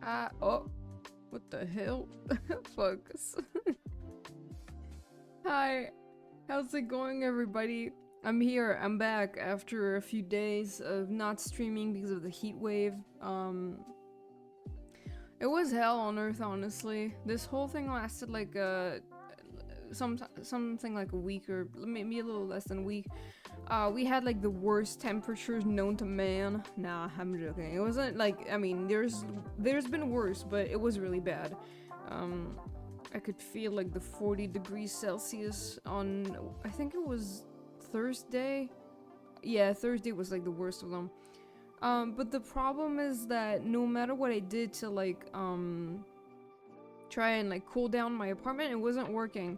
Oh, what the hell? Focus. Hi, how's it going, everybody? I'm here, I'm back after a few days of not streaming because of the heat wave. It was hell on earth, honestly. This whole thing lasted like something like a week or maybe a little less than a week. We had like the worst temperatures known to man. Nah, I'm joking. It wasn't like, I mean, there's been worse, but it was really bad. I could feel like the 40 degrees Celsius on, I think it was Thursday. Yeah, Thursday was like the worst of them. But the problem is that no matter what I did to like, try and like cool down my apartment, it wasn't working.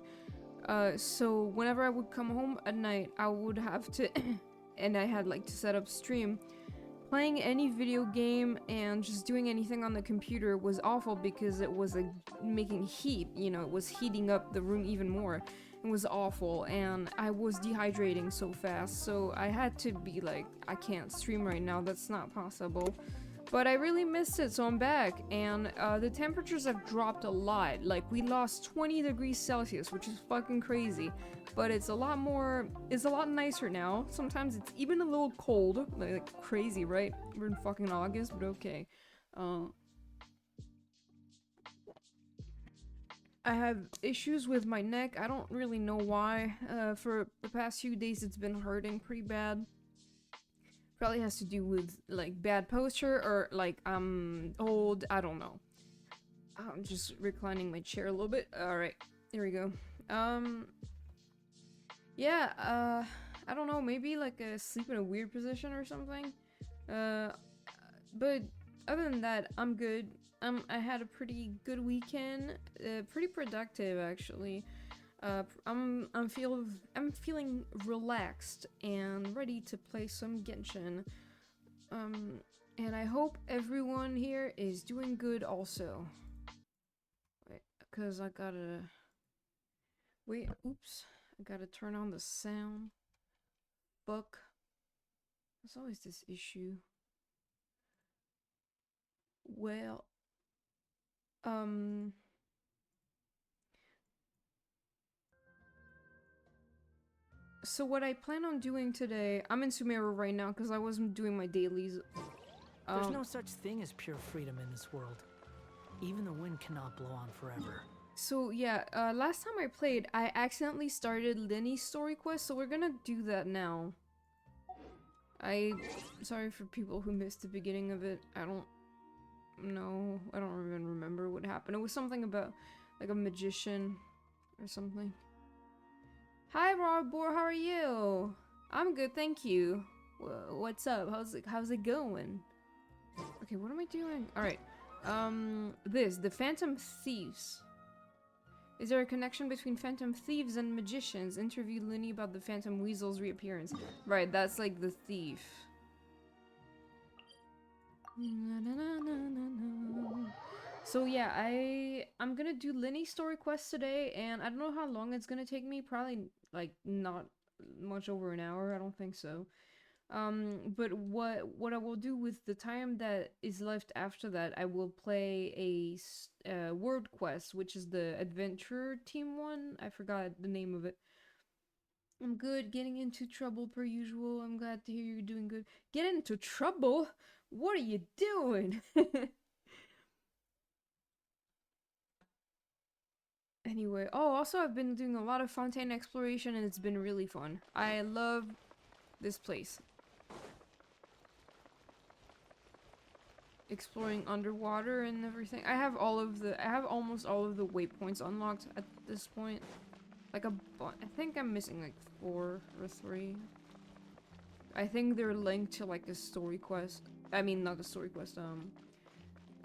So whenever I would come home at night, I would have to, and I had like to set up stream. Playing any video game and just doing anything on the computer was awful because it was like making heat, you know, it was heating up the room even more. It was awful, and I was dehydrating so fast, so I had to be like, I can't stream right now, that's not possible. But I really missed it, so I'm back, and the temperatures have dropped a lot. Like, we lost 20 degrees Celsius, which is fucking crazy. But it's a lot nicer now. Sometimes it's even a little cold, like crazy, right? We're in fucking August, but okay. I have issues with my neck. I don't really know why. For the past few days, it's been hurting pretty bad. Probably has to do with like bad posture or like I'm old. I don't know. I'm just reclining my chair a little bit. All right, here we go. Yeah. I don't know. Maybe like sleep in a weird position or something. But other than that, I'm good. I had a pretty good weekend. Pretty productive actually. I'm feeling relaxed and ready to play some Genshin. And I hope everyone here is doing good also. Wait, cause I gotta wait. Oops, I gotta turn on the sound. Book. There's always this issue. Well, so what I plan on doing today, I'm in Sumeru right now because I wasn't doing my dailies. There's no such thing as pure freedom in this world. Even the wind cannot blow on forever. So yeah, last time I played, I accidentally started Lyney's story quest, so we're gonna do that now. Sorry for people who missed the beginning of it. I don't even remember what happened. It was something about like a magician or something. Hi Rob Boar, how are you? I'm good, thank you. What's up? How's it going? Okay, what am I doing? Alright. The Phantom Thieves. Is there a connection between Phantom Thieves and magicians? Interview Lyney about the Phantom Weasel's reappearance. Right, that's like the thief. So yeah, I'm gonna do Lyney's story quest today, and I don't know how long it's gonna take me. Probably like not much over an hour. I don't think so. But what I will do with the time that is left after that, I will play a word quest, which is the adventure team one. I forgot the name of it. I'm good, getting into trouble per usual. I'm glad to hear you're doing good. Get into trouble? What are you doing? Anyway, oh, also I've been doing a lot of Fontaine exploration and it's been really fun. I love this place. Exploring underwater and everything. I have almost all of the waypoints unlocked at this point. Like I think I'm missing like 4 or 3. I think they're linked to like a story quest. I mean, not a story quest,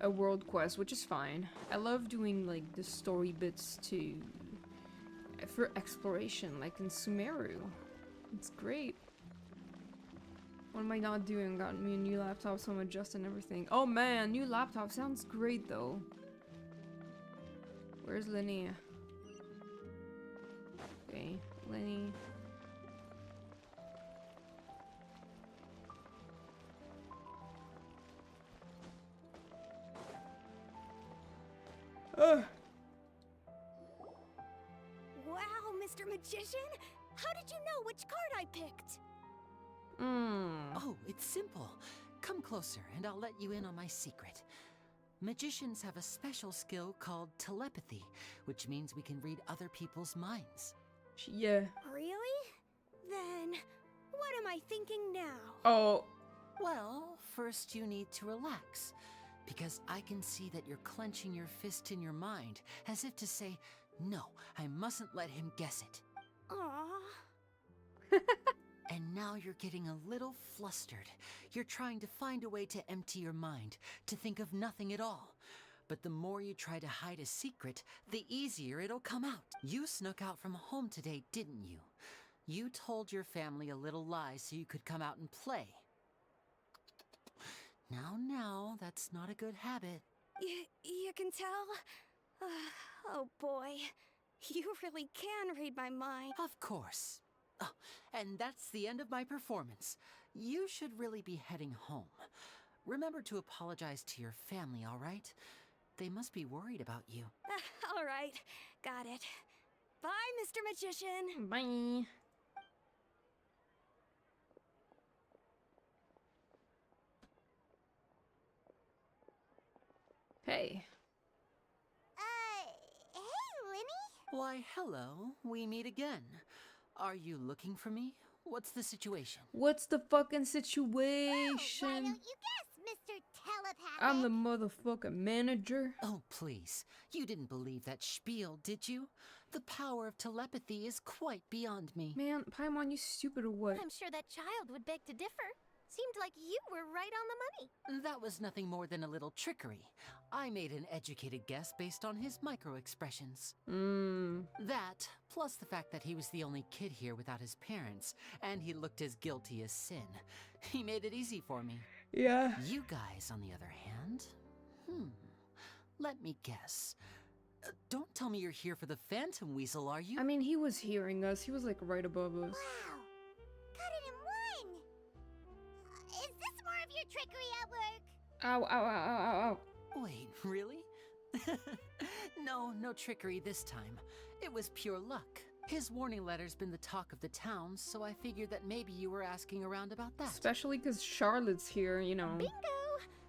a world quest, which is fine. I love doing like the story bits too for exploration, like in Sumeru. It's great. What am I not doing? Got me a new laptop, so I'm adjusting everything. Oh man, new laptop sounds great though. Where's Lyney? Okay, Lyney. Ugh. Wow, Mr. Magician! How did you know which card I picked? Oh, it's simple. Come closer and I'll let you in on my secret. Magicians have a special skill called telepathy, which means we can read other people's minds. Yeah. Really? Then, what am I thinking now? Oh. Well, first you need to relax, because I can see that you're clenching your fist in your mind, as if to say, no, I mustn't let him guess it. Aww. And now you're getting a little flustered. You're trying to find a way to empty your mind, to think of nothing at all. But the more you try to hide a secret, the easier it'll come out. You snuck out from home today, didn't you? You told your family a little lie so you could come out and play. Now, that's not a good habit. You can tell? Oh boy. You really can read my mind. Of course. Oh, and that's the end of my performance. You should really be heading home. Remember to apologize to your family, all right? They must be worried about you. All right. Got it. Bye, Mr. Magician. Bye. Hey. Hey, Lyney? Why, hello. We meet again. Are you looking for me? What's the situation? What's the fucking Why situation? don't you guess, Mr. Telepathic? I'm the motherfucking manager. Oh, please. You didn't believe that spiel, did you? The power of telepathy is quite beyond me. Man, Paimon, you stupid or what? I'm sure that child would beg to differ. Seemed like you were right on the money. That was nothing more than a little trickery. I made an educated guess based on his micro-expressions. That, plus the fact that he was the only kid here without his parents, and he looked as guilty as sin. He made it easy for me. Yeah. You guys, on the other hand, let me guess. Don't tell me you're here for the Phantom Weasel, are you? I mean, he was hearing us. He was like right above us. Wow. Got it in one. Is this more of your trickery at work? Ow, ow, ow, ow, ow, ow. Wait, really? No trickery this time. It was pure luck. His warning letter's been the talk of the town, so I figured that maybe you were asking around about that. Especially because Charlotte's here, you know. Bingo!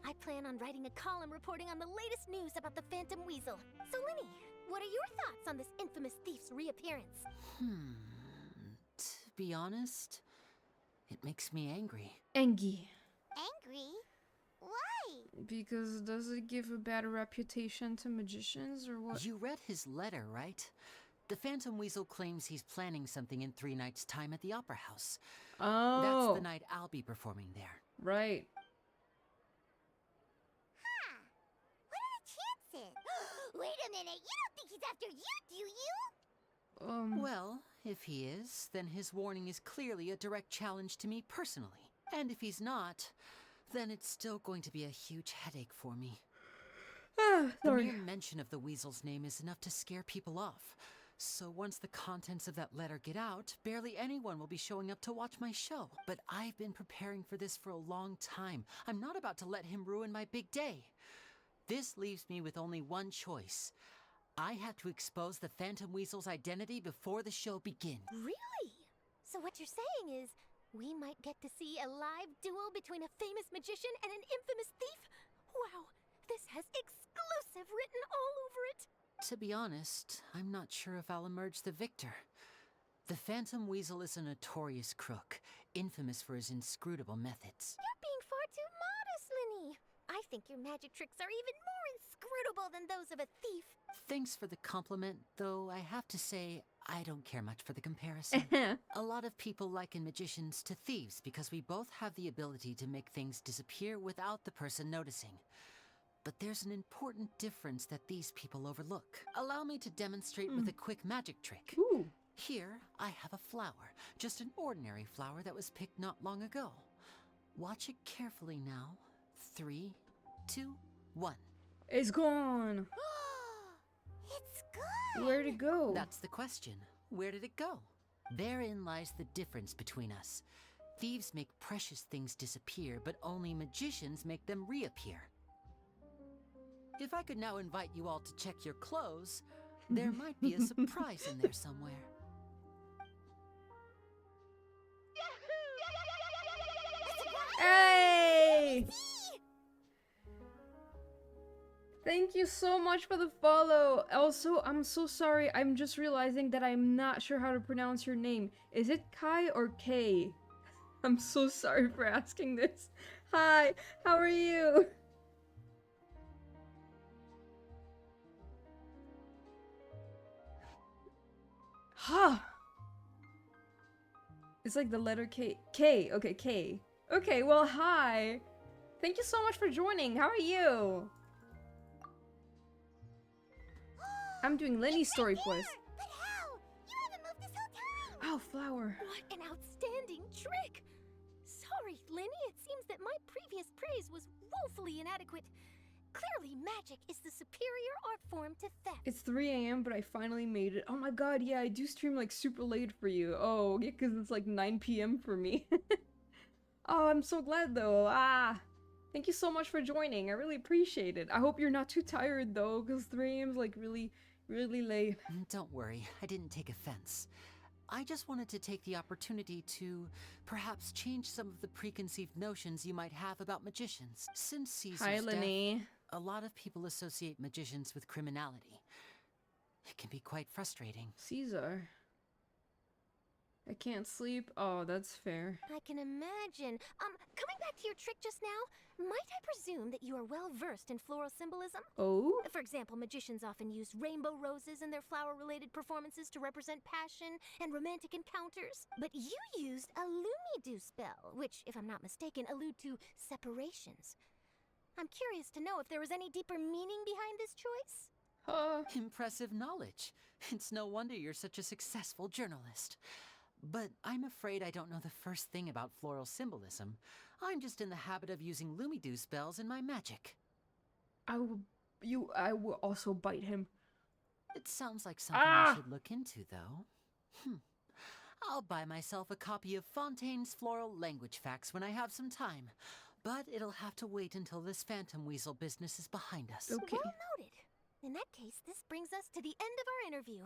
I plan on writing a column reporting on the latest news about the Phantom Weasel. So, Lyney, what are your thoughts on this infamous thief's reappearance? To be honest, it makes me angry. Engie. Angry? Why? Because does it give a bad reputation to magicians or what? You read his letter, right? The Phantom Weasel claims he's planning something in 3 nights' time at the Opera House. Oh. That's the night I'll be performing there. Right. Huh. What are the chances? Wait a minute, you don't think he's after you, do you? Well, if he is, then his warning is clearly a direct challenge to me personally. And if he's not, then it's still going to be a huge headache for me. The Sorry. mere mention of the weasel's name is enough to scare people off. So once the contents of that letter get out, barely anyone will be showing up to watch my show. But I've been preparing for this for a long time. I'm not about to let him ruin my big day. This leaves me with only one choice. I have to expose the Phantom Weasel's identity before the show begins. Really? So what you're saying is, we might get to see a live duel between a famous magician and an infamous thief? Wow, this has exclusive written all over it. To be honest, I'm not sure if I'll emerge the victor. The Phantom Weasel is a notorious crook, infamous for his inscrutable methods. You're being far too modest, Lyney. I think your magic tricks are even more inscrutable than those of a thief. Thanks for the compliment, though I have to say, I don't care much for the comparison. A lot of people liken magicians to thieves because we both have the ability to make things disappear without the person noticing. But there's an important difference that these people overlook. Allow me to demonstrate with a quick magic trick. Ooh. Here, I have a flower, just an ordinary flower that was picked not long ago. Watch it carefully now. 3, 2, 1. It's gone. It's gone. Where'd it go? That's the question. Where did it go? Therein lies the difference between us. Thieves make precious things disappear, but only magicians make them reappear. If I could now invite you all to check your clothes, there might be a surprise in there somewhere. Hey! Thank you so much for the follow. Also, I'm so sorry. I'm just realizing that I'm not sure how to pronounce your name. Is it Kai or Kay? I'm so sorry for asking this. Hi, how are you? Huh. It's like the letter K. K. Okay, K. Okay, well, hi. Thank you so much for joining. How are you? I'm doing Lyney's story quest. But how? You haven't moved this whole time! Oh, flower. What an outstanding trick! Sorry, Lyney, it seems that my previous praise was woefully inadequate. Clearly, magic is the superior art form to theft. It's 3 a.m., but I finally made it. Oh my god, yeah, I do stream like super late for you. Oh, yeah, because it's like 9 p.m. for me. Oh, I'm so glad though. Thank you so much for joining. I really appreciate it. I hope you're not too tired though, because 3 a.m. is like really late. Don't worry, I didn't take offense. I just wanted to take the opportunity to perhaps change some of the preconceived notions you might have about magicians. Since Caesar's Hi, death, Lyney. a lot of people associate magicians with criminality. It can be quite frustrating. Caesar. I can't sleep. Oh, that's fair. I can imagine. Coming back to your trick just now, might I presume that you are well versed in floral symbolism? Oh? For example, magicians often use rainbow roses in their flower-related performances to represent passion and romantic encounters. But you used a Lumidu spell, which, if I'm not mistaken, allude to separations. I'm curious to know if there was any deeper meaning behind this choice? Impressive knowledge. It's no wonder you're such a successful journalist. But I'm afraid I don't know the first thing about floral symbolism. I'm just in the habit of using Lumidu spells in my magic. I will also bite him. It sounds like something I should look into, though. I'll buy myself a copy of Fontaine's Floral Language Facts when I have some time. But it'll have to wait until this phantom weasel business is behind us. Okay. Well noted. In that case, this brings us to the end of our interview.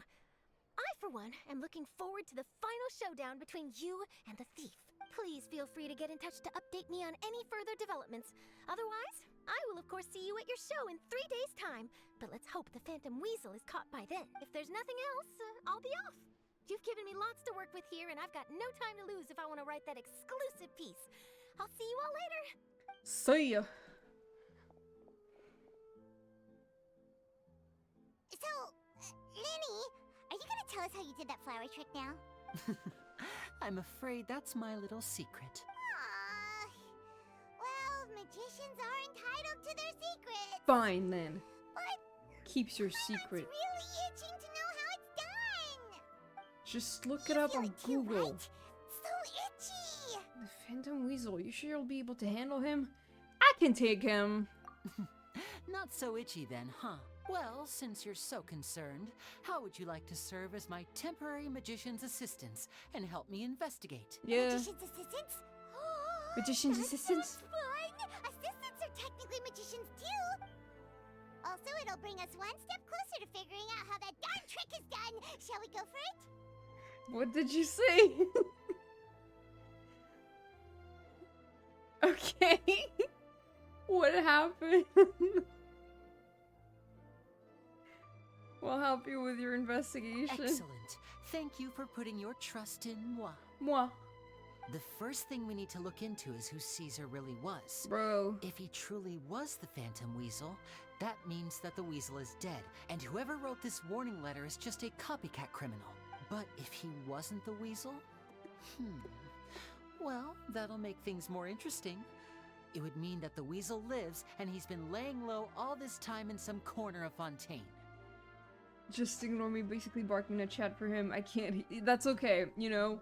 I, for one, am looking forward to the final showdown between you and the thief. Please feel free to get in touch to update me on any further developments. Otherwise, I will of course see you at your show in 3 days' time. But let's hope the Phantom Weasel is caught by then. If there's nothing else, I'll be off. You've given me lots to work with here, and I've got no time to lose if I want to write that exclusive piece. I'll see you all later. See ya. So, Lyney, are you gonna tell us how you did that flower trick now? I'm afraid that's my little secret. Well, magicians are entitled to their secrets. Fine then. But Keeps your it's secret. really itching to know how it's done. Just look it up feel on it too, Google. right? So itchy. The Phantom Weasel, you sure you'll be able to handle him? I can take him. Not so itchy then, huh? Well, since you're so concerned, how would you like to serve as my temporary magician's assistants and help me investigate? Yeah. Magician's assistants? Magician's That assistants? sounds fun. Assistants are technically magicians too. Also, it'll bring us one step closer to figuring out how that darn trick is done. Shall we go for it? What did you say? Okay. What happened? We'll help you with your investigation. Excellent. Thank you for putting your trust in moi. Moi. The first thing we need to look into is who Caesar really was. Bro. If he truly was the Phantom Weasel, that means that the weasel is dead, and whoever wrote this warning letter is just a copycat criminal. But if he wasn't the weasel? Well, that'll make things more interesting. It would mean that the weasel lives, and he's been laying low all this time in some corner of Fontaine. Just ignore me basically barking in a chat for him. I can't. That's okay, you know?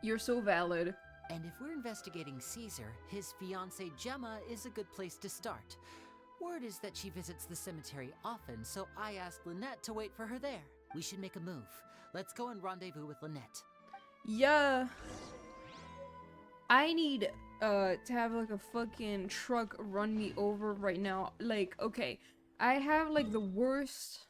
You're so valid. And if we're investigating Caesar, his fiancée Gemma is a good place to start. Word is that she visits the cemetery often, so I asked Lynette to wait for her there. We should make a move. Let's go and rendezvous with Lynette. Yeah. I need to have like a fucking truck run me over right now. Like, okay, I have like the worst.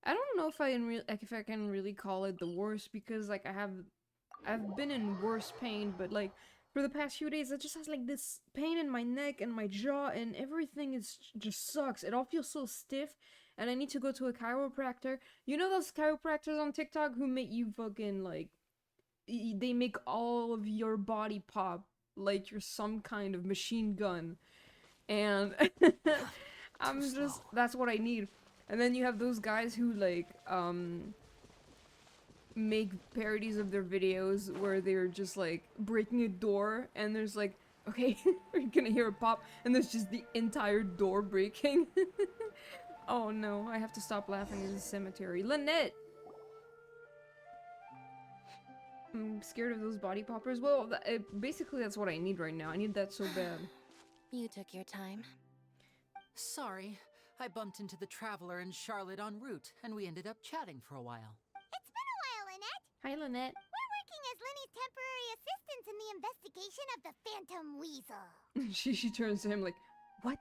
I don't know if I can really call it the worst because like I've been in worse pain, but like for the past few days, I just has like this pain in my neck and my jaw, and everything is just sucks. It all feels so stiff, and I need to go to a chiropractor. You know those chiropractors on TikTok who make you fucking like they make all of your body pop like you're some kind of machine gun, and I'm just that's what I need. And then you have those guys who like make parodies of their videos where they're just like breaking a door and there's like, okay, you're gonna hear a pop and there's just the entire door breaking. Oh no, I have to stop laughing in the cemetery. Lynette! I'm scared of those body poppers. Well, basically that's what I need right now. I need that so bad. You took your time. Sorry, I bumped into the Traveler and Charlotte en route, and we ended up chatting for a while. It's been a while, Lynette. Hi, Lynette. We're working as Lyney's temporary assistants in the investigation of the Phantom Weasel. she turns to him like, what?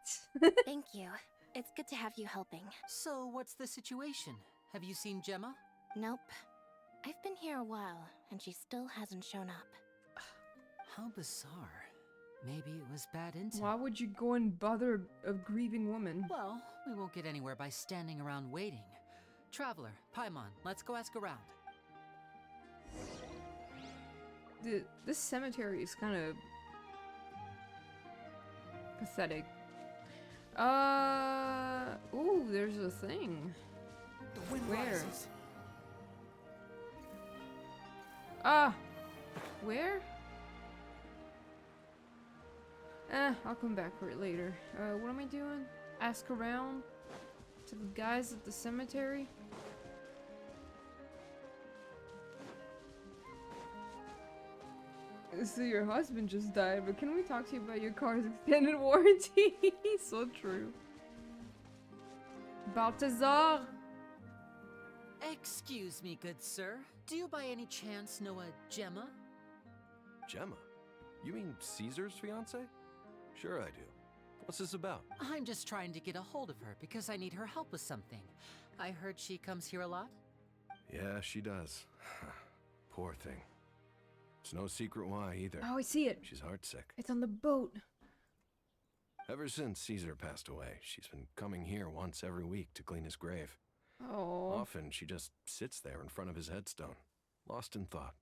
Thank you. It's good to have you helping. So, what's the situation? Have you seen Gemma? Nope. I've been here a while, and she still hasn't shown up. How bizarre. Maybe it was bad intel. Why would you go and bother a grieving woman? Well, we won't get anywhere by standing around waiting. Traveler, Paimon, let's go ask around. This cemetery is kind of pathetic. Ooh, there's a thing. The wind Where? rises. Where? I'll come back for it later. What am I doing? Ask around to the guys at the cemetery? So your husband just died, but can we talk to you about your car's extended warranty? So true. Balthazar! Excuse me, good sir. Do you by any chance know a Gemma? Gemma? You mean Caesar's fiance? Sure I do. What's this about? I'm just trying to get a hold of her because I need her help with something. I heard she comes here a lot? Yeah, she does. Poor thing. It's no secret why either. Oh, I see it. She's heartsick. It's on the boat. Ever since Caesar passed away, she's been coming here once every week to clean his grave. Oh. Often she just sits there in front of his headstone, lost in thought.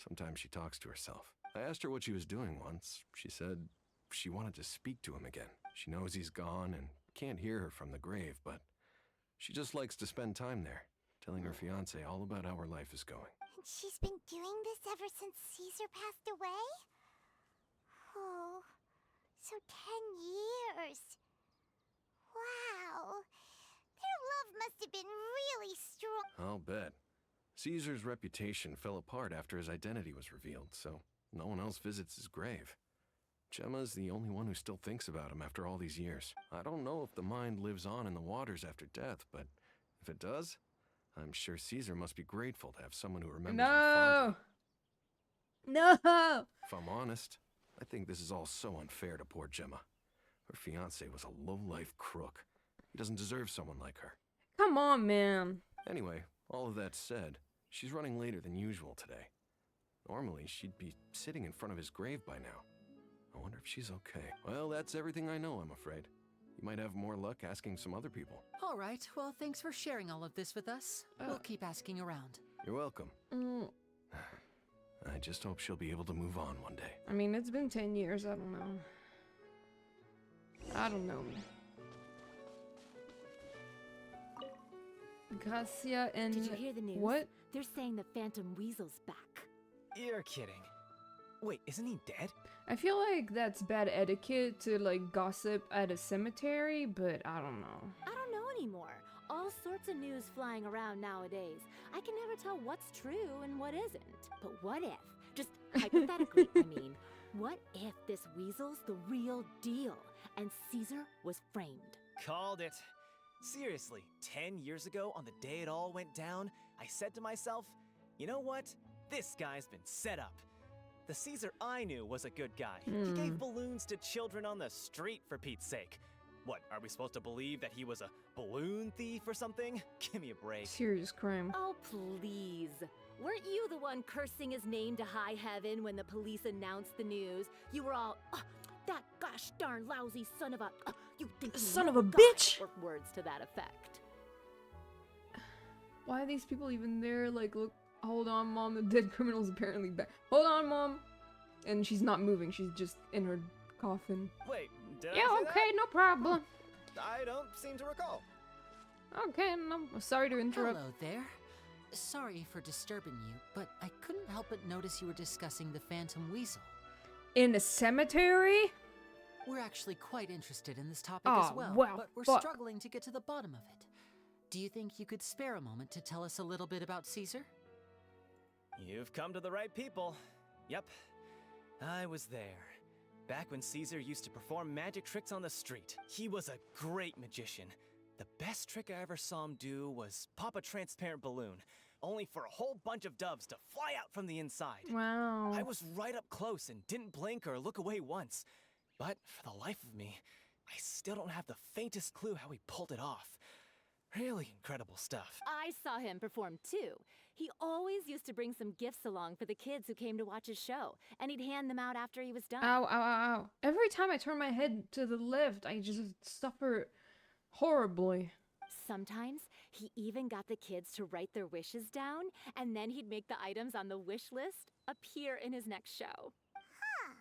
Sometimes she talks to herself. I asked her what she was doing once. She said she wanted to speak to him again. She knows he's gone and can't hear her from the grave, but she just likes to spend time there, telling her fiancé all about how her life is going. And she's been doing this ever since Caesar passed away? Oh, so 10 years. Wow. Their love must have been really strong. I'll bet. Caesar's reputation fell apart after his identity was revealed, so no one else visits his grave. Gemma's the only one who still thinks about him after all these years. I don't know if the mind lives on in the waters after death, but if it does, I'm sure Caesar must be grateful to have someone who remembers him fondly. No! If I'm honest, I think this is all so unfair to poor Gemma. Her fiancé was a low-life crook. He doesn't deserve someone like her. Come on, man. Anyway, all of that said, she's running later than usual today. Normally, she'd be sitting in front of his grave by now. I wonder if she's okay. Well, that's everything I know, I'm afraid. You might have more luck asking some other people. All right, well, thanks for sharing all of this with us. We'll keep asking around. You're welcome. I just hope she'll be able to move on one day. I mean, it's been 10 years. I don't know. I don't know. Cassia and... Did you hear the news? What? They're saying the Phantom Weasel's back. You're kidding. Wait, isn't he dead? I feel like that's bad etiquette to, like, gossip at a cemetery, but I don't know. I don't know anymore. All sorts of news flying around nowadays. I can never tell what's true and what isn't. But what if, just hypothetically, I mean, what if this weasel's the real deal and Caesar was framed? Called it. Seriously, 10 years ago, on the day it all went down, I said to myself, you know what? This guy's been set up. The Caesar I knew was a good guy. He gave balloons to children on the street, for Pete's sake. What, are we supposed to believe that he was a balloon thief or something? Give me a break. Serious crime. Oh, please. Weren't you the one cursing his name to high heaven when the police announced the news? You were all, that gosh darn lousy son of a, you think you Son know of a God," bitch! or words to that effect. Why are these people even there? Like, look, hold on, Mom, the dead criminal's apparently back. Hold on, Mom! And she's not moving, she's just in her coffin. Wait, did Yeah, I say okay, no problem. that? I don't seem to recall. Okay, no, sorry to interrupt. Hello there. Sorry for disturbing you, but I couldn't help but notice you were discussing the Phantom Weasel. In a cemetery? We're actually quite interested in this topic as Oh, well, well, but we're fuck. struggling to get to the bottom of it. Do you think you could spare a moment to tell us a little bit about Caesar? You've come to the right people. Yep, I was there. Back when Caesar used to perform magic tricks on the street. He was a great magician. The best trick I ever saw him do was pop a transparent balloon, only for a whole bunch of doves to fly out from the inside. Wow. I was right up close and didn't blink or look away once. But for the life of me, I still don't have the faintest clue how he pulled it off. Really incredible stuff. I saw him perform too. He always used to bring some gifts along for the kids who came to watch his show, and he'd hand them out after he was done. Ow, ow, ow, ow. Every time I turn my head to the left, I just suffer horribly. Sometimes he even got the kids to write their wishes down, and then he'd make the items on the wish list appear in his next show. Huh.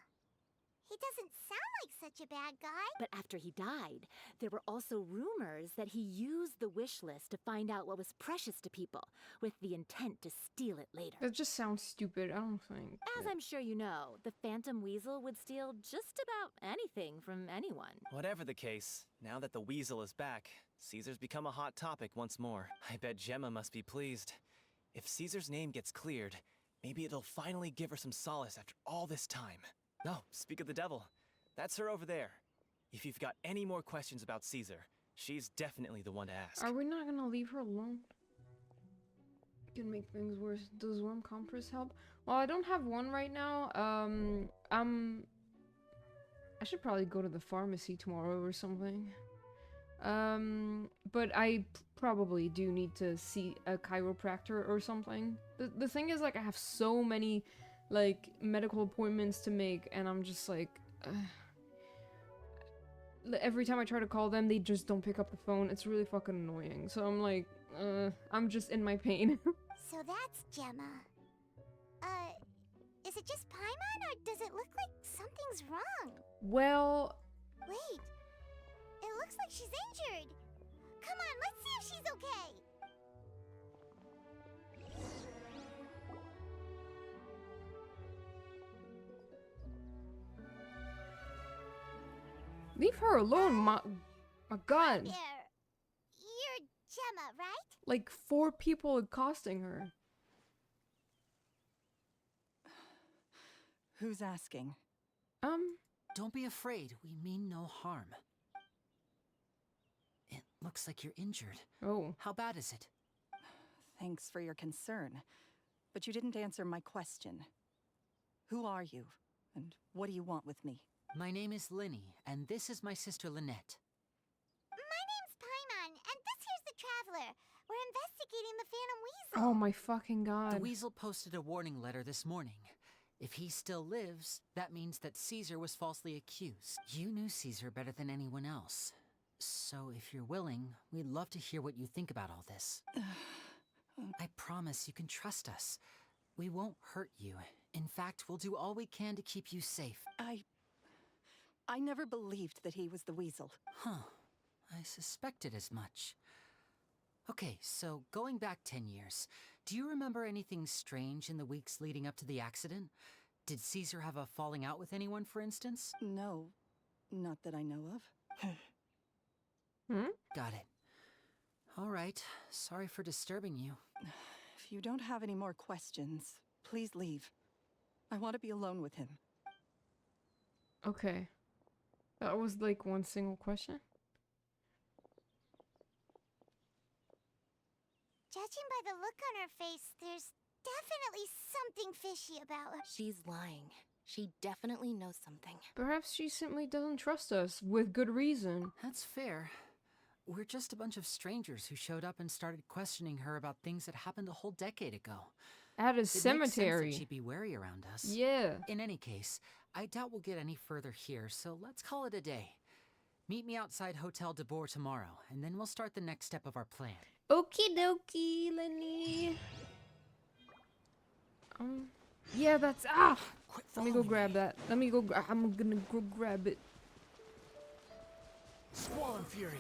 He doesn't sound like such a bad guy. But after he died, there were also rumors that he used the wish list to find out what was precious to people, with the intent to steal it later. That just sounds stupid, I don't think. As I'm sure you know, the Phantom Weasel would steal just about anything from anyone. Whatever the case, now that the weasel is back, Caesar's become a hot topic once more. I bet Gemma must be pleased. If Caesar's name gets cleared, maybe it'll finally give her some solace after all this time. No, speak of the devil. That's her over there. If you've got any more questions about Caesar, she's definitely the one to ask. Are we not gonna leave her alone? Can make things worse. Does warm compress help? Well, I don't have one right now. I should probably go to the pharmacy tomorrow or something. But I probably do need to see a chiropractor or something. The thing is, like, I have so many, like, medical appointments to make, and I'm just like, every time I try to call them, they just don't pick up the phone. It's really fucking annoying. So I'm like, I'm just in my pain. So that's Gemma. Is it just Paimon, or does it look like something's wrong? Well, Wait, it looks like she's injured. Come on, let's see if she's okay. leave her alone, my god. There. You're Gemma, right? Like 4 people accosting her. Who's asking? Don't be afraid, we mean no harm. It looks like you're injured. Oh. How bad is it? Thanks for your concern, but you didn't answer my question. Who are you, and what do you want with me? My name is Lyney, and this is my sister Lynette. My name's Paimon, and this here's the Traveler. We're investigating the Phantom Weasel. Oh my fucking god. The Weasel posted a warning letter this morning. If he still lives, that means that Caesar was falsely accused. You knew Caesar better than anyone else. So if you're willing, we'd love to hear what you think about all this. I promise you can trust us. We won't hurt you. In fact, we'll do all we can to keep you safe. I never believed that he was the Weasel. Huh. I suspected as much. Okay, so going back 10 years, do you remember anything strange in the weeks leading up to the accident? Did Caesar have a falling out with anyone, for instance? No, not that I know of. Got it. All right, sorry for disturbing you. If you don't have any more questions, please leave. I want to be alone with him. Okay. That was like one single question. Judging by the look on her face, there's definitely something fishy about her. She's lying. She definitely knows something. Perhaps she simply doesn't trust us, with good reason. That's fair. We're just a bunch of strangers who showed up and started questioning her about things that happened a whole decade ago. At a It makes sense cemetery. that she'd be wary around us. Yeah. In any case, I doubt we'll get any further here, so let's call it a day. Meet me outside Hotel de Boer tomorrow, and then we'll start the next step of our plan. Okie dokie, Lyney. Yeah, that's let me go grab that. Let me go. I'm gonna go grab it. Squall and Fury.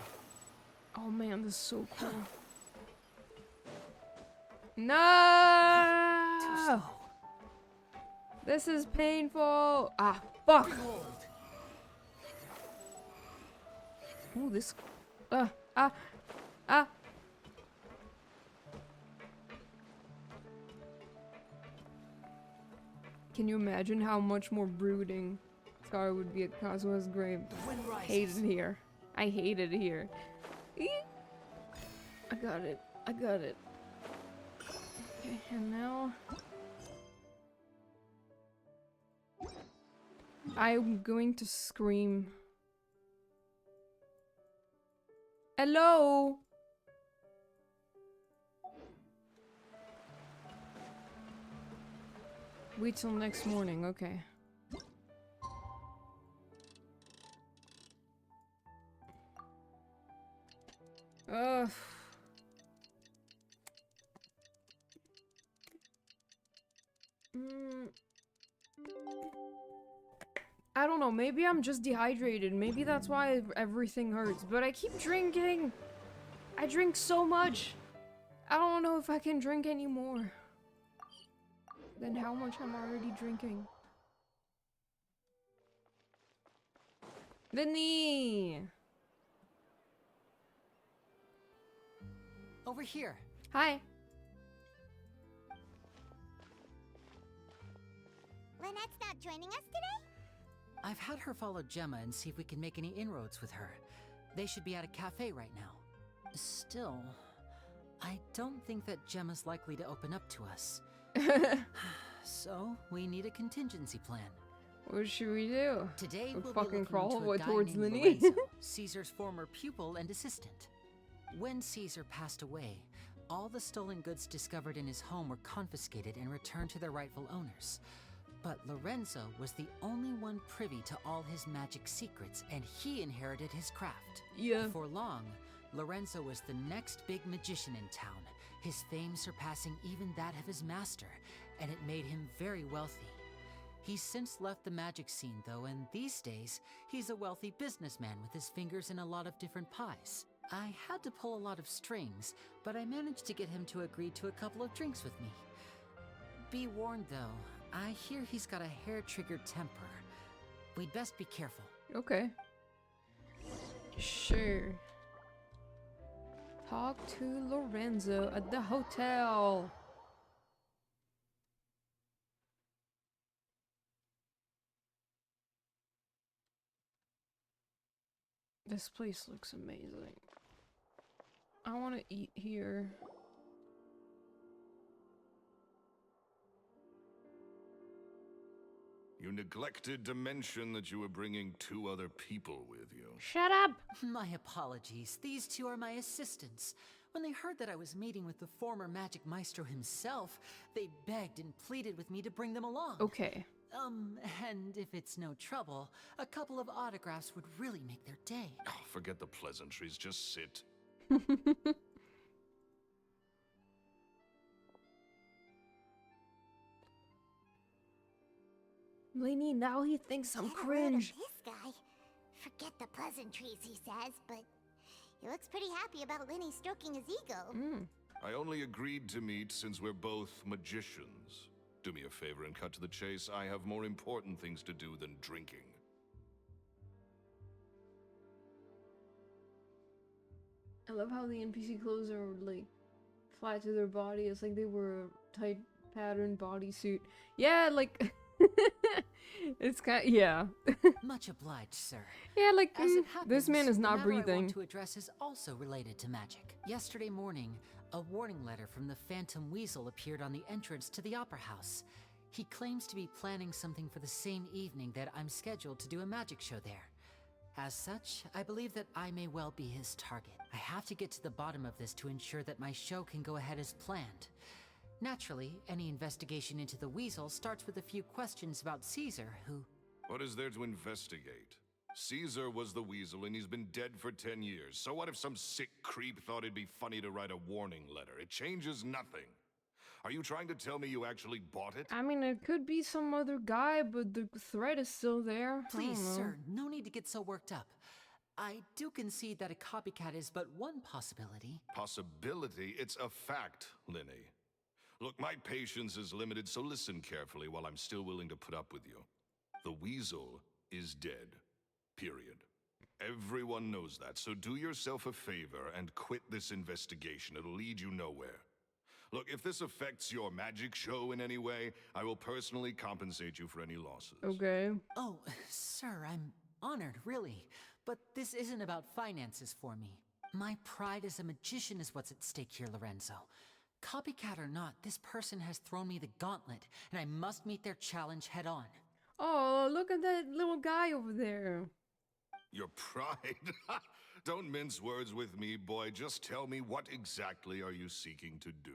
Oh man, this is so cool. No! This is painful. Ah, fuck. Ooh, this. Can you imagine how much more brooding Scar would be at Kazuha's grave? Hate it here. I hate it here. I got it. I got it. Okay, and now I'm going to scream. Hello? Wait till next morning, okay. Ugh. I don't know, maybe I'm just dehydrated. Maybe that's why everything hurts. But I keep drinking. I drink so much. I don't know if I can drink anymore. Then how much I'm already drinking. Lyney! Over here. Hi. Lynette's not joining us today? I've had her follow Gemma and see if we can make any inroads with her. They should be at a cafe right now. Still, I don't think that Gemma's likely to open up to us. So, we need a contingency plan. What should we do? Today, We we'll fucking be crawl looking into a guy towards named Lyney? Lorenzo, Caesar's former pupil and assistant. When Caesar passed away, all the stolen goods discovered in his home were confiscated and returned to their rightful owners. But Lorenzo was the only one privy to all his magic secrets, and he inherited his craft. Yeah. Before long, Lorenzo was the next big magician in town, his fame surpassing even that of his master, and it made him very wealthy. He's since left the magic scene though, and these days, he's a wealthy businessman with his fingers in a lot of different pies. I had to pull a lot of strings, but I managed to get him to agree to a couple of drinks with me. Be warned though, I hear he's got a hair-triggered temper. We'd best be careful. Okay. Sure. Talk to Lorenzo at the hotel. This place looks amazing. I want to eat here. You neglected to mention that you were bringing 2 other people with you. Shut up! My apologies. These 2 are my assistants. When they heard that I was meeting with the former magic maestro himself, they begged and pleaded with me to bring them along. Okay. And if it's no trouble, a couple of autographs would really make their day. Oh, forget the pleasantries, just sit. Lyney, now he thinks I'm Can't word of cringe. This guy. Forget the pleasantries, he says, but he looks pretty happy about Lyney stroking his ego. I only agreed to meet since we're both magicians. Do me a favor and cut to the chase. I have more important things to do than drinking. I love how the NPC clothes are like flat to their body. It's like they were a tight pattern bodysuit. Yeah, like it's kind of, yeah. Much obliged, sir. Yeah, like As it this man happens, is not the matter I breathing. want to address is also related to magic. Yesterday morning, a warning letter from the Phantom Weasel appeared on the entrance to the Opera House. He claims to be planning something for the same evening that I'm scheduled to do a magic show there. As such, I believe that I may well be his target. I have to get to the bottom of this to ensure that my show can go ahead as planned. Naturally, any investigation into the Weasel starts with a few questions about Caesar, who... What is there to investigate? Caesar was the Weasel and he's been dead for 10 years. So what if some sick creep thought it'd be funny to write a warning letter? It changes nothing. Are you trying to tell me you actually bought it? I mean, it could be some other guy, but the threat is still there. Please, sir, no need to get so worked up. I do concede that a copycat is but one possibility. Possibility? It's a fact, Lyney. Look, my patience is limited, so listen carefully while I'm still willing to put up with you. The Weasel is dead. Period. Everyone knows that, so do yourself a favor and quit this investigation. It'll lead you nowhere. Look, if this affects your magic show in any way, I will personally compensate you for any losses. Okay. Oh, sir, I'm honored, really. But this isn't about finances for me. My pride as a magician is what's at stake here, Lorenzo. Copycat or not, this person has thrown me the gauntlet, and I must meet their challenge head on. Oh, look at that little guy over there. Your pride? Don't mince words with me, boy. Just tell me, what exactly are you seeking to do?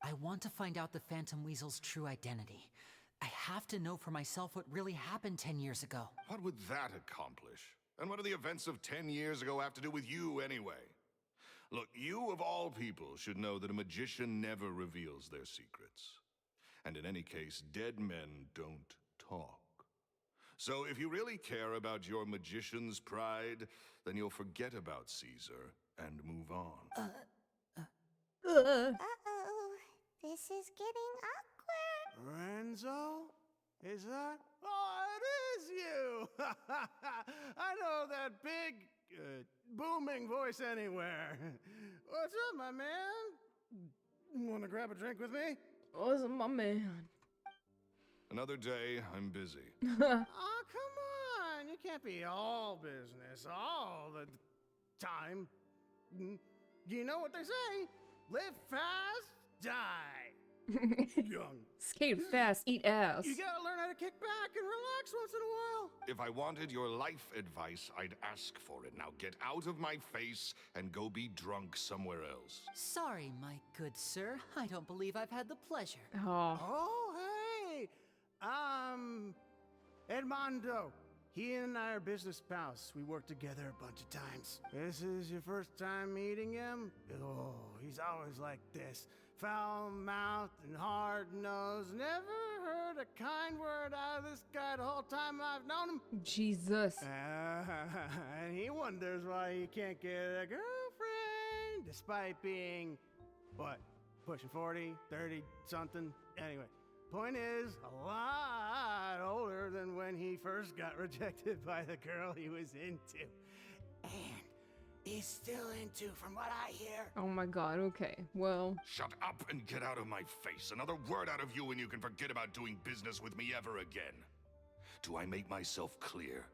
I want to find out the Phantom Weasel's true identity. I have to know for myself what really happened 10 years ago. What would that accomplish? And what do the events of 10 years ago have to do with you anyway? Look, you of all people should know that a magician never reveals their secrets. And in any case, dead men don't talk. So if you really care about your magician's pride, then you'll forget about Caesar and move on. Uh-oh. This is getting awkward. Lorenzo? Is that? Oh, it is you! I know that big, booming voice anywhere. What's up, my man? Want to grab a drink with me? What's up, my man? Another day, I'm busy. Oh, come on! You can't be all business all the time. You know what they say? Live fast, die young. Skate fast, eat ass. You gotta learn how to kick back and relax once in a while. If I wanted your life advice, I'd ask for it. Now get out of my face and go be drunk somewhere else. Sorry, my good sir. I don't believe I've had the pleasure. Oh. Oh, hey! Edmondo. He and I are business pals. We worked together a bunch of times. This is your first time meeting him? Oh, he's always like this. Foul-mouthed and hard-nosed. Never heard a kind word out of this guy the whole time I've known him. Jesus. And he wonders why he can't get a girlfriend, despite being, what, pushing 40, 30, something? Anyway. Point is, a lot older than when he first got rejected by the girl he was into. And he's still into, from what I hear. Oh my god, okay. Well. Shut up and get out of my face. Another word out of you and you can forget about doing business with me ever again. Do I make myself clear?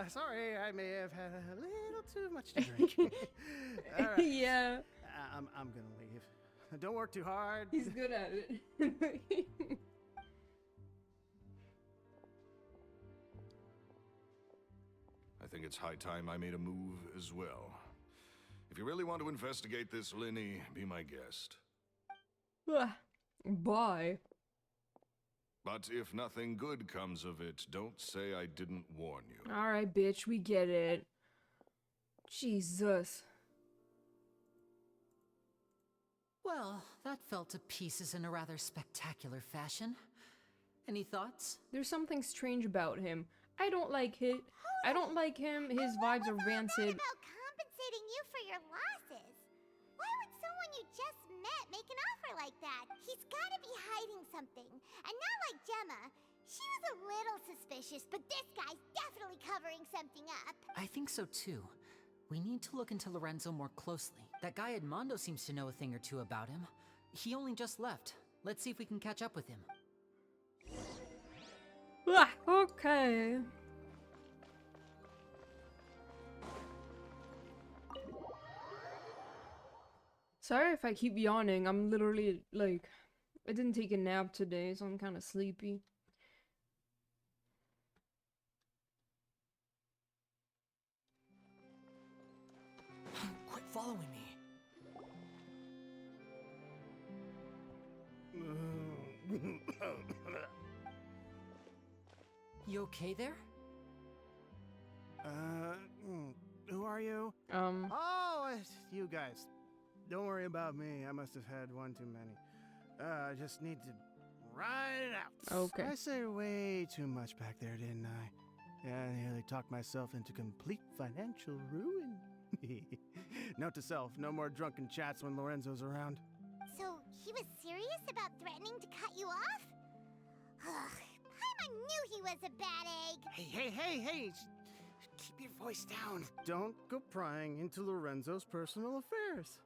Sorry, I may have had a little too much to drink. All right. Yeah. I'm gonna leave. Don't work too hard. He's good at it. I think it's high time I made a move as well. If you really want to investigate this, Lyney, be my guest. Bye. But if nothing good comes of it, don't say I didn't warn you. Alright, bitch, we get it. Jesus. Well, that fell to pieces in a rather spectacular fashion. Any thoughts? There's something strange about him. I don't like it. I don't like him. His vibes are rancid. What about compensating you for your losses? Why would someone you just met make an offer like that? He's gotta be hiding something. And not like Gemma. She was a little suspicious, but this guy's definitely covering something up. I think so too. We need to look into Lorenzo more closely. That guy Edmondo seems to know a thing or two about him. He only just left. Let's see if we can catch up with him. Okay. Sorry if I keep yawning. I'm literally like, I didn't take a nap today, so I'm kind of sleepy. Quit following me. You okay there? Who are you? Oh, it's you guys. Don't worry about me. I must have had one too many. I just need to ride it out. Okay. I say way too much back there, didn't I? Yeah, I nearly talked myself into complete financial ruin. Note to self, no more drunken chats when Lorenzo's around. So, he was serious about threatening to cut you off? Ugh, Paimon knew he was a bad egg! Hey! Keep your voice down. Don't go prying into Lorenzo's personal affairs.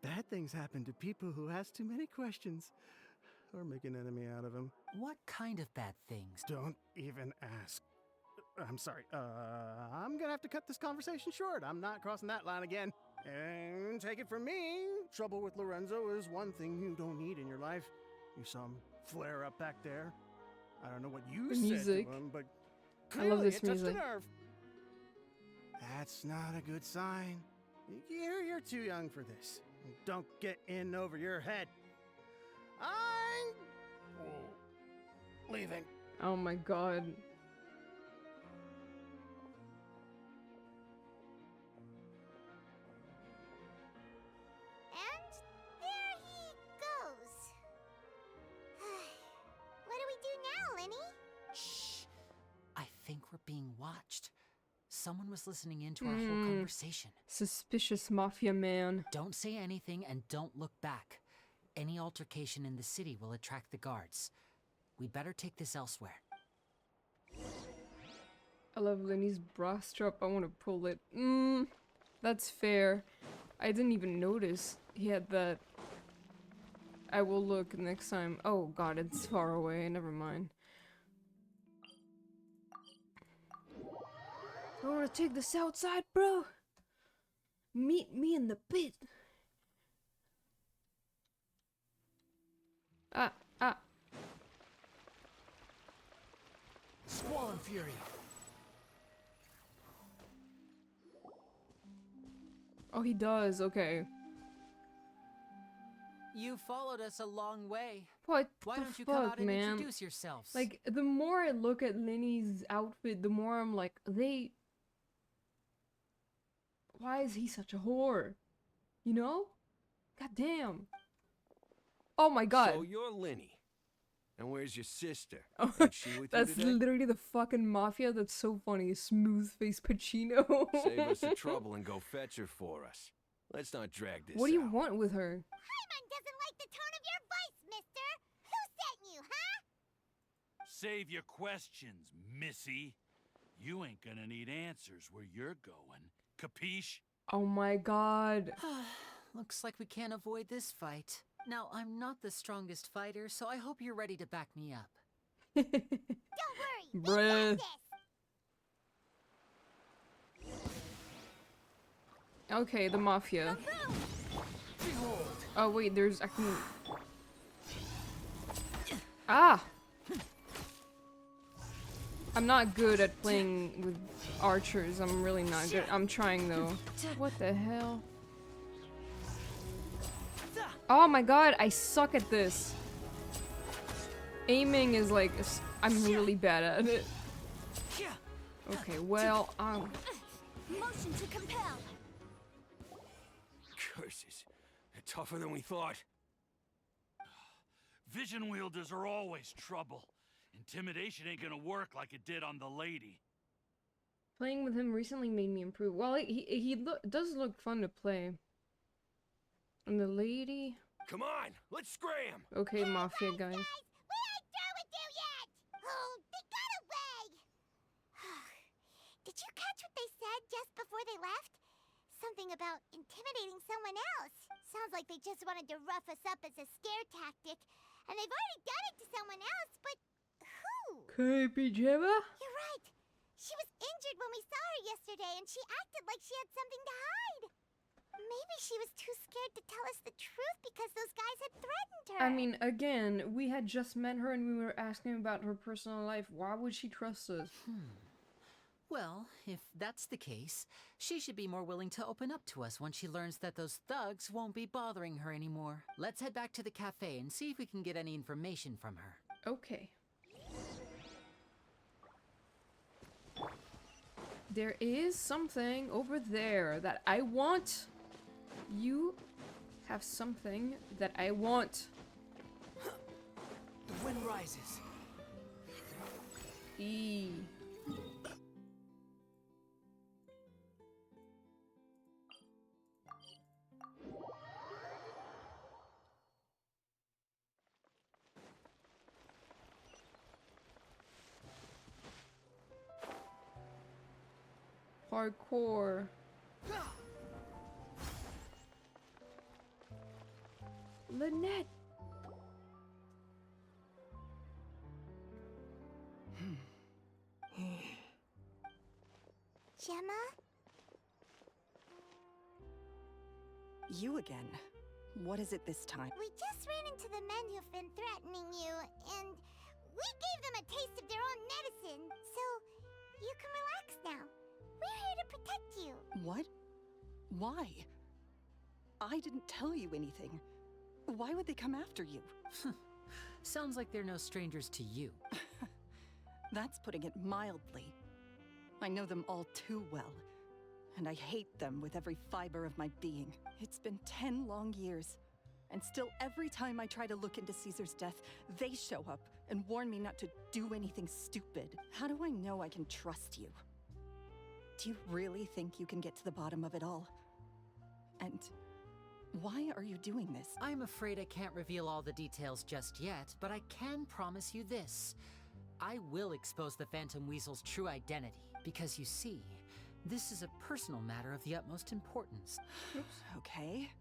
Bad things happen to people who ask too many questions. Or make an enemy out of him. What kind of bad things? Don't even ask. I'm sorry. I'm gonna have to cut this conversation short. I'm not crossing that line again. And take it from me, trouble with Lorenzo is one thing you don't need in your life. You saw him flare up back there. I don't know what you said music. to him, but I love this it touched music. a nerve. That's not a good sign. You're too young for this. Don't get in over your head. I'm leaving. Oh my god. And there he goes. What do we do now, Lyney? Shh. I think we're being watched. Someone was listening in to our whole conversation. Suspicious mafia man. Don't say anything and don't look back. Any altercation in the city will attract the guards. We better take this elsewhere. I love Lenny's bra strap. I want to pull it. That's fair. I didn't even notice he had that. I will look next time. Oh god, it's far away. Never mind. I want to take this outside, bro. Meet me in the pit. Ah. Squall and Fury. Oh, he does. Okay. You followed us a long way. What Why the don't you fuck, come out and man? introduce yourselves? Like, the more I look at Lenny's outfit, the more I'm like, why is he such a whore? You know? God damn. Oh my god. So you're Lyney. And where's your sister? Oh, Ain't she with you that's today? literally the fucking mafia. That's so funny. Smooth face Pacino. Save us the trouble and go fetch her for us. Let's not drag this What do you out. want with her? Paimon doesn't like the tone of your voice, mister! Who sent you, huh? Save your questions, missy. You ain't gonna need answers where you're going. Capiche? Oh my god. Looks like we can't avoid this fight. Now, I'm not the strongest fighter, so I hope you're ready to back me up. Don't worry, we Bruh. got this! Okay, the mafia. Oh wait, I can... Ah! I'm not good at playing with archers. I'm really not good. I'm trying though. What the hell? Oh my god, I suck at this. Aiming is like, I'm really bad at it. Okay, well, Motion to compel. Curses. They're tougher than we thought. Vision wielders are always trouble. Intimidation ain't gonna work like it did on the lady. playing with him recently made me improve. Well, he does look fun to play. And the lady... Come on, let's scram! Okay, mafia guys. We ain't through with you yet! Oh, they got away! Did you catch what they said just before they left? Something about intimidating someone else. Sounds like they just wanted to rough us up as a scare tactic. And they've already done it to someone else, but who? Okay, Pajama? You're right. She was injured when we saw her yesterday, and she acted like she had something to hide. Maybe she was too scared to tell us the truth because those guys had threatened her. I mean, again, we had just met her and we were asking about her personal life. Why would she trust us? Well, if that's the case, she should be more willing to open up to us once she learns that those thugs won't be bothering her anymore. Let's head back to the cafe and see if we can get any information from her. Okay. There is something over there that I want. You have something that I want. The wind rises. E. Hardcore. Lynette. Gemma? You again. What is it this time? We just ran into the men who've been threatening you, and we gave them a taste of their own medicine, so you can relax now. We're here to protect you. What? Why? I didn't tell you anything. Why would they come after you? Sounds like they're no strangers to you. That's putting it mildly. I know them all too well, and I hate them with every fiber of my being. It's been 10 long years, and still every time I try to look into Caesar's death, they show up and warn me not to do anything stupid. How do I know I can trust you? Do you really think you can get to the bottom of it all? And why are you doing this? I'm afraid I can't reveal all the details just yet, but I can promise you this. I will expose the Phantom Weasel's true identity, because you see, this is a personal matter of the utmost importance. Oops. Okay.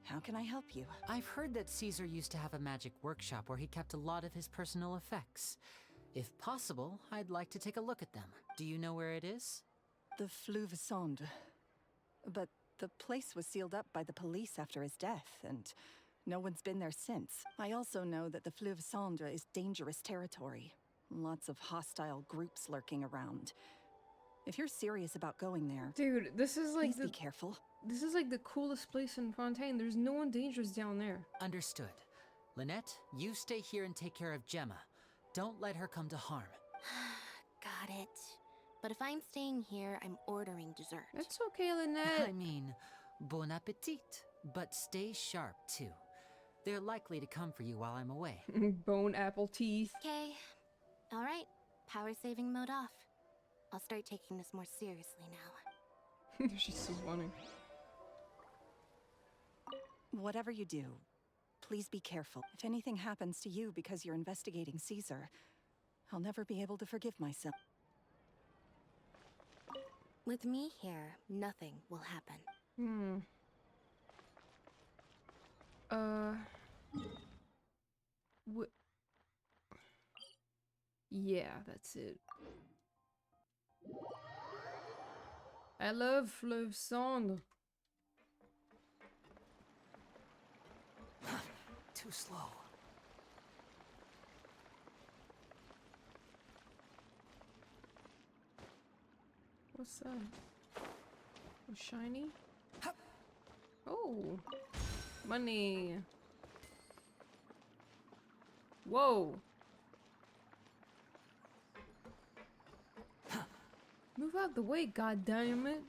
How can I help you? I've heard that Caesar used to have a magic workshop where he kept a lot of his personal effects. If possible, I'd like to take a look at them. Do you know where it is? The Fleuve Sonde. But the place was sealed up by the police after his death, and no one's been there since. I also know that the Fleuve Sonde is dangerous territory. Lots of hostile groups lurking around. If you're serious about going there, Dude, this is like please be careful. This is like the coolest place in Fontaine. There's no one dangerous down there. Understood. Lynette, you stay here and take care of Gemma. Don't let her come to harm. Got it. But if I'm staying here, I'm ordering dessert. That's okay, Lynette. I mean, bon appetit. But stay sharp, too. They're likely to come for you while I'm away. Bone apple teeth. Okay. All right. Power saving mode off. I'll start taking this more seriously now. She's so funny. Whatever you do, please be careful. If anything happens to you because you're investigating Caesar, I'll never be able to forgive myself. With me here, nothing will happen. Yeah, that's it. I love Fleuve Sonde. Too slow. What's that? Oh, shiny? Oh, money. Whoa. Move out the way, goddammit.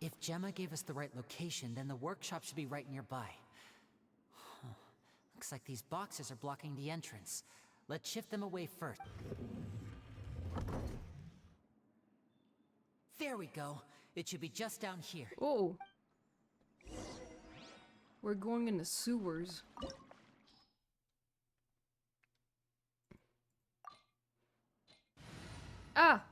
If Gemma gave us the right location, then the workshop should be right nearby. Looks like these boxes are blocking the entrance. Let's shift them away first. There we go. It should be just down here. Oh. We're going in the sewers. Ah!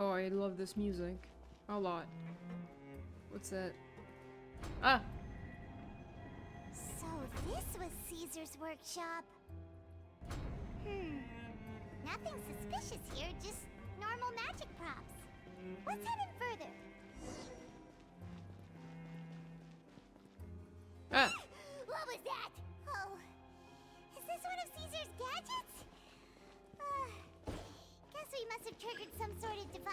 Oh, I love this music. A lot. What's that? Ah! So this was Caesar's workshop. Nothing suspicious here, just normal magic props. Let's head in further. Ah! What was that? Oh, is this one of Caesar's gadgets? Guess we must have triggered some sort of device.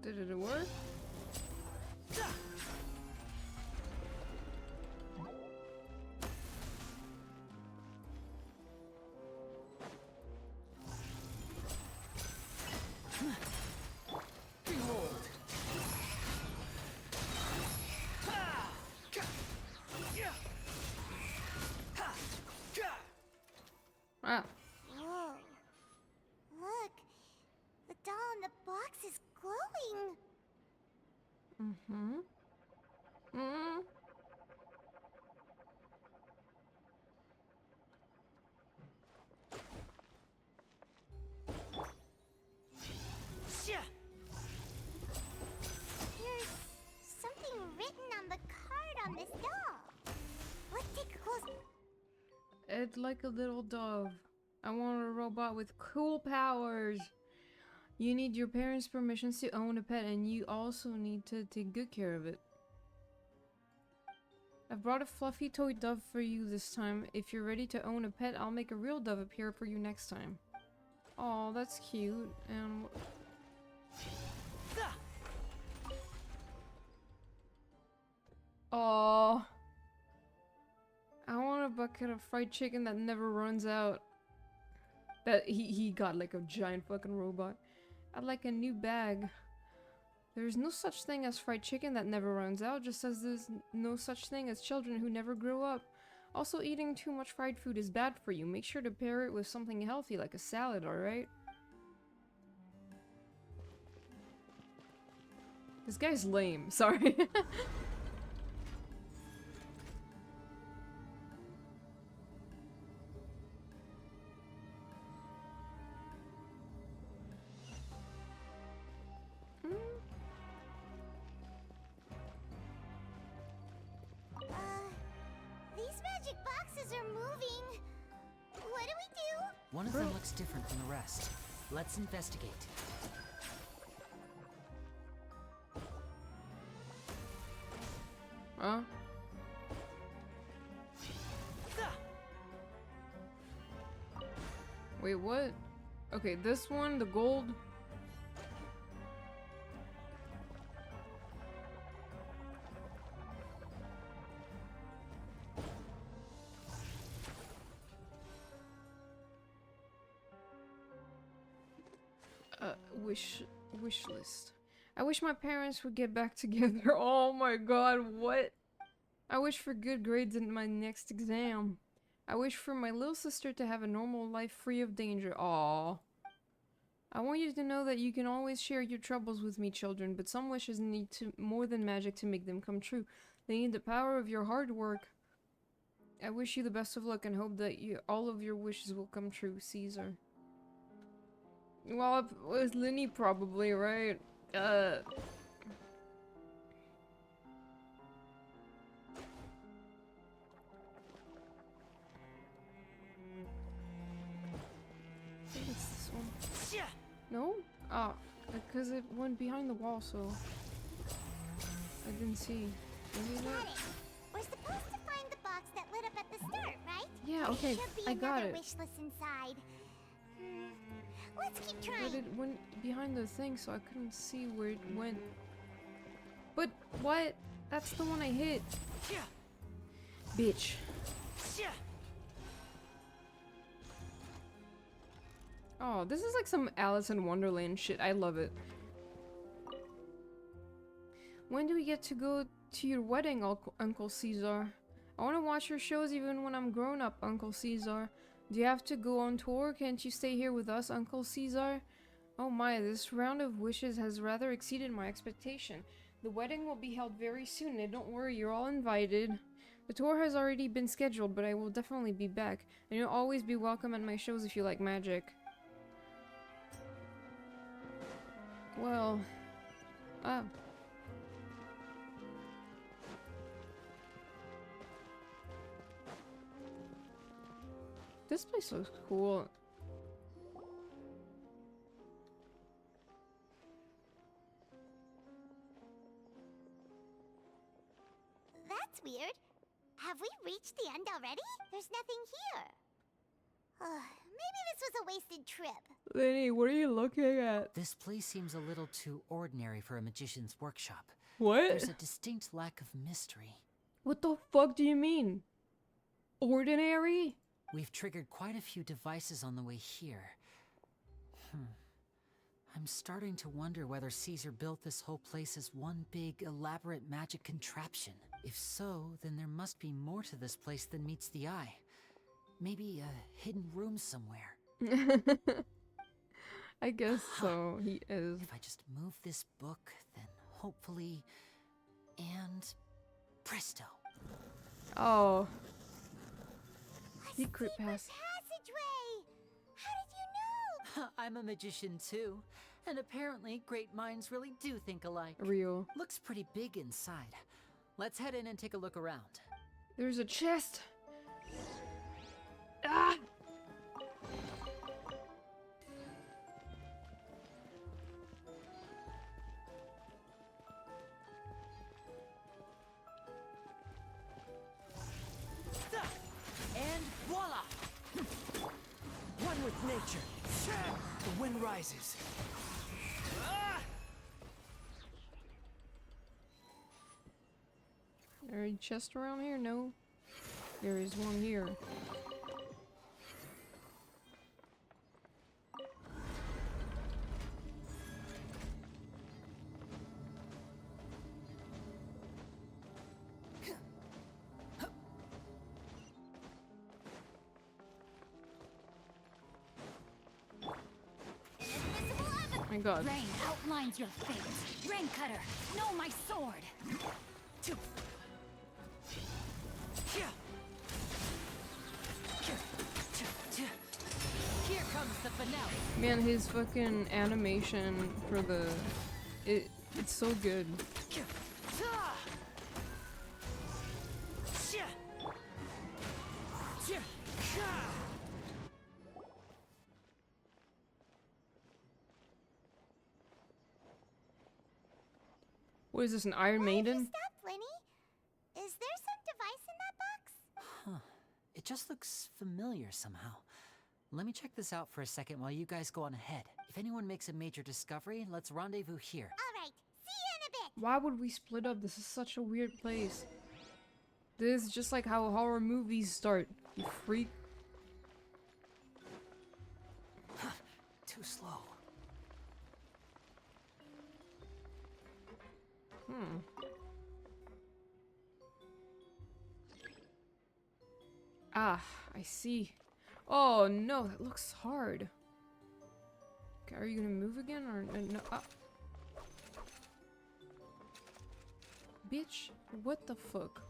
Did it work? Ah. Whoa. Look, the doll in the box is glowing. Mm-hmm. Mm. There's something written on the card on this doll. Let's take a close. It's like a little dove. I want a robot with cool powers. You need your parents' permissions to own a pet, and you also need to take good care of it. I've brought a fluffy toy dove for you this time. If you're ready to own a pet, I'll make a real dove appear for you next time. Oh, that's cute. And oh, I want a bucket of fried chicken that never runs out. That he got like a giant fucking robot. I'd like a new bag. There's no such thing as fried chicken that never runs out, just as there's no such thing as children who never grow up. Also, eating too much fried food is bad for you. Make sure to pair it with something healthy like a salad, alright? This guy's lame, sorry. These magic boxes are moving. What do we do? One of them looks different from the rest. Let's investigate. Huh? Wait, what? Okay, this one, the gold. Wish list. I wish my parents would get back together. Oh my god, what? I wish for good grades in my next exam. I wish for my little sister to have a normal life free of danger. Aww. I want you to know that you can always share your troubles with me, children, but some wishes need more than magic to make them come true. They need the power of your hard work. I wish you the best of luck and hope that all of your wishes will come true, Caesar. Well, it was Lyney probably, right? I think it's this one. No? Ah, because it went behind the wall, so I didn't see. Maybe Got not? it. We're supposed to find the box that lit up at the start, right? Yeah, okay, There should be I got another it. wish list inside. Let's keep trying. But it went behind the thing, so I couldn't see where it went. But what? That's the one I hit. Bitch. Oh, this is like some Alice in Wonderland shit. I love it. When do we get to go to your wedding, Uncle Caesar? I want to watch your shows even when I'm grown up, Uncle Caesar. Do you have to go on tour? Can't you stay here with us, Uncle Caesar? Oh my, this round of wishes has rather exceeded my expectation. The wedding will be held very soon, and don't worry, you're all invited. The tour has already been scheduled, but I will definitely be back, and you'll always be welcome at my shows if you like magic. Well, ah. This place looks cool. That's weird. Have we reached the end already? There's nothing here. Maybe this was a wasted trip. Lyney, what are you looking at? This place seems a little too ordinary for a magician's workshop. What? There's a distinct lack of mystery. What the fuck do you mean? Ordinary? We've triggered quite a few devices on the way here. I'm starting to wonder whether Caesar built this whole place as one big, elaborate magic contraption. If so, then there must be more to this place than meets the eye. Maybe a hidden room somewhere. I guess so, he is. If I just move this book, then hopefully... And... presto. Oh. Secret pass. Passageway! How did you know? I'm a magician too. And apparently, great minds really do think alike. Real. Looks pretty big inside. Let's head in and take a look around. There's a chest. Ah! And voila! One with nature. The wind rises. There any chest around here? No. There is one here. My god. Rain outlines your fate. Rain cutter, know my sword. Here comes the finale. Man, his fucking animation for the... It's so good. What is this, an Iron Maiden? Stop, Lyney. Is there some device in that box? Huh. It just looks familiar somehow. Let me check this out for a second while you guys go on ahead. If anyone makes a major discovery, let's rendezvous here. All right. See you in a bit. Why would we split up? This is such a weird place. This is just like how horror movies start. You freak. Too slow. Ah, I see. Oh no, that looks hard. Okay, are you gonna move again or no? Ah. Bitch, what the fuck?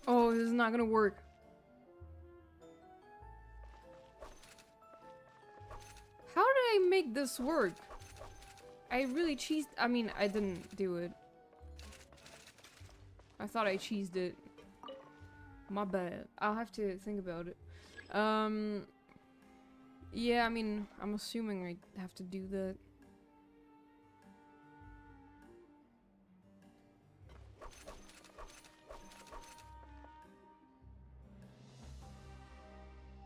Oh, this is not gonna work. How did I make this work? I really cheesed. I mean, I didn't do it. I thought I cheesed it. My bad. I'll have to think about it. Yeah, I mean, I'm assuming I have to do that.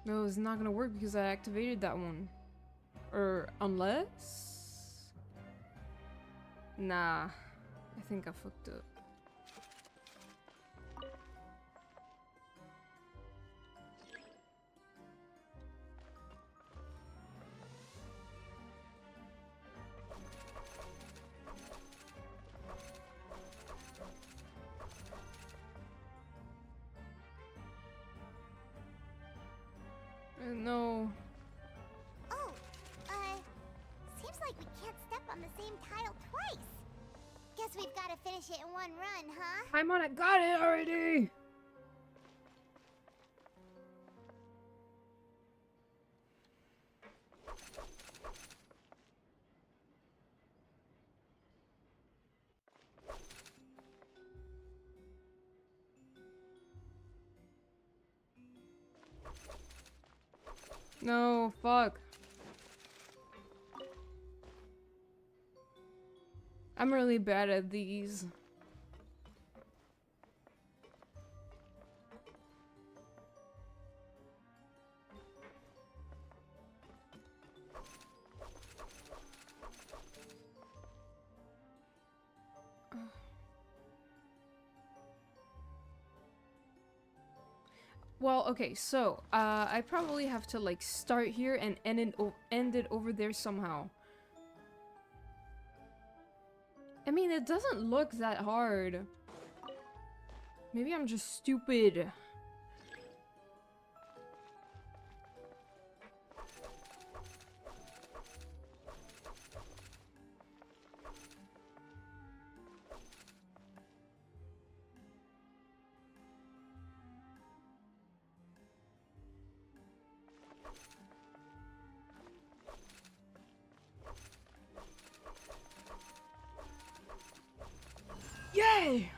No, it's not gonna work because I activated that one. Or unless... Nah. I think I fucked up. No. Oh, seems like we can't step on the same we've got to finish it in one run, huh? I'm on it. Got it already. No, fuck. I'm really bad at these. Well, okay, so, I probably have to, like, start here and end it over there somehow. I mean, it doesn't look that hard. Maybe I'm just stupid. Yay!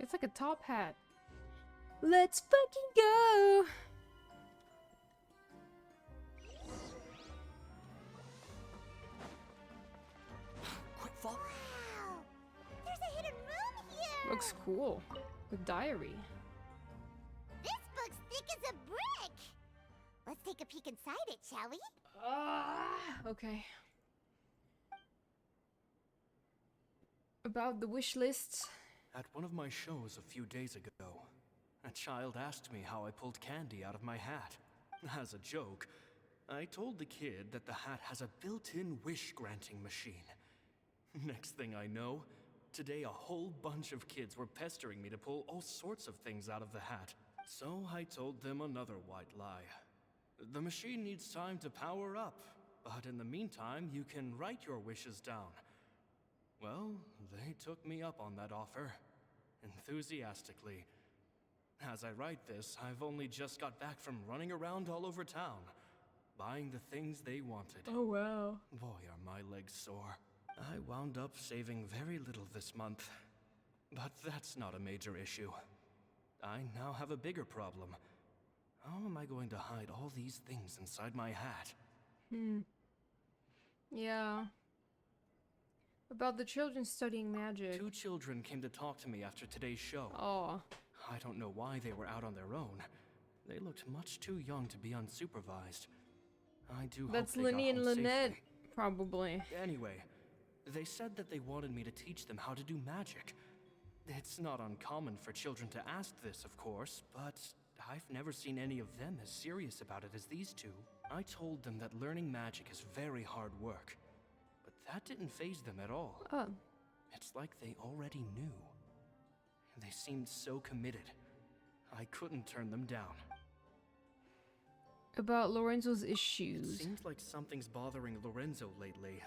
It's like a top hat. Let's fucking go! Quick, fall. Wow! There's a hidden room here! Looks cool. The diary. This book's thick as a brick! Let's take a peek inside it, shall we? Okay. About the wish lists. At one of my shows a few days ago, a child asked me how I pulled candy out of my hat. As a joke, I told the kid that the hat has a built-in wish-granting machine. Next thing I know, today a whole bunch of kids were pestering me to pull all sorts of things out of the hat. So I told them another white lie. The machine needs time to power up, but in the meantime, you can write your wishes down. Well, they took me up on that offer, enthusiastically. As I write this, I've only just got back from running around all over town, buying the things they wanted. Oh, wow. Boy, are my legs sore. I wound up saving very little this month, but that's not a major issue. I now have a bigger problem. How am I going to hide all these things inside my hat? Yeah. About the children studying magic. 2 children came to talk to me after today's show. Oh. I don't know why they were out on their own. They looked much too young to be unsupervised. I do That's hope they Lyney got and home Lynette, safely. probably. Anyway, they said that they wanted me to teach them how to do magic. It's not uncommon for children to ask this, of course, but I've never seen any of them as serious about it as these 2. I told them that learning magic is very hard work, but that didn't faze them at all. Oh. It's like they already knew. They seemed so committed. I couldn't turn them down. About Lorenzo's It issues. seems like something's bothering Lorenzo lately,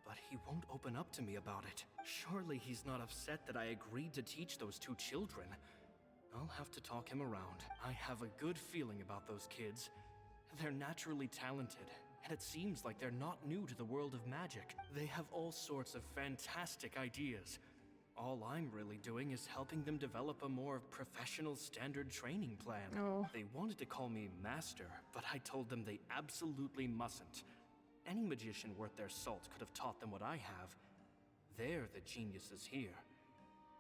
but he won't open up to me about it. Surely he's not upset that I agreed to teach those 2 children. I'll have to talk him around. I have a good feeling about those kids. They're naturally talented, and it seems like they're not new to the world of magic. They have all sorts of fantastic ideas. All I'm really doing is helping them develop a more professional standard training plan. Oh. They wanted to call me master, but I told them they absolutely mustn't. Any magician worth their salt could have taught them what I have. They're the geniuses here.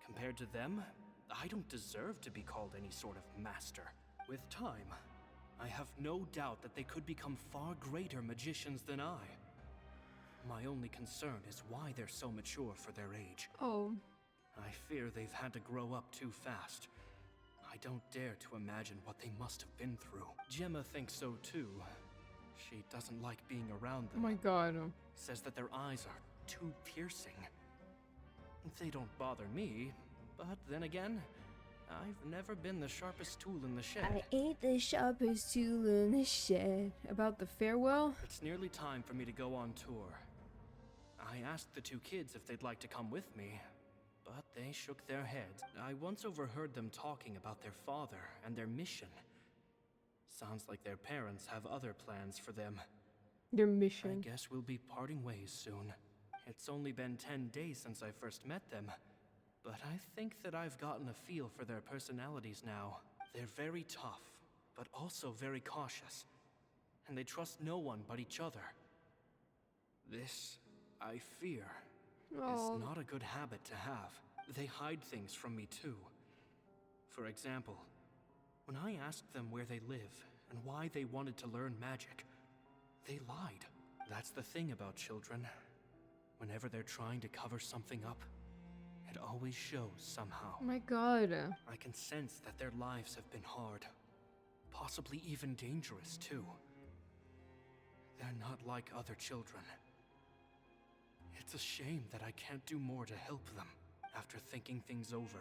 Compared to them, I don't deserve to be called any sort of master. With time, I have no doubt that they could become far greater magicians than I. My only concern is why they're so mature for their age. Oh. I fear they've had to grow up too fast. I don't dare to imagine what they must have been through. Gemma thinks so too. She doesn't like being around Oh them. my god. Says that their eyes are too piercing. They don't bother me, but then again, I've never been the sharpest tool in the shed. I ain't the sharpest tool in the shed. About the farewell? It's nearly time for me to go on tour. I asked the two kids if they'd like to come with me, but they shook their heads. I once overheard them talking about their father and their mission. Sounds like their parents have other plans for them. Their mission. I guess we'll be parting ways soon. It's only been 10 days since I first met them, but I think that I've gotten a feel for their personalities now. They're very tough, but also very cautious, and they trust no one but each other. This, I fear, is not a good habit to have. They hide things from me too. For example, when I asked them where they live and why they wanted to learn magic, they lied. That's the thing about children. Whenever they're trying to cover something up, it always shows somehow. Oh my god. I can sense that their lives have been hard. Possibly even dangerous, too. They're not like other children. It's a shame that I can't do more to help them. After thinking things over,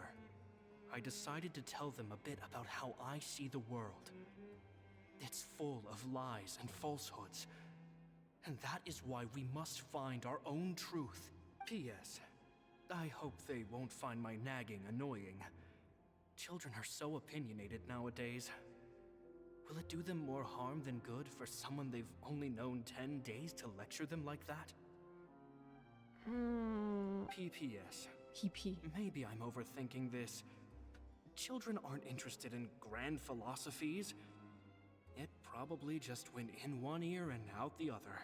I decided to tell them a bit about how I see the world. It's full of lies and falsehoods. And that is why we must find our own truth. P.S. I hope they won't find my nagging annoying. Children are so opinionated nowadays. Will it do them more harm than good for someone they've only known 10 days to lecture them like that? P.P.S. PP. Maybe I'm overthinking this. Children aren't interested in grand philosophies. It probably just went in one ear and out the other.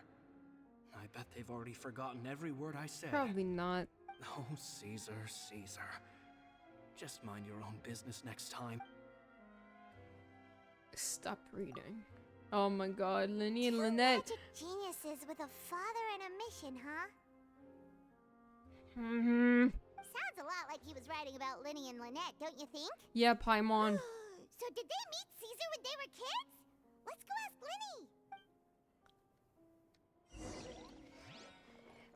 I bet they've already forgotten every word I said. Probably not. Oh, Caesar, Caesar. Just mind your own business next time. Stop reading. Oh my god, Lyney and Lynette. Magic geniuses with a father and a mission, huh? Sounds a lot like he was writing about Lyney and Lynette, don't you think? Yeah, Paimon. So did they meet Caesar when they were kids? Let's go ask Lyney!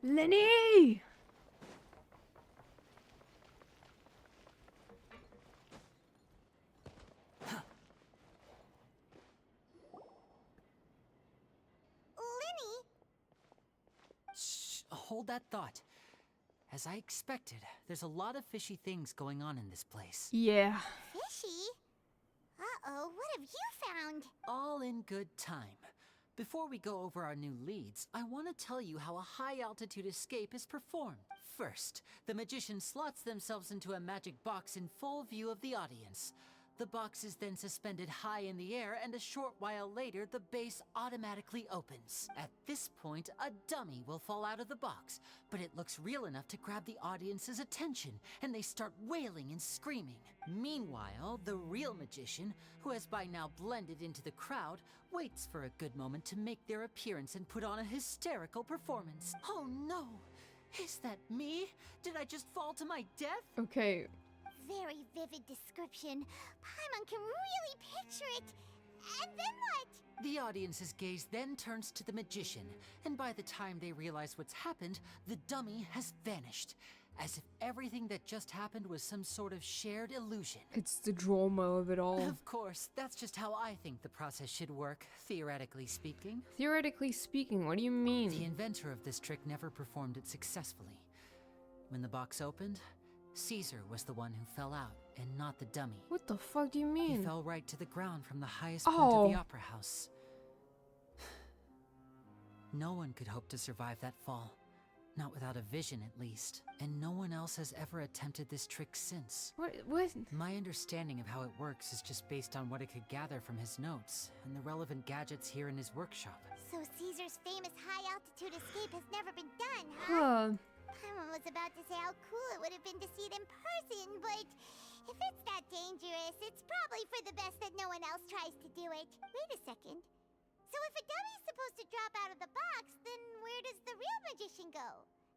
Lyney! Lyney? Shh, hold that thought. As I expected, there's a lot of fishy things going on in this place. Yeah. Fishy? Uh-oh, what have you found? All in good time. Before we go over our new leads, I want to tell you how a high-altitude escape is performed. First, the magician slots themselves into a magic box in full view of the audience. The box is then suspended high in the air, and a short while later, the base automatically opens. At this point, a dummy will fall out of the box, but it looks real enough to grab the audience's attention, and they start wailing and screaming. Meanwhile, the real magician, who has by now blended into the crowd, waits for a good moment to make their appearance and put on a hysterical performance. Oh no! Is that me? Did I just fall to my death? Okay. Very vivid description. Paimon can really picture it. And then what? The audience's gaze then turns to the magician, and by the time they realize what's happened, the dummy has vanished, as if everything that just happened was some sort of shared illusion. It's the drama of it all. Of course, that's just how I think the process should work, theoretically speaking. Theoretically speaking, what do you mean? The inventor of this trick never performed it successfully. When the box opened, Caesar was the one who fell out, and not the dummy. What the fuck do you mean? He fell right to the ground from the highest point of the opera house. No one could hope to survive that fall. Not without a vision, at least. And no one else has ever attempted this trick since. What? My understanding of how it works is just based on what I could gather from his notes and the relevant gadgets here in his workshop. So Caesar's famous high-altitude escape has never been done, huh? Paimon was about to say how cool it would have been to see it in person, but if it's that dangerous, it's probably for the best that no one else tries to do it. Wait a second. So if a dummy's supposed to drop out of the box, then where does the real magician go?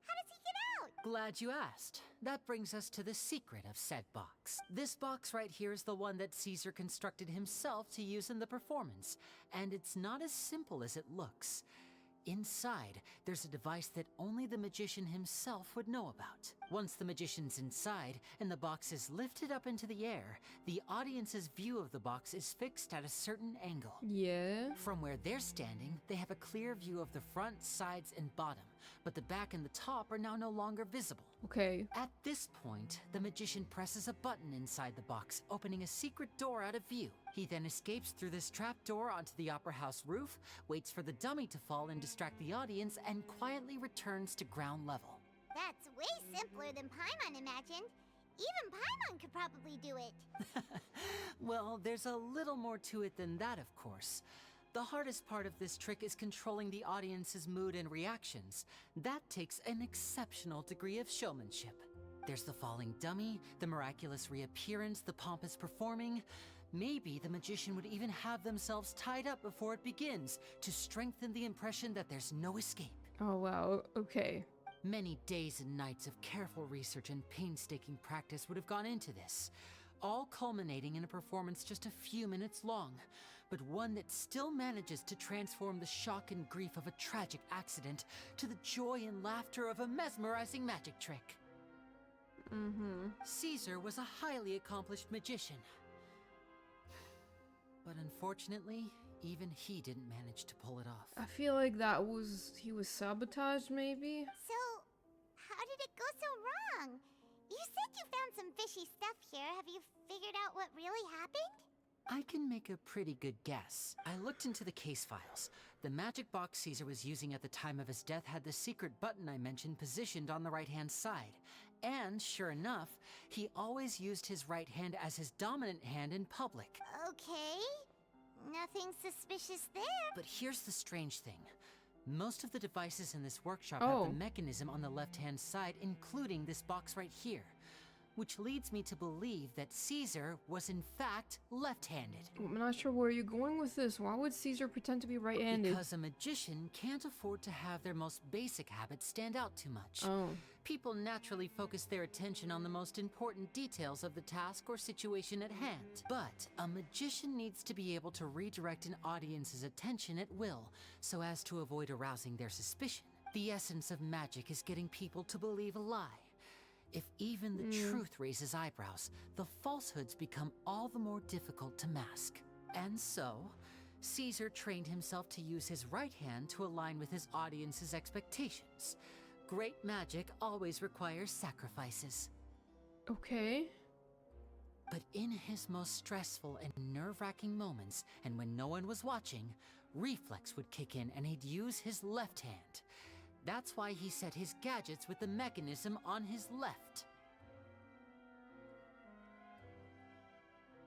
How does he get out? Glad you asked. That brings us to the secret of said box. This box right here is the one that Caesar constructed himself to use in the performance, and it's not as simple as it looks. Inside, there's a device that only the magician himself would know about. Once the magician's inside and the box is lifted up into the air, the audience's view of the box is fixed at a certain angle. Yeah. From where they're standing, they have a clear view of the front, sides, and bottom, but the back and the top are now no longer visible. Okay. At this point, the magician presses a button inside the box, opening a secret door out of view. He then escapes through this trap door onto the opera house roof, waits for the dummy to fall and distract the audience, and quietly returns to ground level. That's way simpler than Paimon imagined. Even Paimon could probably do it. Well, there's a little more to it than that, of course. The hardest part of this trick is controlling the audience's mood and reactions. That takes an exceptional degree of showmanship. There's the falling dummy, the miraculous reappearance, the pompous performing. Maybe the magician would even have themselves tied up before it begins to strengthen the impression that there's no escape. Oh, wow. Okay. Many days and nights of careful research and painstaking practice would have gone into this, all culminating in a performance just a few minutes long, but one that still manages to transform the shock and grief of a tragic accident to the joy and laughter of a mesmerizing magic trick. Caesar was a highly accomplished magician. But unfortunately, even he didn't manage to pull it off. I feel like he was sabotaged, maybe? So, how did it go so wrong? You said you found some fishy stuff here. Have you figured out what really happened? I can make a pretty good guess. I looked into the case files. The magic box Caesar was using at the time of his death had the secret button I mentioned positioned on the right-hand side. And sure enough, he always used his right hand as his dominant hand in public. Okay. Nothing suspicious there. But here's the strange thing. Most of the devices in this workshop have the mechanism on the left-hand side, including this box right here. Which leads me to believe that Caesar was in fact left-handed. I'm not sure where you're going with this. Why would Caesar pretend to be right-handed? Because a magician can't afford to have their most basic habits stand out too much. People naturally focus their attention on the most important details of the task or situation at hand. But a magician needs to be able to redirect an audience's attention at will, so as to avoid arousing their suspicion. The essence of magic is getting people to believe a lie. If even the truth raises eyebrows, the falsehoods become all the more difficult to mask. And so, Caesar trained himself to use his right hand to align with his audience's expectations. Great magic always requires sacrifices. Okay. But in his most stressful and nerve-wracking moments, and when no one was watching, reflex would kick in and he'd use his left hand. That's why he set his gadgets with the mechanism on his left.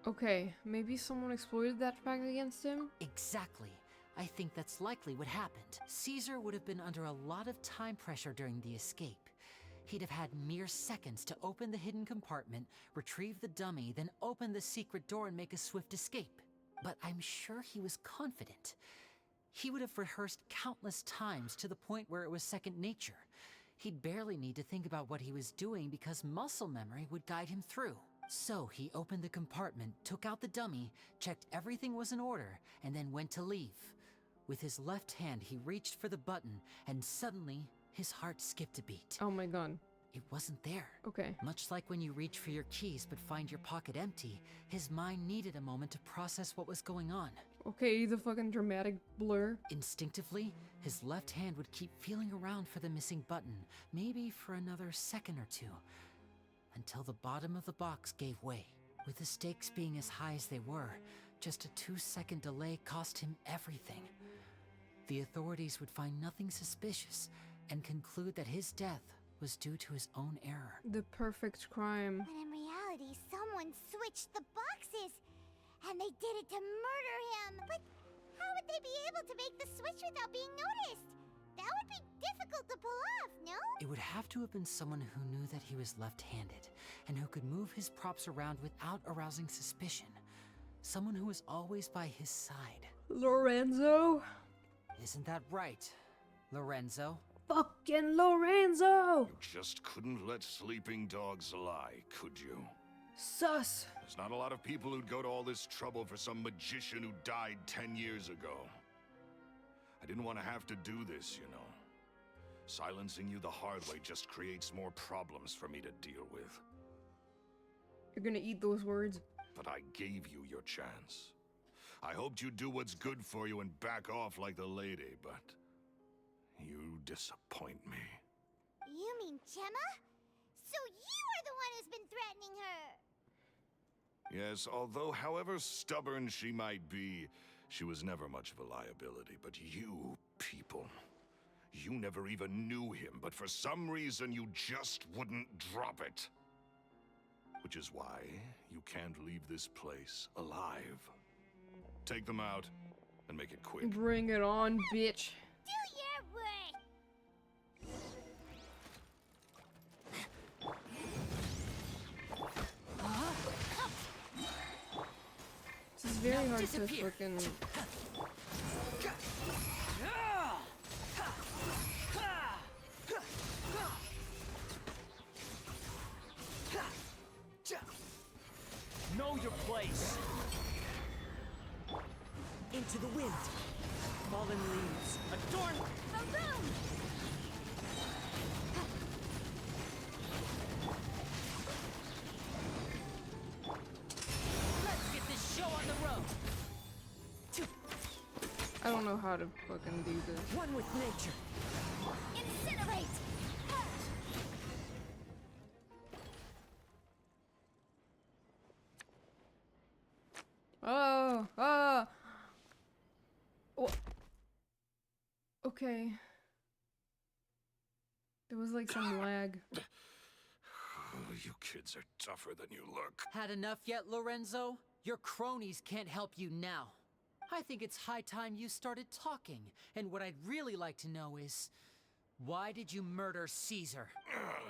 Okay, maybe someone exploited that fact against him? Exactly. I think that's likely what happened. Caesar would have been under a lot of time pressure during the escape. He'd have had mere seconds to open the hidden compartment, retrieve the dummy, then open the secret door and make a swift escape. But I'm sure he was confident. He would have rehearsed countless times to the point where it was second nature. He'd barely need to think about what he was doing because muscle memory would guide him through. So he opened the compartment, took out the dummy, checked everything was in order, and then went to leave. With his left hand, he reached for the button, and suddenly, his heart skipped a beat. Oh my god. It wasn't there. Okay. Much like when you reach for your keys but find your pocket empty, his mind needed a moment to process what was going on. Okay, the fucking dramatic blur. Instinctively, his left hand would keep feeling around for the missing button, maybe for another second or two, until the bottom of the box gave way. With the stakes being as high as they were, just a 2-second delay cost him everything. The authorities would find nothing suspicious and conclude that his death was due to his own error. The perfect crime. When in reality, someone switched the boxes! And they did it to murder him! But how would they be able to make the switch without being noticed? That would be difficult to pull off, no? It would have to have been someone who knew that he was left-handed, and who could move his props around without arousing suspicion. Someone who was always by his side. Lorenzo? Isn't that right, Lorenzo? Fucking Lorenzo! You just couldn't let sleeping dogs lie, could you? Sus! There's not a lot of people who'd go to all this trouble for some magician who died 10 years ago. I didn't want to have to do this, you know. Silencing you the hard way just creates more problems for me to deal with. You're gonna eat those words. But I gave you your chance. I hoped you'd do what's good for you and back off like the lady, but you disappoint me. You mean Gemma? So you are the one who's been threatening her! Yes, although however stubborn she might be, she was never much of a liability. But you people, you never even knew him, but for some reason you just wouldn't drop it. Which is why you can't leave this place alive. Take them out, and make it quick. Bring it on, bitch. Do your work! This is very hard to fucking... Know your place. Into the wind. Fallen leaves. Adorn. Maroon! Let's get this show on the road. I don't know how to fucking do this. One with nature. Incinerate! Oh, oh. Okay. There was like some lag. You kids are tougher than you look. Had enough yet, Lorenzo? Your cronies can't help you now. I think it's high time you started talking. And what I'd really like to know is, why did you murder Caesar?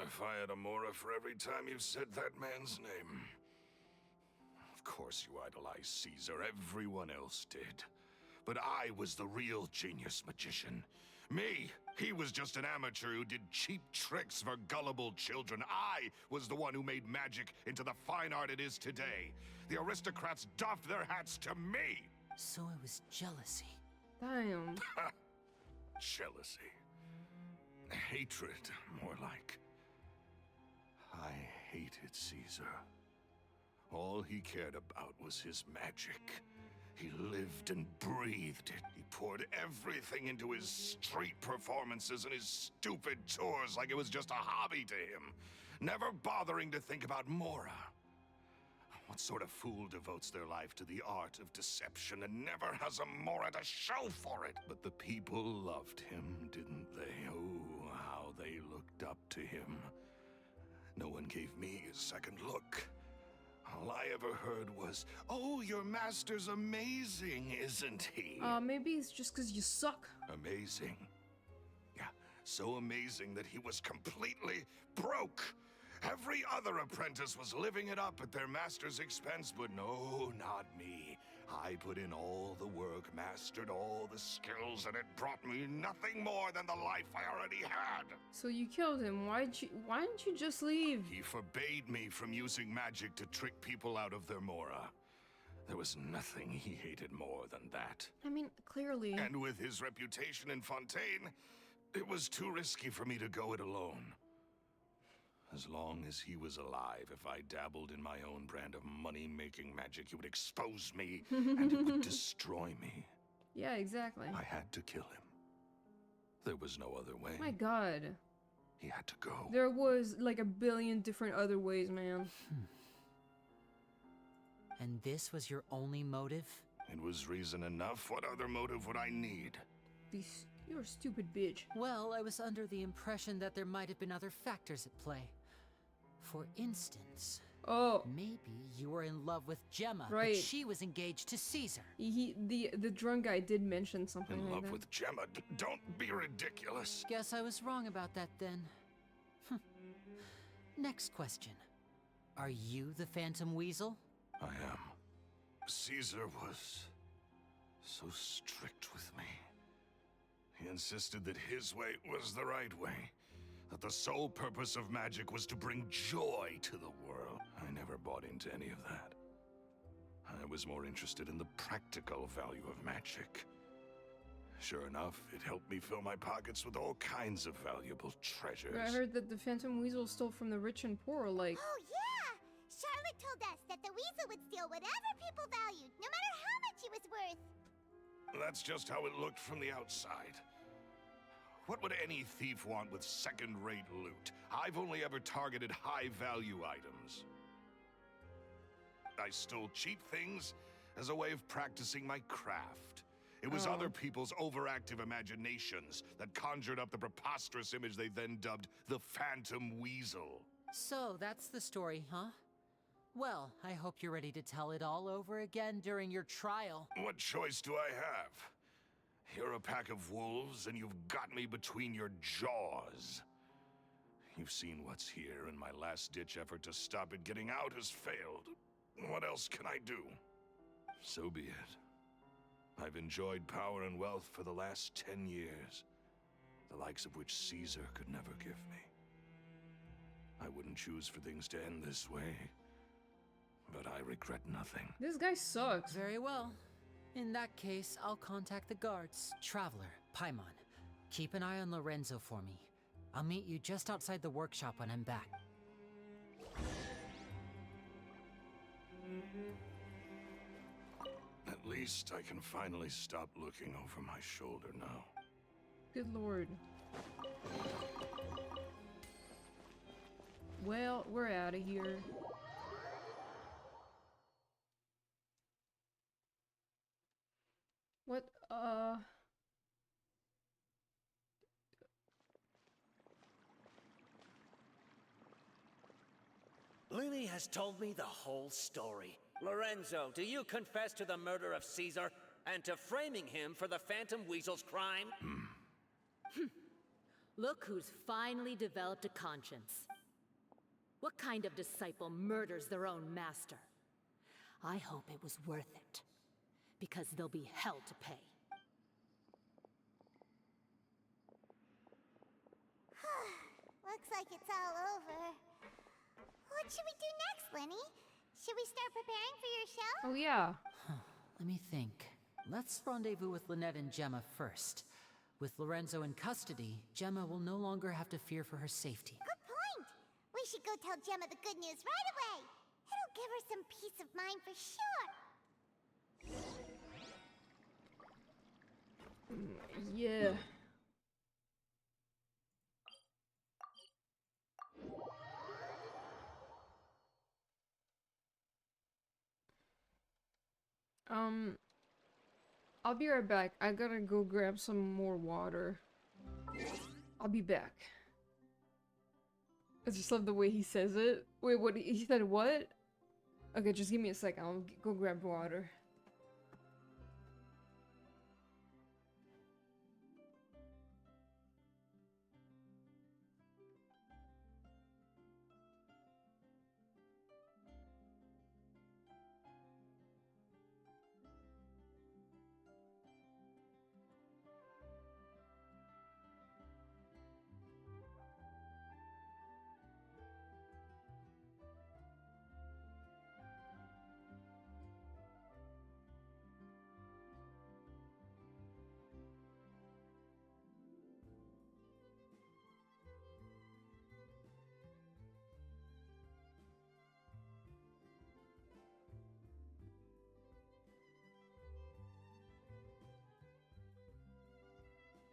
If I had a Mora for every time you said that man's name. Of course you idolized Caesar, everyone else did. But I was the real genius magician. Me, he was just an amateur who did cheap tricks for gullible children. I was the one who made magic into the fine art it is today. The aristocrats doffed their hats to me! So it was jealousy. Damn. Jealousy. Hatred, more like. I hated Caesar. All he cared about was his magic. He lived and breathed it. He poured everything into his street performances and his stupid tours like it was just a hobby to him, never bothering to think about Mora. What sort of fool devotes their life to the art of deception and never has a Mora to show for it? But the people loved him, didn't they? Oh, how they looked up to him. No one gave me a second look. All I ever heard was, "Oh, your master's amazing, isn't he?" Maybe it's just because you suck. Amazing. Yeah, so amazing that he was completely broke. Every other apprentice was living it up at their master's expense, but no, not me. I put in all the work, mastered all the skills, and it brought me nothing more than the life I already had. So you killed him. Why didn't you just leave? He forbade me from using magic to trick people out of their Mora. There was nothing he hated more than that. I mean, clearly. And with his reputation in Fontaine, it was too risky for me to go it alone. As long as he was alive, if I dabbled in my own brand of money-making magic, he would expose me, and it would destroy me. Yeah, exactly. I had to kill him. There was no other way. My God. He had to go. There was like a billion different other ways, man. And this was your only motive? It was reason enough. What other motive would I need? You're a stupid bitch. Well, I was under the impression that there might have been other factors at play. For instance, maybe you were in love with Gemma, right. but she was engaged to Caesar. The drunk guy did mention something in like love that. with Gemma? Don't be ridiculous. Guess I was wrong about that then. Next question. Are you the Phantom Weasel? I am. Caesar was so strict with me. He insisted that his way was the right way. That the sole purpose of magic was to bring joy to the world. I never bought into any of that. I was more interested in the practical value of magic. Sure enough, it helped me fill my pockets with all kinds of valuable treasures. I heard that the Phantom Weasel stole from the rich and poor, like... Oh, yeah! Charlotte told us that the weasel would steal whatever people valued, no matter how much it was worth. That's just how it looked from the outside. What would any thief want with second-rate loot? I've only ever targeted high-value items. I stole cheap things as a way of practicing my craft. It was other people's overactive imaginations that conjured up the preposterous image they then dubbed the Phantom Weasel. So that's the story, huh? Well, I hope you're ready to tell it all over again during your trial. What choice do I have? You're a pack of wolves, and you've got me between your jaws. You've seen what's here, and my last-ditch effort to stop it getting out has failed. What else can I do? So be it. I've enjoyed power and wealth for the last 10 years, the likes of which Caesar could never give me. I wouldn't choose for things to end this way, but I regret nothing. This guy sucks. Very well. In that case, I'll contact the guards. Traveler, Paimon, keep an eye on Lorenzo for me. I'll meet you just outside the workshop when I'm back. At least I can finally stop looking over my shoulder now. Good lord. Well, we're out of here. What, Lyney has told me the whole story. Lorenzo, do you confess to the murder of Caesar and to framing him for the Phantom Weasel's crime? Look who's finally developed a conscience. What kind of disciple murders their own master? I hope it was worth it, because there'll be hell to pay. Looks like it's all over. What should we do next, Lyney? Should we start preparing for your show? oh yeah. Let me think. Let's rendezvous with Lynette and Gemma first. With Lorenzo in custody, Gemma will no longer have to fear for her safety. Good point. We should go tell Gemma the good news right away. It'll give her some peace of mind for sure. Yeah. I'll be right back. I gotta go grab some more water. I'll be back. I just love the way he says it. Wait, what? He said what? Okay, just give me a second. I'll go grab water.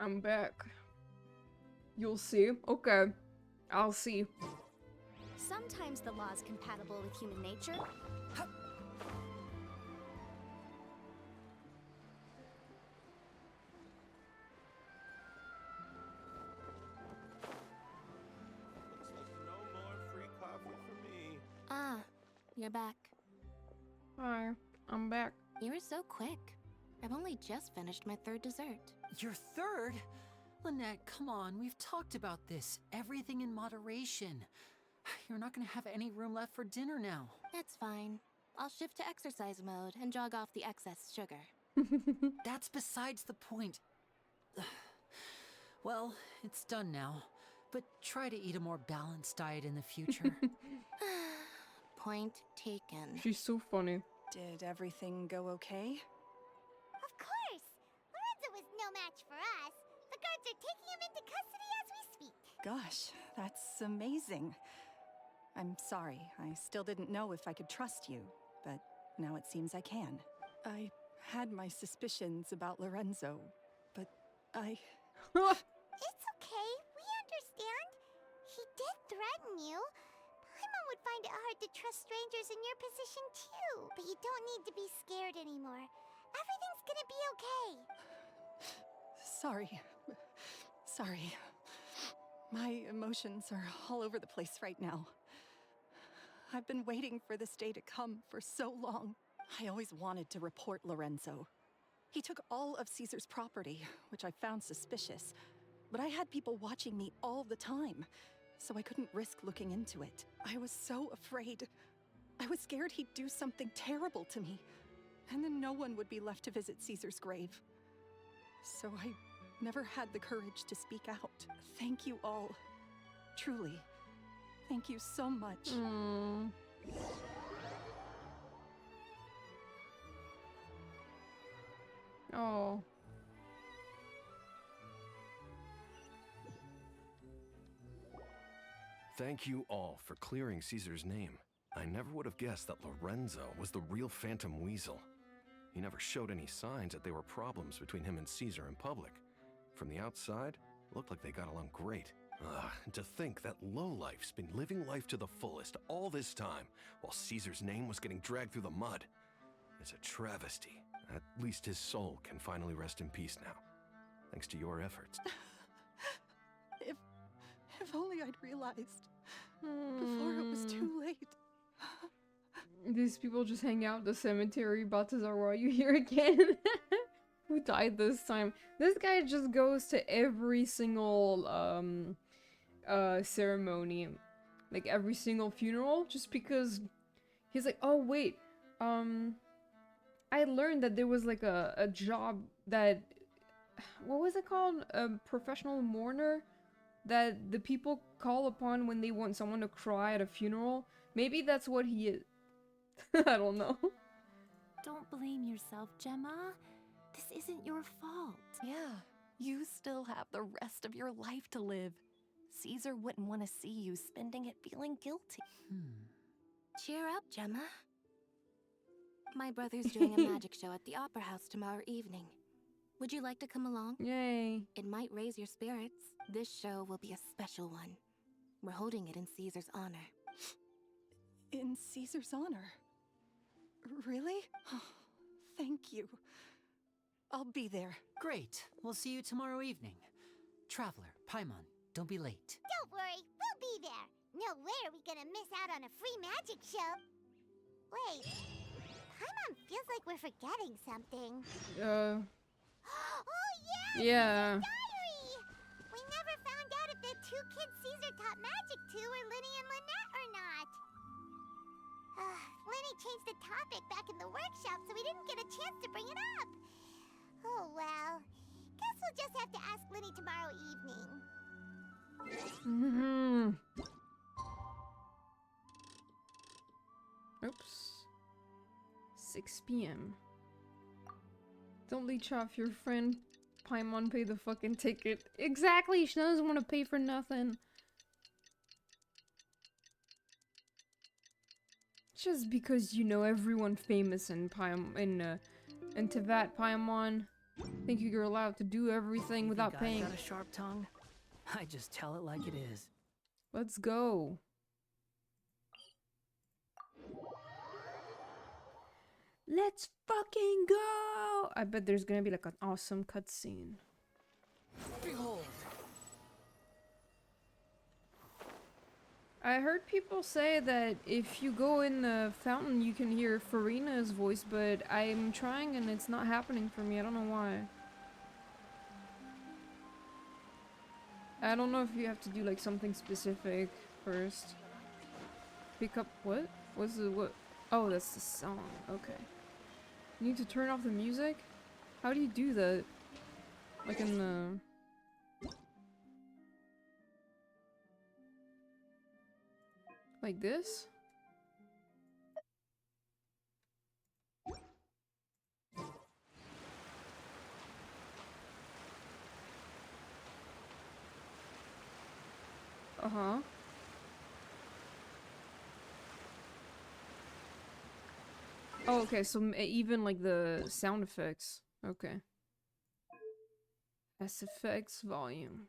I'm back. You'll see. Okay. I'll see. Sometimes the law's compatible with human nature. Ah, you're back. Hi, I'm back. You were so quick. I've only just finished my third dessert. Your third? Lynette, come on, we've talked about this. Everything in moderation. You're not gonna have any room left for dinner now. It's fine. I'll shift to exercise mode and jog off the excess sugar. That's besides the point. Well, it's done now. But try to eat a more balanced diet in the future. Point taken. She's so funny. Did everything go okay? Of course! Lorenzo was no match for us. The guards are taking him into custody as we speak. Gosh, that's amazing. I'm sorry, I still didn't know if I could trust you, but now it seems I can. I had my suspicions about Lorenzo, but I... It's okay, we understand. He did threaten you. Paimon would find it hard to trust strangers in your position too. But you don't need to be scared anymore. Everything's gonna be okay. Sorry. My emotions are all over the place right now. I've been waiting for this day to come for so long. I always wanted to report Lorenzo. He took all of Caesar's property, which I found suspicious. But I had people watching me all the time, so I couldn't risk looking into it. I was so afraid. I was scared he'd do something terrible to me, and then no one would be left to visit Caesar's grave. So I never had the courage to speak out. Thank you all. Truly. Thank you so much. Oh. Thank you all for clearing Caesar's name. I never would have guessed that Lorenzo was the real Phantom Weasel. He never showed any signs that there were problems between him and Caesar in public. From the outside, it looked like they got along great. And to think that lowlife's been living life to the fullest all this time, while Caesar's name was getting dragged through the mud. It's a travesty. At least his soul can finally rest in peace now, thanks to your efforts. If only I'd realized before it was too late. These people just hang out at the cemetery. Balthazar, why are you here again? Who died this time? This guy just goes to every single ceremony, like every single funeral, just because he's like, oh wait, I learned that there was like a job that, what was it called? A professional mourner that the people call upon when they want someone to cry at a funeral. Maybe that's what he is. I don't know. Don't blame yourself, Gemma. This isn't your fault. Yeah, you still have the rest of your life to live. Caesar wouldn't want to see you spending it feeling guilty. Cheer up, Gemma. My brother's doing a magic show at the Opera House tomorrow evening. Would you like to come along? Yay. It might raise your spirits. This show will be a special one. We're holding it in Caesar's honor. In Caesar's honor? Really? Thank you. I'll be there. Great. We'll see you tomorrow evening. Traveler, Paimon, don't be late. Don't worry, we'll be there. No way are we gonna miss out on a free magic show. Wait, Paimon feels like we're forgetting something. Oh yeah! Yeah. Diary! We never found out if the two kids Caesar taught magic to were Lyney and Lynette or not. Lyney changed the topic back in the workshop, so we didn't get a chance to bring it up. Oh well. Guess we'll just have to ask Lyney tomorrow evening. Oops. 6 p.m. Don't leech off your friend. Paimon pay the fucking ticket. Exactly, she doesn't want to pay for nothing. Just because you know everyone famous in Tevat, Paimon. Think you're allowed to do everything without paying. I got a sharp tongue? I just tell it like it is. Let's go. Let's fucking go! I bet there's gonna be like an awesome cutscene. Behold. I heard people say that if you go in the fountain you can hear Farina's voice, but I'm trying and it's not happening for me. I don't know why. I don't know if you have to do like something specific first. Pick up what? What's the what? Oh, that's the song. Okay. You need to turn off the music? How do you do that? Like in the... Like this? Uh-huh. Oh, okay, so even like the sound effects. Okay. S effects volume.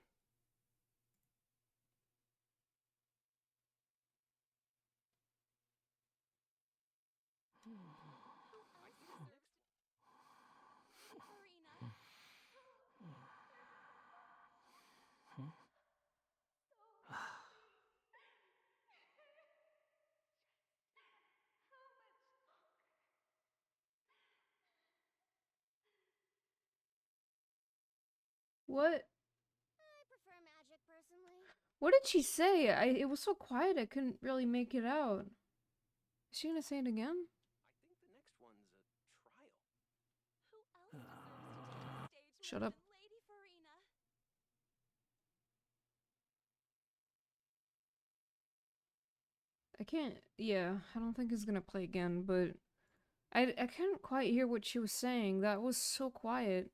What? What did she say? It was so quiet I couldn't really make it out. Is she gonna say it again? Shut up. I can't, yeah, I don't think it's gonna play again, but I couldn't quite hear what she was saying. That was so quiet.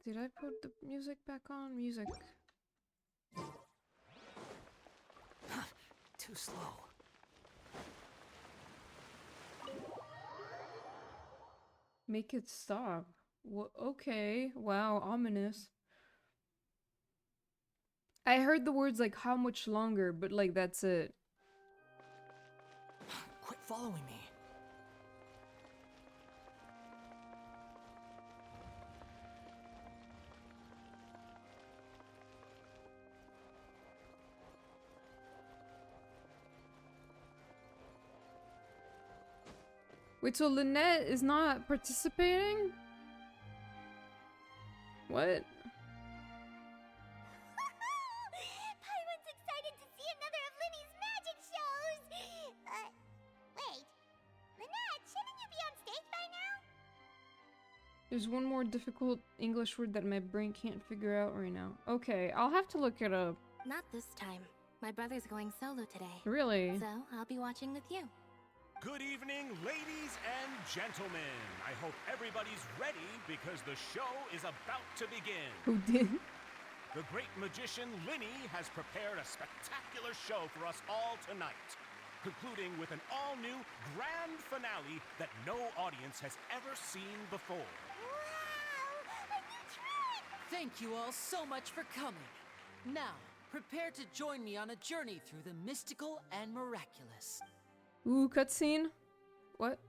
Did I put the music back on? Music. Too slow. Make it stop. Okay, wow, ominous. I heard the words like how much longer, but like that's it. Quit following me. Wait, so Lynette is not participating? What? Paimon's excited to see another of Lyney's magic shows! Wait. Lynette, shouldn't you be on stage by now? There's one more difficult English word that my brain can't figure out right now. Okay, I'll have to look it up. Not this time. My brother's going solo today. Really? So I'll be watching with you. Good evening, ladies and gentlemen. I hope everybody's ready because the show is about to begin. Who did? The great magician Lyney has prepared a spectacular show for us all tonight, concluding with an all-new grand finale that no audience has ever seen before. Thank you all so much for coming. Now, prepare to join me on a journey through the mystical and miraculous. Ooh, cutscene? What?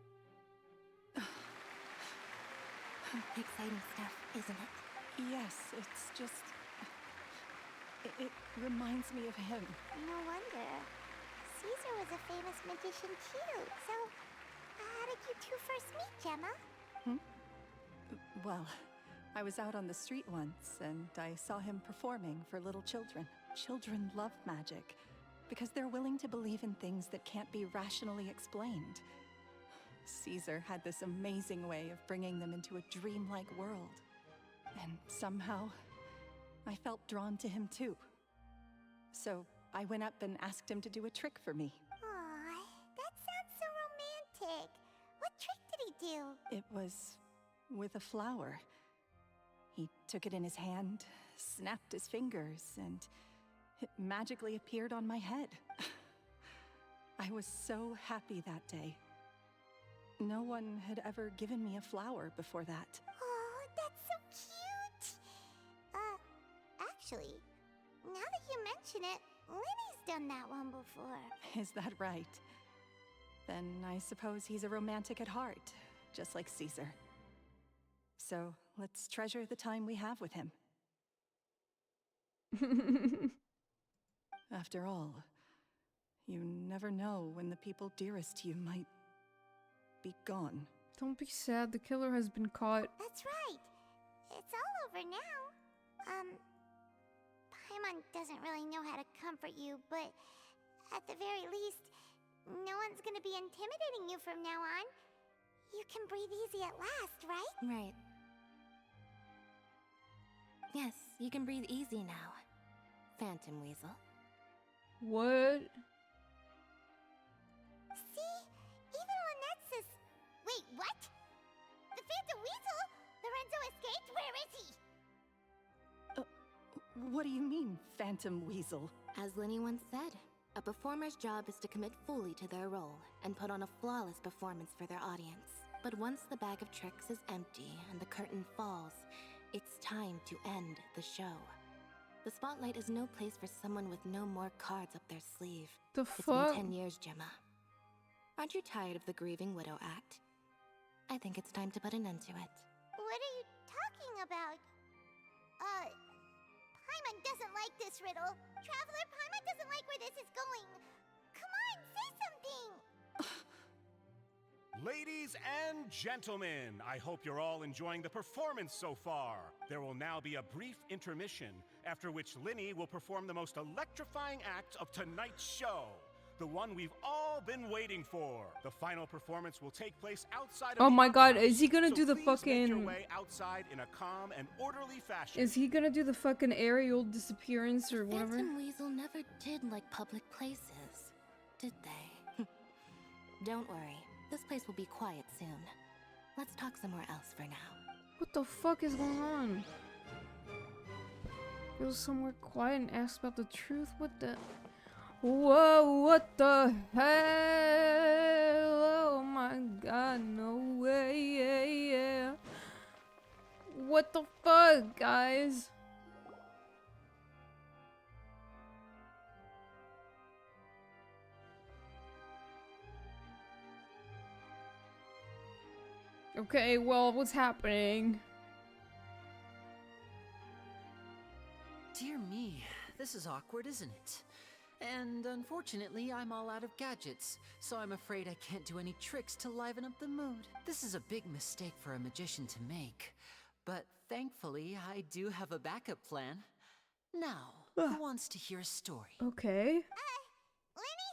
Exciting stuff, isn't it? Yes, it's just... It reminds me of him. No wonder. Caesar was a famous magician too, so how did you two first meet, Gemma? Well, I was out on the street once, and I saw him performing for little children. Children love magic, because they're willing to believe in things that can't be rationally explained. Caesar had this amazing way of bringing them into a dreamlike world. And somehow, I felt drawn to him too. So I went up and asked him to do a trick for me. Aw, that sounds so romantic. What trick did he do? It was with a flower. He took it in his hand, snapped his fingers, and it magically appeared on my head. I was so happy that day. No one had ever given me a flower before that. Oh, that's so cute! Actually, now that you mention it, Lyney's done that one before. Is that right? Then I suppose he's a romantic at heart, just like Caesar. So let's treasure the time we have with him. After all, you never know when the people dearest to you might be gone. Don't be sad, the killer has been caught. That's right. It's all over now. Paimon doesn't really know how to comfort you, but at the very least, no one's gonna be intimidating you from now on. You can breathe easy at last, right? Right. Yes, you can breathe easy now, Phantom Weasel. What? Weasel! Lorenzo escaped? Where is he? What do you mean, Phantom Weasel? As Lyney once said, a performer's job is to commit fully to their role and put on a flawless performance for their audience. But once the bag of tricks is empty and the curtain falls, it's time to end the show. The spotlight is no place for someone with no more cards up their sleeve. The It's fuck? been 10 years, Gemma. Aren't you tired of the grieving widow act? I think it's time to put an end to it. What are you talking about? Paimon doesn't like this riddle. Traveler, Paimon doesn't like where this is going. Come on, say something! Ladies and gentlemen, I hope you're all enjoying the performance so far. There will now be a brief intermission, after which Lyney will perform the most electrifying act of tonight's show. The one we've all been waiting for. The final performance will take place outside of Oh the my opera god, house, is he gonna so do the please make your fucking... way outside in a calm and orderly fashion. Is he gonna do the fucking aerial disappearance or whatever? Phantom Weasel never did like public places, did they? Don't worry, this place will be quiet soon. Let's talk somewhere else for now. What the fuck is going on? Go somewhere quiet and ask about the truth? What the... Whoa, what the hell? Oh my god, no way, yeah. What the fuck, guys? Okay, well, what's happening? Dear me, this is awkward, isn't it? And unfortunately, I'm all out of gadgets, so I'm afraid I can't do any tricks to liven up the mood. This is a big mistake for a magician to make, but thankfully, I do have a backup plan. Now, who wants to hear a story? Okay. Lyney,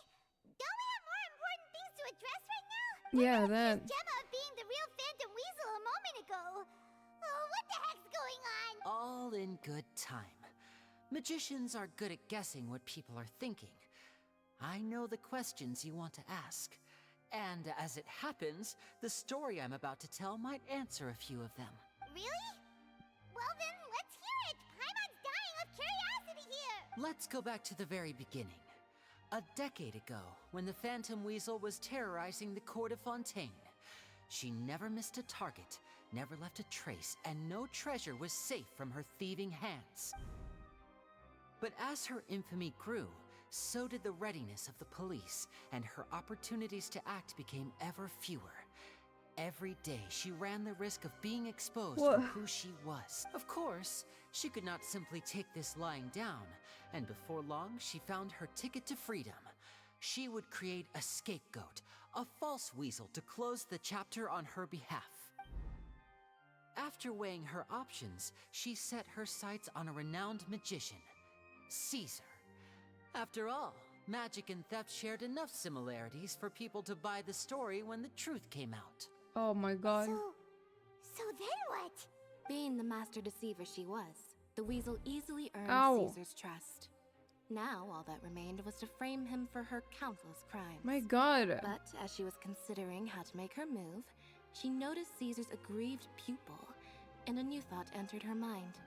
don't we have more important things to address right now? Yeah, that. Gemma being the real Phantom Weasel a moment ago. Oh, what the heck's going on? All in good time. Magicians are good at guessing what people are thinking. I know the questions you want to ask. And as it happens, the story I'm about to tell might answer a few of them. Really? Well then, let's hear it! Paimon's dying of curiosity here! Let's go back to the very beginning. A decade ago, when the Phantom Weasel was terrorizing the court of Fontaine. She never missed a target, never left a trace, and no treasure was safe from her thieving hands. But as her infamy grew, so did the readiness of the police, and her opportunities to act became ever fewer. Every day, she ran the risk of being exposed for who she was. Of course, she could not simply take this lying down, and before long, she found her ticket to freedom. She would create a scapegoat, a false weasel to close the chapter on her behalf. After weighing her options, she set her sights on a renowned magician, Caesar. After all, magic and theft shared enough similarities for people to buy the story when the truth came out. Oh my god. So then what? Being the master deceiver she was, the weasel easily earned Caesar's trust. Now all that remained was to frame him for her countless crimes. My god. But as she was considering how to make her move, she noticed Caesar's aggrieved pupil, and a new thought entered her mind.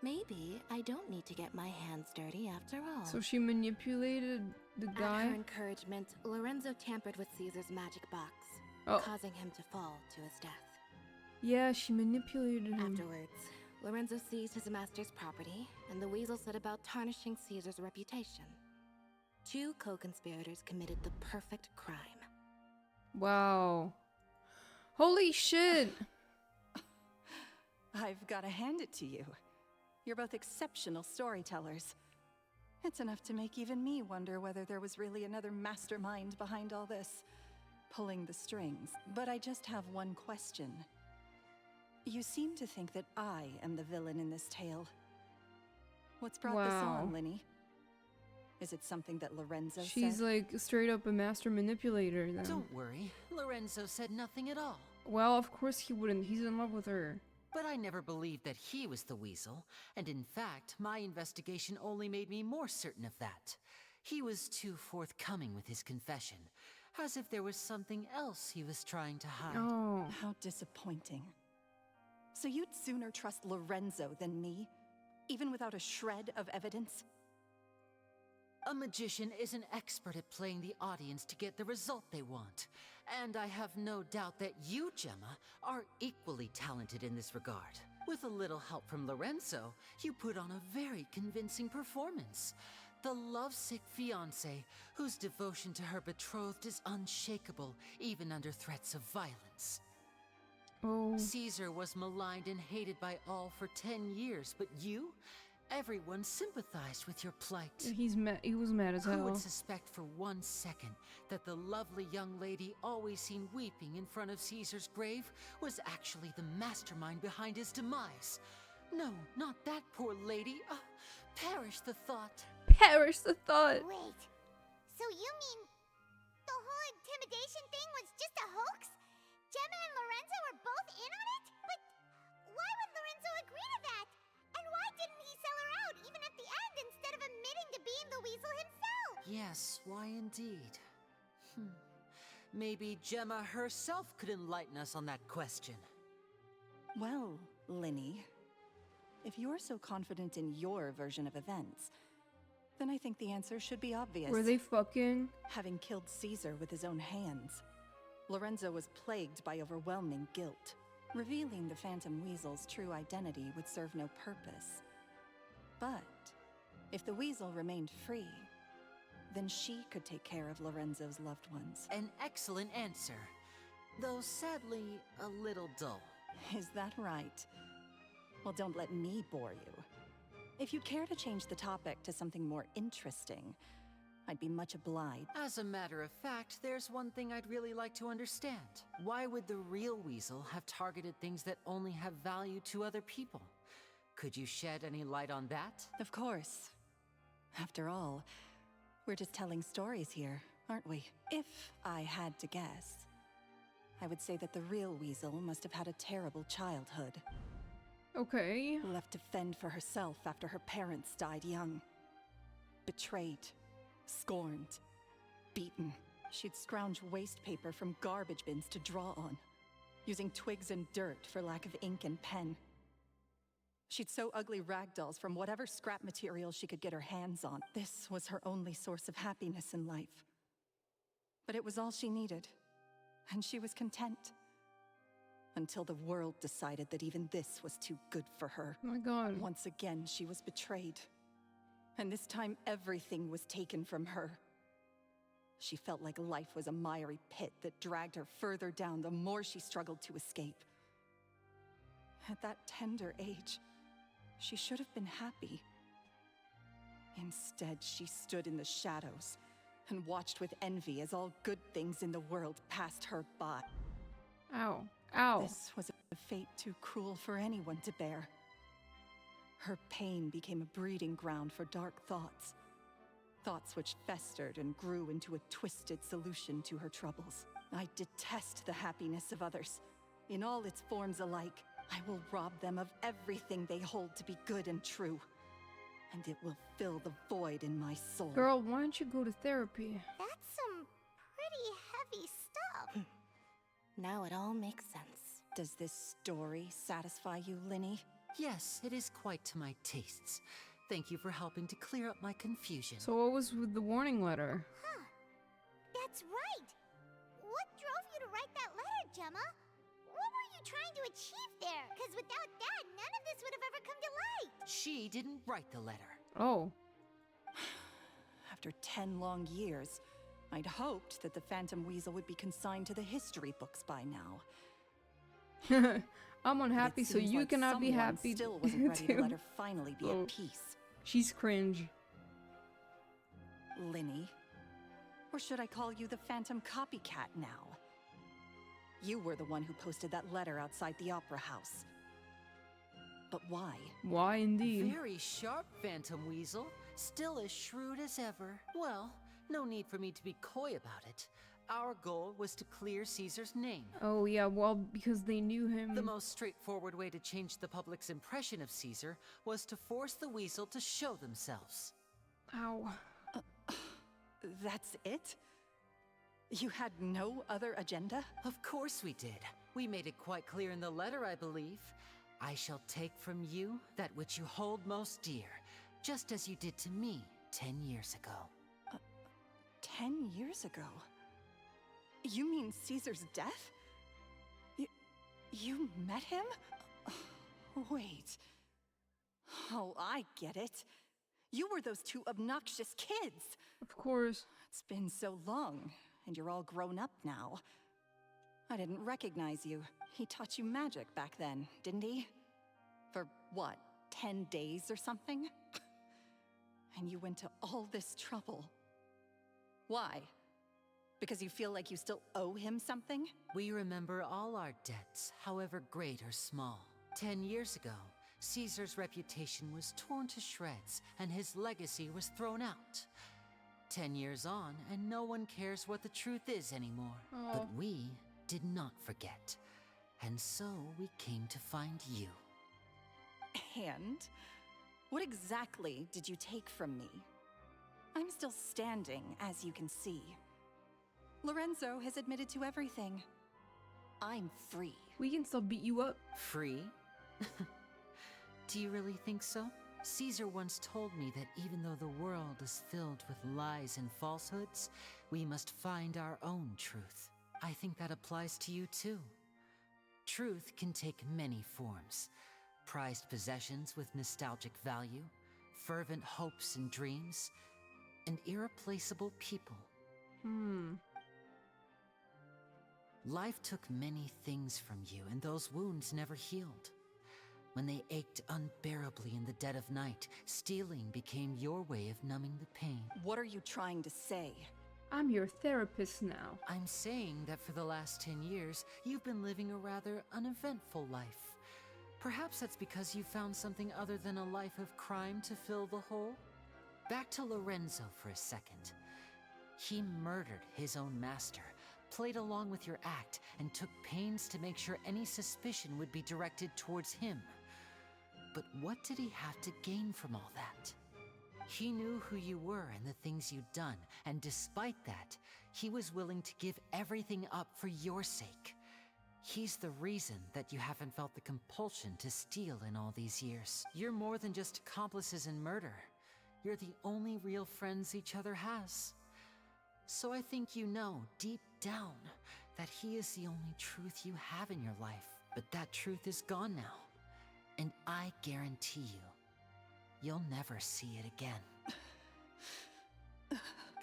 Maybe I don't need to get my hands dirty after all. So she manipulated the guy? At her encouragement, Lorenzo tampered with Caesar's magic box, causing him to fall to his death. Yeah, she manipulated him. Afterwards, Lorenzo seized his master's property, and the weasel set about tarnishing Caesar's reputation. Two co-conspirators committed the perfect crime. Wow. Holy shit! I've got to hand it to you. You're both exceptional storytellers. It's enough to make even me wonder whether there was really another mastermind behind all this, pulling the strings. But I just have one question. You seem to think that I am the villain in this tale. What's brought this on, Lyney? Is it something that Lorenzo said? She's like straight up a master manipulator then. Don't worry, Lorenzo said nothing at all. Well, of course he wouldn't. He's in love with her. But I never believed that he was the weasel, and in fact, my investigation only made me more certain of that. He was too forthcoming with his confession, as if there was something else he was trying to hide. Oh. How disappointing. So you'd sooner trust Lorenzo than me? Even without a shred of evidence? A magician is an expert at playing the audience to get the result they want. And I have no doubt that you, Gemma, are equally talented in this regard. With a little help from Lorenzo, you put on a very convincing performance. The lovesick fiancé, whose devotion to her betrothed is unshakable, even under threats of violence. Oh. Caesar was maligned and hated by all for 10 years, but you? Everyone sympathized with your plight. He was mad as hell. Who would suspect for 1 second that the lovely young lady always seen weeping in front of Caesar's grave was actually the mastermind behind his demise? No, not that poor lady. Perish the thought. Perish the thought. Wait, so you mean the whole intimidation thing was just a hoax? Gemma and Lorenzo were both in on it? But why would Lorenzo agree to that? And why didn't he sell her out even at the end instead of admitting to being the weasel himself? Yes, why indeed? Maybe Gemma herself could enlighten us on that question. Well, Lyney, if you're so confident in your version of events, then I think the answer should be obvious. Were they fucking? Having killed Caesar with his own hands, Lorenzo was plagued by overwhelming guilt. Revealing the Phantom Weasel's true identity would serve no purpose. But if the Weasel remained free, then she could take care of Lorenzo's loved ones. An excellent answer, though sadly a little dull. Is that right? Well, don't let me bore you. If you'd care to change the topic to something more interesting, I'd be much obliged. As a matter of fact, there's one thing I'd really like to understand. Why would the real Weasel have targeted things that only have value to other people? Could you shed any light on that? Of course. After all, we're just telling stories here, aren't we? If I had to guess, I would say that the real Weasel must have had a terrible childhood. Okay. Left to fend for herself after her parents died young. Betrayed. Scorned. Beaten. She'd scrounge waste paper from garbage bins to draw on, using twigs and dirt for lack of ink and pen. She'd sew ugly rag dolls from whatever scrap material she could get her hands on. This was her only source of happiness in life. But it was all she needed, and she was content. Until the world decided that even this was too good for her. Oh my god. Once again, she was betrayed. And this time, everything was taken from her. She felt like life was a miry pit that dragged her further down the more she struggled to escape. At that tender age, she should have been happy. Instead, she stood in the shadows and watched with envy as all good things in the world passed her by. Ow. Ow. This was a fate too cruel for anyone to bear. Her pain became a breeding ground for dark thoughts. Thoughts which festered and grew into a twisted solution to her troubles. I detest the happiness of others. In all its forms alike, I will rob them of everything they hold to be good and true. And it will fill the void in my soul. Girl, why don't you go to therapy? That's some pretty heavy stuff. Now it all makes sense. Does this story satisfy you, Lyney? Yes, it is quite to my tastes. Thank you for helping to clear up my confusion. So what was with the warning letter? Huh. That's right. What drove you to write that letter, Gemma? What were you trying to achieve there? Because without that, none of this would have ever come to light. She didn't write the letter. Oh. After 10 long years, I'd hoped that the Phantom Weasel would be consigned to the history books by now. I'm unhappy, so you like cannot be happy. Still wasn't ready too. to let her finally be at peace. She's cringe. Lyney, or should I call you the Phantom Copycat now? You were the one who posted that letter outside the Opera House. But why? Why indeed? Very sharp, Phantom Weasel. Still as shrewd as ever. Well, no need for me to be coy about it. Our goal was to clear Caesar's name. Oh yeah, well, because they knew him. The most straightforward way to change the public's impression of Caesar was to force the Weasel to show themselves. Ow. That's it? You had no other agenda? Of course we did. We made it quite clear in the letter, I believe. I shall take from you that which you hold most dear, just as you did to me 10 years ago. 10 years ago? You mean Caesar's death? You met him? Wait. Oh, I get it. You were those two obnoxious kids. Of course. It's been so long, and you're all grown up now. I didn't recognize you. He taught you magic back then, didn't he? For what, 10 days or something? And you went to all this trouble. Why? Because you feel like you still owe him something? We remember all our debts, however great or small. 10 years ago, Caesar's reputation was torn to shreds, and his legacy was thrown out. 10 years on, and no one cares what the truth is anymore. Oh. But we did not forget, and so we came to find you. And? What exactly did you take from me? I'm still standing, as you can see. Lorenzo has admitted to everything. I'm free. We can still beat you up. Free? Do you really think so? Caesar once told me that even though the world is filled with lies and falsehoods, we must find our own truth. I think that applies to you too. Truth can take many forms. Prized possessions with nostalgic value, fervent hopes and dreams, and irreplaceable people. Life took many things from you, and those wounds never healed. When they ached unbearably in the dead of night, stealing became your way of numbing the pain. What are you trying to say? I'm your therapist now. I'm saying that for the last 10 years, you've been living a rather uneventful life. Perhaps that's because you found something other than a life of crime to fill the hole? Back to Lorenzo for a second. He murdered his own master, played along with your act, and took pains to make sure any suspicion would be directed towards him. But what did he have to gain from all that? He knew who you were and the things you'd done, and despite that, he was willing to give everything up for your sake. He's the reason that you haven't felt the compulsion to steal in all these years. You're more than just accomplices in murder. You're the only real friends each other has. So I think you know, deep down, that he is the only truth you have in your life. But that truth is gone now. And I guarantee you, you'll never see it again.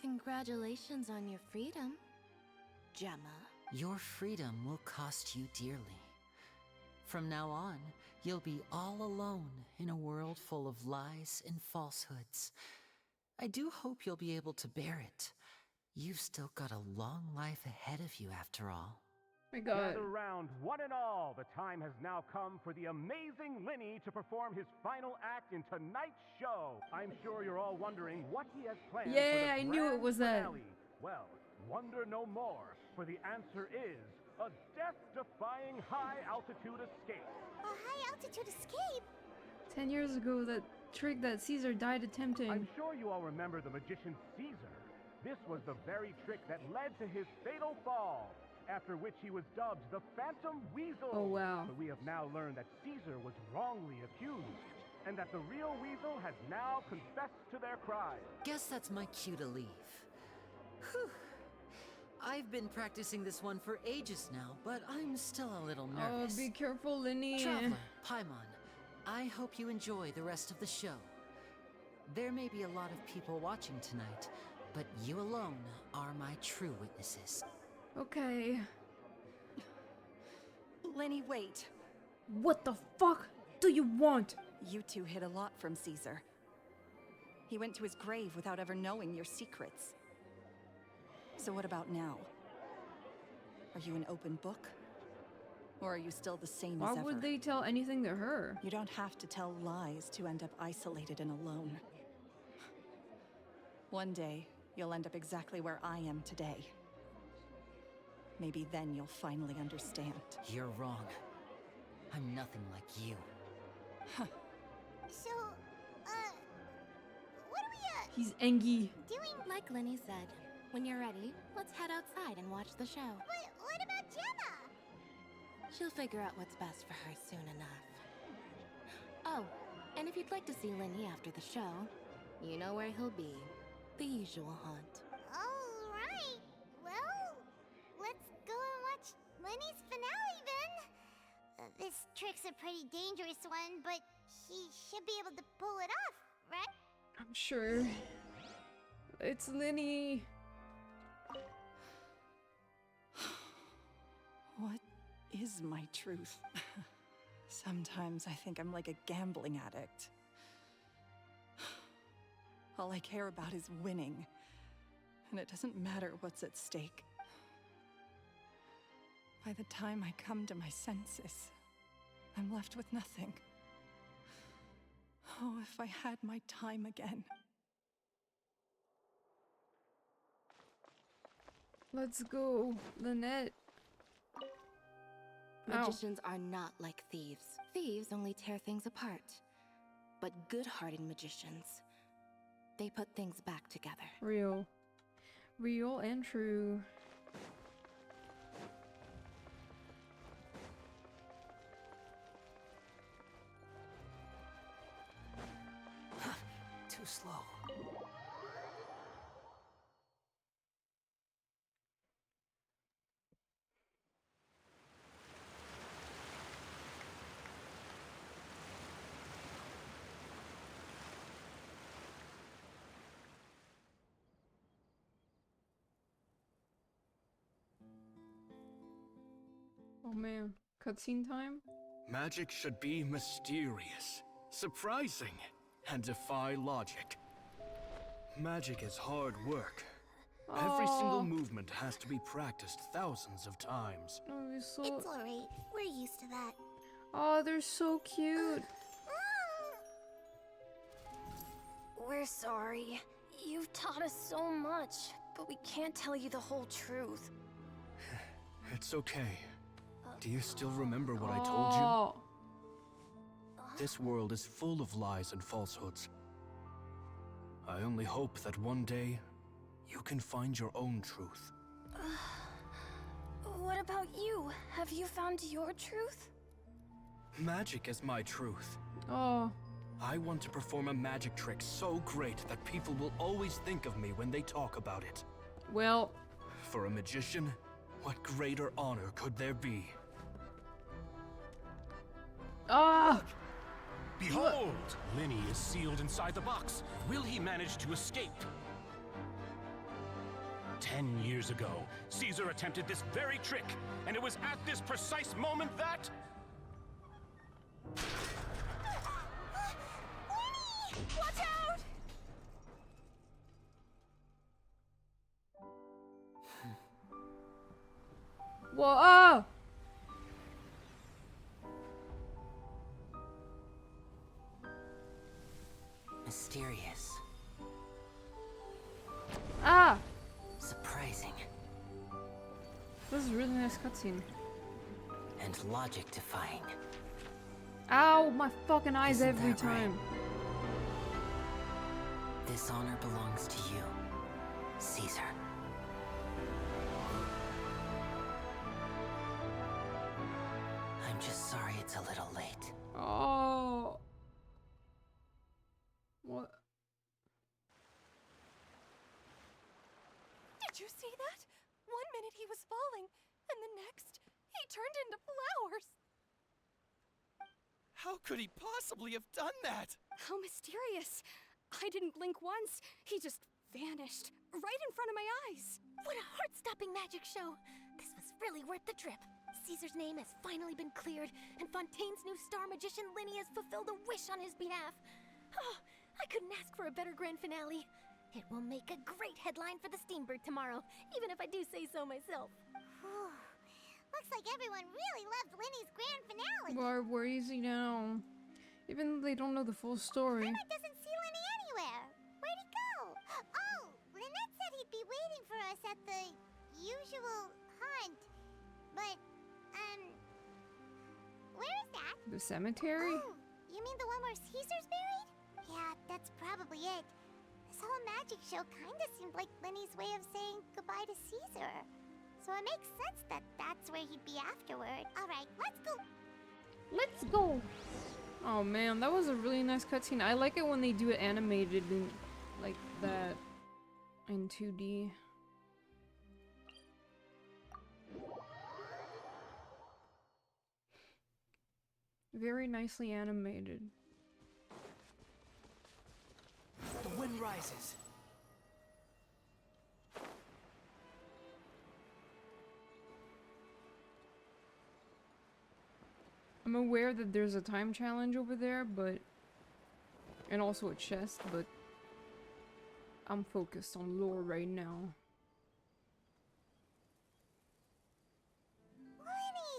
Congratulations on your freedom, Gemma. Your freedom will cost you dearly. From now on, you'll be all alone in a world full of lies and falsehoods. I do hope you'll be able to bear it. You've still got a long life ahead of you after all. My God. Gather round, one and all. The time has now come for the amazing Lyney to perform his final act in tonight's show. I'm sure you're all wondering what he has planned for the I knew it was that. finale. Well, wonder no more, for the answer is a death-defying high-altitude escape. A high-altitude escape? 10 years ago, that trick that Caesar died attempting. I'm sure you all remember the magician Caesar. This was the very trick that led to his fatal fall, after which he was dubbed the Phantom Weasel. Oh, wow. But we have now learned that Caesar was wrongly accused, and that the real Weasel has now confessed to their crimes. Guess that's my cue to leave. Whew. I've been practicing this one for ages now, but I'm still a little nervous. Oh, be careful, Lyney. Traveler, Paimon, I hope you enjoy the rest of the show. There may be a lot of people watching tonight, but you alone are my true witnesses. Okay. Lyney, wait. What the fuck do you want? You two hid a lot from Caesar. He went to his grave without ever knowing your secrets. So what about now? Are you an open book? Or are you still the same Why as ever? would they tell anything to her? You don't have to tell lies to end up isolated and alone. One day, you'll end up exactly where I am today. Maybe then you'll finally understand. You're wrong. I'm nothing like you. So, what are we, He's angry. doing? Like Lyney said, when you're ready, let's head outside and watch the show. But what about Gemma? She'll figure out what's best for her soon enough. Oh, and if you'd like to see Lyney after the show, you know where he'll be. The usual haunt. Alright. Well, let's go and watch Lyney's finale then. This trick's a pretty dangerous one, but he should be able to pull it off, right? I'm sure. It's Lyney. What is my truth? Sometimes I think I'm like a gambling addict. All I care about is winning, and it doesn't matter what's at stake. By the time I come to my senses, I'm left with nothing. Oh, if I had my time again. Let's go, Lynette. Magicians are not like thieves. Thieves only tear things apart. But good-hearted magicians, they put things back together. Real. Real and true. Too slow. Oh man, cutscene time? Magic should be mysterious, surprising, and defy logic. Magic is hard work. Every single movement has to be practiced thousands of times. Oh, you're so... It's alright. We're used to that. Oh, they're so cute. We're sorry. You've taught us so much, but we can't tell you the whole truth. It's okay. Do you still remember what I told you? This world is full of lies and falsehoods. I only hope that one day you can find your own truth. What about you? Have you found your truth? Magic is my truth. Oh. I want to perform a magic trick so great that people will always think of me when they talk about it. Well. For a magician, what greater honor could there be? Ah! Behold! Lyney is sealed inside the box. Will he manage to escape? 10 years ago, Caesar attempted this very trick, and it was at this precise moment that... Watch out! Whoa! Mysterious. Ah! Surprising. This is a really nice cutscene. And logic defying. Ow, my fucking eyes Isn't every that right? time. This honor belongs to you, Caesar. I'm just sorry it's a little late. Oh. What? Did you see that? 1 minute he was falling, and the next, he turned into flowers. How could he possibly have done that? How mysterious. I didn't blink once. He just vanished right in front of my eyes. What a heart-stopping magic show. This was really worth the trip. Caesar's name has finally been cleared, and Fontaine's new star magician Lyney has fulfilled a wish on his behalf. Oh, I couldn't ask for a better grand finale. It will make a great headline for the Steambird tomorrow, even if I do say so myself. Looks like everyone really loved Lyney's grand finale. Where is he now? Even though they don't know the full story. Lynette doesn't see Lyney anywhere. Where'd he go? Oh, Lynette said he'd be waiting for us at the usual hunt. But, where is that? The cemetery? Oh, you mean the one where Caesar's buried? Yeah, that's probably it. This whole magic show kinda seemed like Lyney's way of saying goodbye to Caesar. So it makes sense that that's where he'd be afterward. Alright, let's go. Let's go. Oh man, that was a really nice cutscene. I like it when they do it animated in, like that in 2D. Very nicely animated. The wind rises. I'm aware that there's a time challenge over there, but... and also a chest, but... I'm focused on lore right now. Lyney!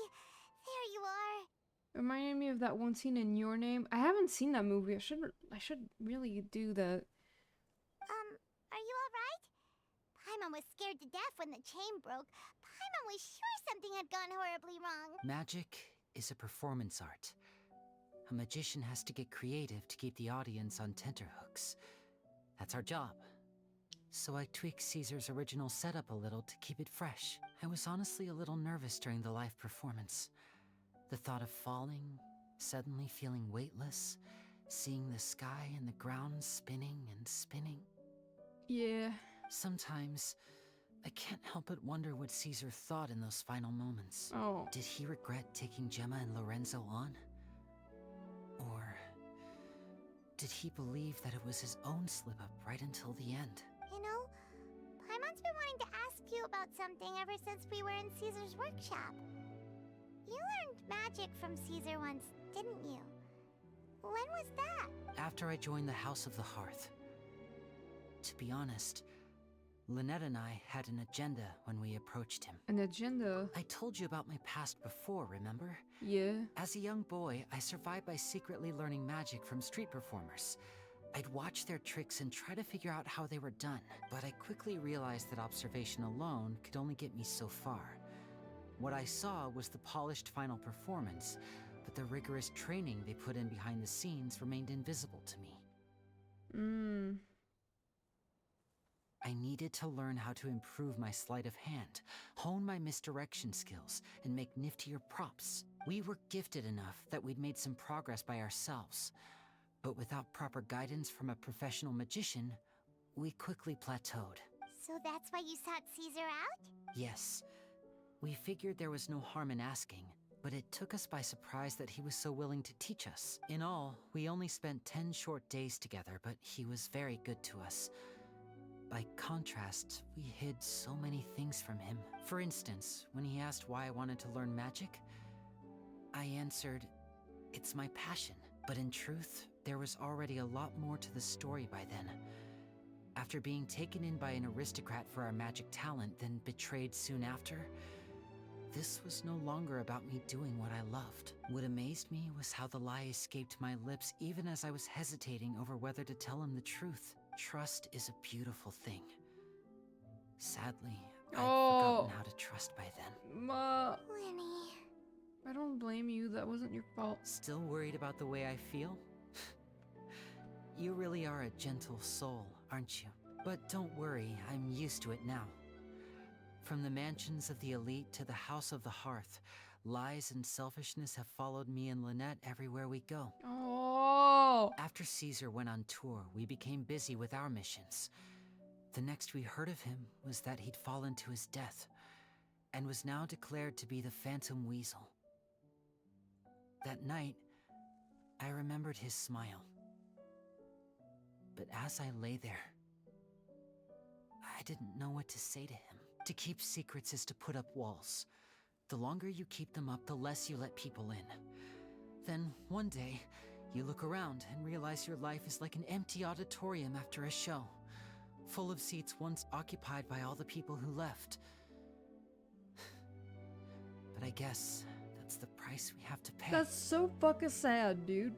There you are! Reminded me of that one scene in Your Name. I haven't seen that movie. I should really do that. Are you alright? Paimon was scared to death when the chain broke. Paimon was sure something had gone horribly wrong. Magic is a performance art. A magician has to get creative to keep the audience on tenterhooks. That's our job. So I tweaked Caesar's original setup a little to keep it fresh. I was honestly a little nervous during the live performance. The thought of falling, suddenly feeling weightless, seeing the sky and the ground spinning and spinning. Yeah. Sometimes, I can't help but wonder what Caesar thought in those final moments. Oh. Did he regret taking Gemma and Lorenzo on? Or did he believe that it was his own slip-up right until the end? You know, Paimon's been wanting to ask you about something ever since we were in Caesar's workshop. You learned magic from Caesar once, didn't you? When was that? After I joined the House of the Hearth. To be honest, Lynette and I had an agenda when we approached him. An agenda? I told you about my past before, remember? Yeah. As a young boy, I survived by secretly learning magic from street performers. I'd watch their tricks and try to figure out how they were done, but I quickly realized that observation alone could only get me so far. What I saw was the polished final performance, but the rigorous training they put in behind the scenes remained invisible to me. I needed to learn how to improve my sleight of hand, hone my misdirection skills, and make niftier props. We were gifted enough that we'd made some progress by ourselves, but without proper guidance from a professional magician, we quickly plateaued. So that's why you sought Caesar out? Yes. We figured there was no harm in asking, but it took us by surprise that he was so willing to teach us. In all, we only spent 10 short days together, but he was very good to us. By contrast, we hid so many things from him. For instance, when he asked why I wanted to learn magic, I answered, "It's my passion." But in truth, there was already a lot more to the story by then. After being taken in by an aristocrat for our magic talent, then betrayed soon after, this was no longer about me doing what I loved. What amazed me was how the lie escaped my lips even as I was hesitating over whether to tell him the truth. Trust is a beautiful thing. Sadly, I'd forgotten how to trust by then. Lyney. I don't blame you. That wasn't your fault. Still worried about the way I feel? You really are a gentle soul, aren't you? But don't worry, I'm used to it now. From the mansions of the elite to the House of the Hearth, lies and selfishness have followed me and Lynette everywhere we go. Oh! After Caesar went on tour, we became busy with our missions. The next we heard of him was that he'd fallen to his death, and was now declared to be the Phantom Weasel. That night, I remembered his smile. But as I lay there, I didn't know what to say to him. To keep secrets is to put up walls. The longer you keep them up, the less you let people in. Then, one day, you look around and realize your life is like an empty auditorium after a show, full of seats once occupied by all the people who left. But I guess that's the price we have to pay. That's so fucking sad, dude.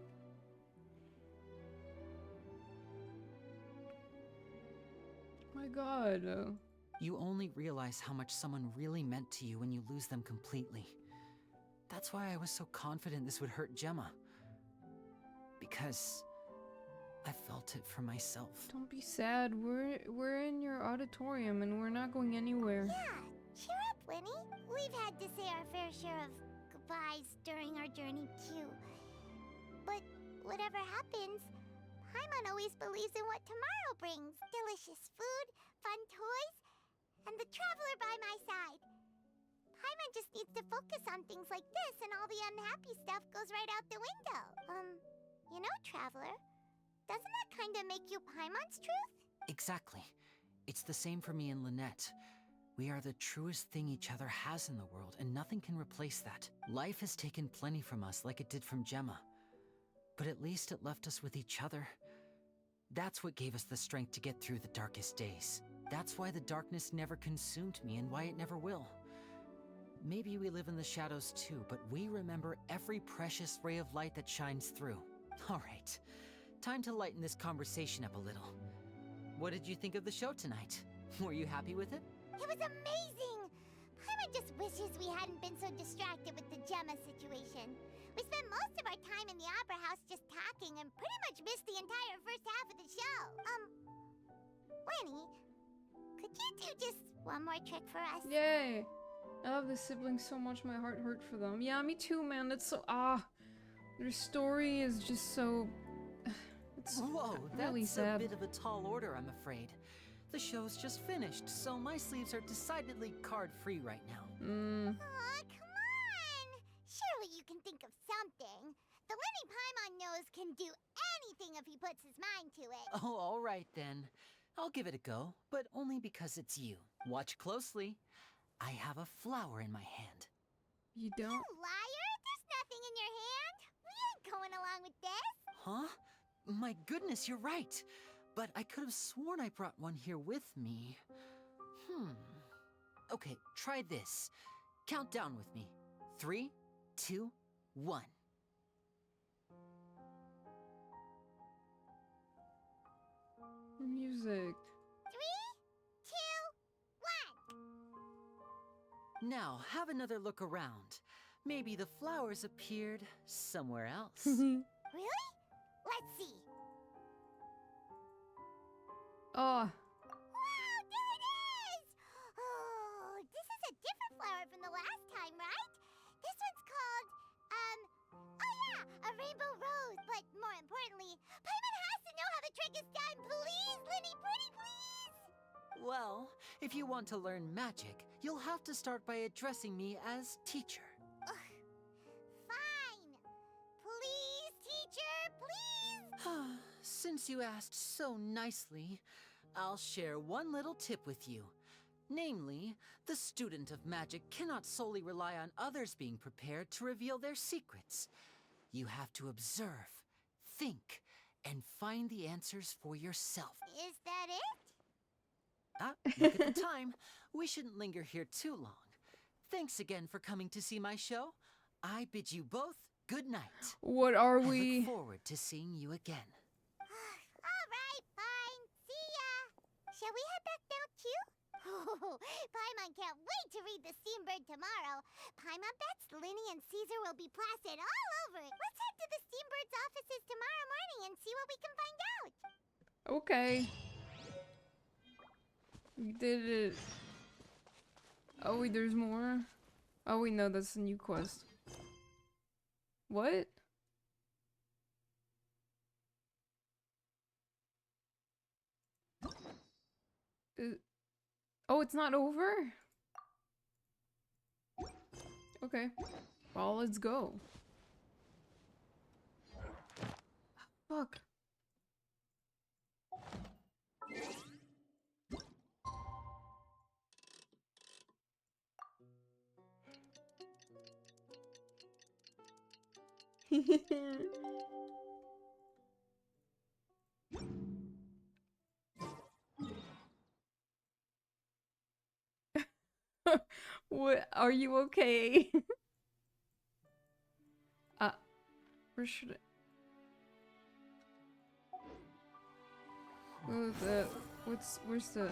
My god. You only realize how much someone really meant to you when you lose them completely. That's why I was so confident this would hurt Gemma. Because I felt it for myself. Don't be sad. We're in your auditorium and we're not going anywhere. Yeah, cheer up, Lyney. We've had to say our fair share of goodbyes during our journey too. But whatever happens, Paimon always believes in what tomorrow brings. Delicious food, fun toys, and the Traveler by my side. Paimon just needs to focus on things like this and all the unhappy stuff goes right out the window. You know, Traveler, doesn't that kinda make you Paimon's truth? Exactly. It's the same for me and Lynette. We are the truest thing each other has in the world, and nothing can replace that. Life has taken plenty from us, like it did from Gemma. But at least it left us with each other. That's what gave us the strength to get through the darkest days. That's why the darkness never consumed me, and why it never will. Maybe we live in the shadows too, but we remember every precious ray of light that shines through. All right, time to lighten this conversation up a little. What did you think of the show tonight? Were you happy with it? It was amazing! Paimon just wishes we hadn't been so distracted with the Gemma situation. We spent most of our time in the Opera House just talking and pretty much missed the entire first half of the show. Lyney, could you do just one more trick for us? Yay! I love the siblings so much, my heart hurt for them. Yeah, me too, man. That's so their story is just so it's Whoa, really that's sad. a bit of a tall order, I'm afraid. The show's just finished, so my sleeves are decidedly card-free right now. Aw, come on! Surely you can think of something. The Lyney Paimon knows can do anything if he puts his mind to it. Oh, all right then. I'll give it a go, but only because it's you. Watch closely. I have a flower in my hand. You don't? You liar! There's nothing in your hand! We ain't going along with this! Huh? My goodness, you're right. But I could have sworn I brought one here with me. Okay, try this. Count down with me. 3, 2, 1. Music. 3, 2, 1! Now, have another look around. Maybe the flowers appeared somewhere else. Really? Let's see. Oh. Wow, there it is! Oh, this is a different flower from the last time, right? This one's called, oh yeah, a rainbow rose. But more importantly, Paimon has to know how the trick is done. Please, Lyney, pretty please! Well, if you want to learn magic, you'll have to start by addressing me as teacher. Fine. Please, teacher, please! Since you asked so nicely, I'll share one little tip with you. Namely, the student of magic cannot solely rely on others being prepared to reveal their secrets. You have to observe, think, and find the answers for yourself. Is that it? Look at the time. We shouldn't linger here too long. Thanks again for coming to see my show. I bid you both good night. What are I we? look forward to seeing you again. Alright, fine. See ya! Shall we head back now too? Oh, Paimon can't wait to read the Steambird tomorrow. Paimon bets Lyney and Caesar will be plastered all over it. Let's head to the Steambird's offices tomorrow morning and see what we can find out. Okay. We did it. Oh wait, there's more? Oh wait, no, that's a new quest. What? Oh, it's not over? Okay. Well, let's go. Fuck. What? Are you okay? Where should I? Where's the?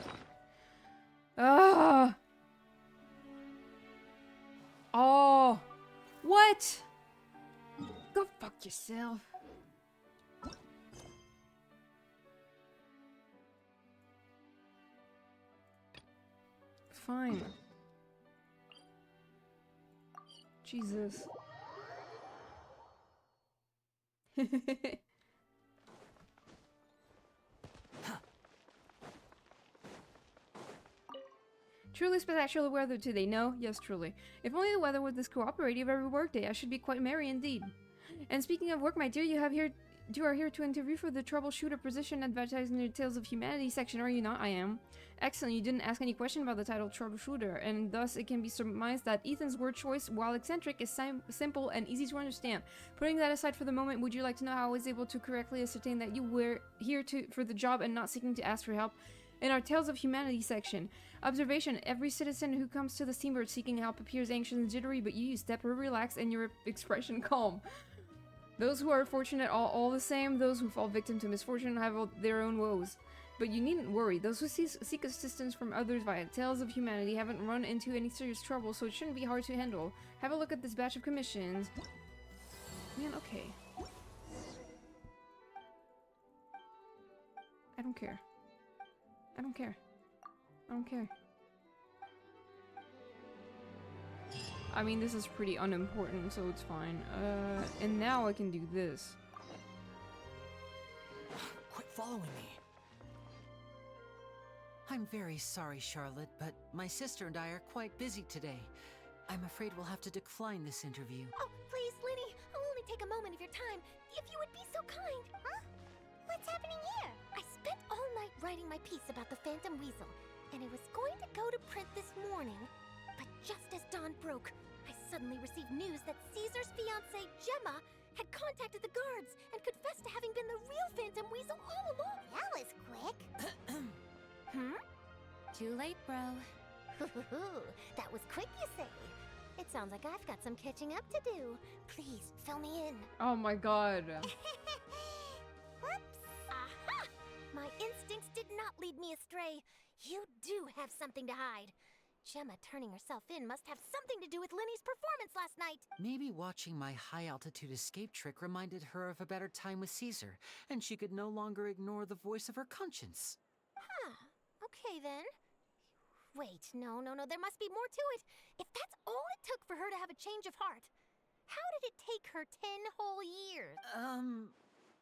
Ah! Oh! What? Go fuck yourself. Fine. Jesus. Truly spectacular weather today, no? Yes, truly. If only the weather was this cooperative every workday, I should be quite merry indeed. And speaking of work, my dear, you are here to interview for the troubleshooter position advertised in your Tales of Humanity section, are you not? I am. Excellent, you didn't ask any question about the title troubleshooter, and thus it can be surmised that Ethan's word choice, while eccentric, is simple and easy to understand. Putting that aside for the moment, would you like to know how I was able to correctly ascertain that you were here for the job and not seeking to ask for help? In our Tales of Humanity section, observation, every citizen who comes to the steamboat seeking help appears anxious and jittery, but you step relaxed and your expression calm. Those who are fortunate are all the same, those who fall victim to misfortune have their own woes. But you needn't worry, those who seek assistance from others via Tales of Humanity haven't run into any serious trouble, so it shouldn't be hard to handle. Have a look at this batch of commissions. Man, okay. I don't care. I don't care. I don't care. I mean, this is pretty unimportant, so it's fine. And now I can do this. Quit following me. I'm very sorry, Charlotte, but my sister and I are quite busy today. I'm afraid we'll have to decline this interview. Oh, please, Lyney, I'll only take a moment of your time. If you would be so kind. Huh? What's happening here? I spent all night writing my piece about the Phantom Weasel, and it was going to go to print this morning. But just as dawn broke, I suddenly received news that Caesar's fiancée, Gemma, had contacted the guards and confessed to having been the real Phantom Weasel all along. That was quick. Too late, bro. That was quick, you say? It sounds like I've got some catching up to do. Please, fill me in. Oh my god. Whoops. Aha! My instincts did not lead me astray. You do have something to hide. Gemma turning herself in must have something to do with Lyney's performance last night. Maybe watching my high-altitude escape trick reminded her of a better time with Caesar, and she could no longer ignore the voice of her conscience. Huh. Okay, then. Wait, no, there must be more to it. If that's all it took for her to have a change of heart, how did it take her 10 whole years?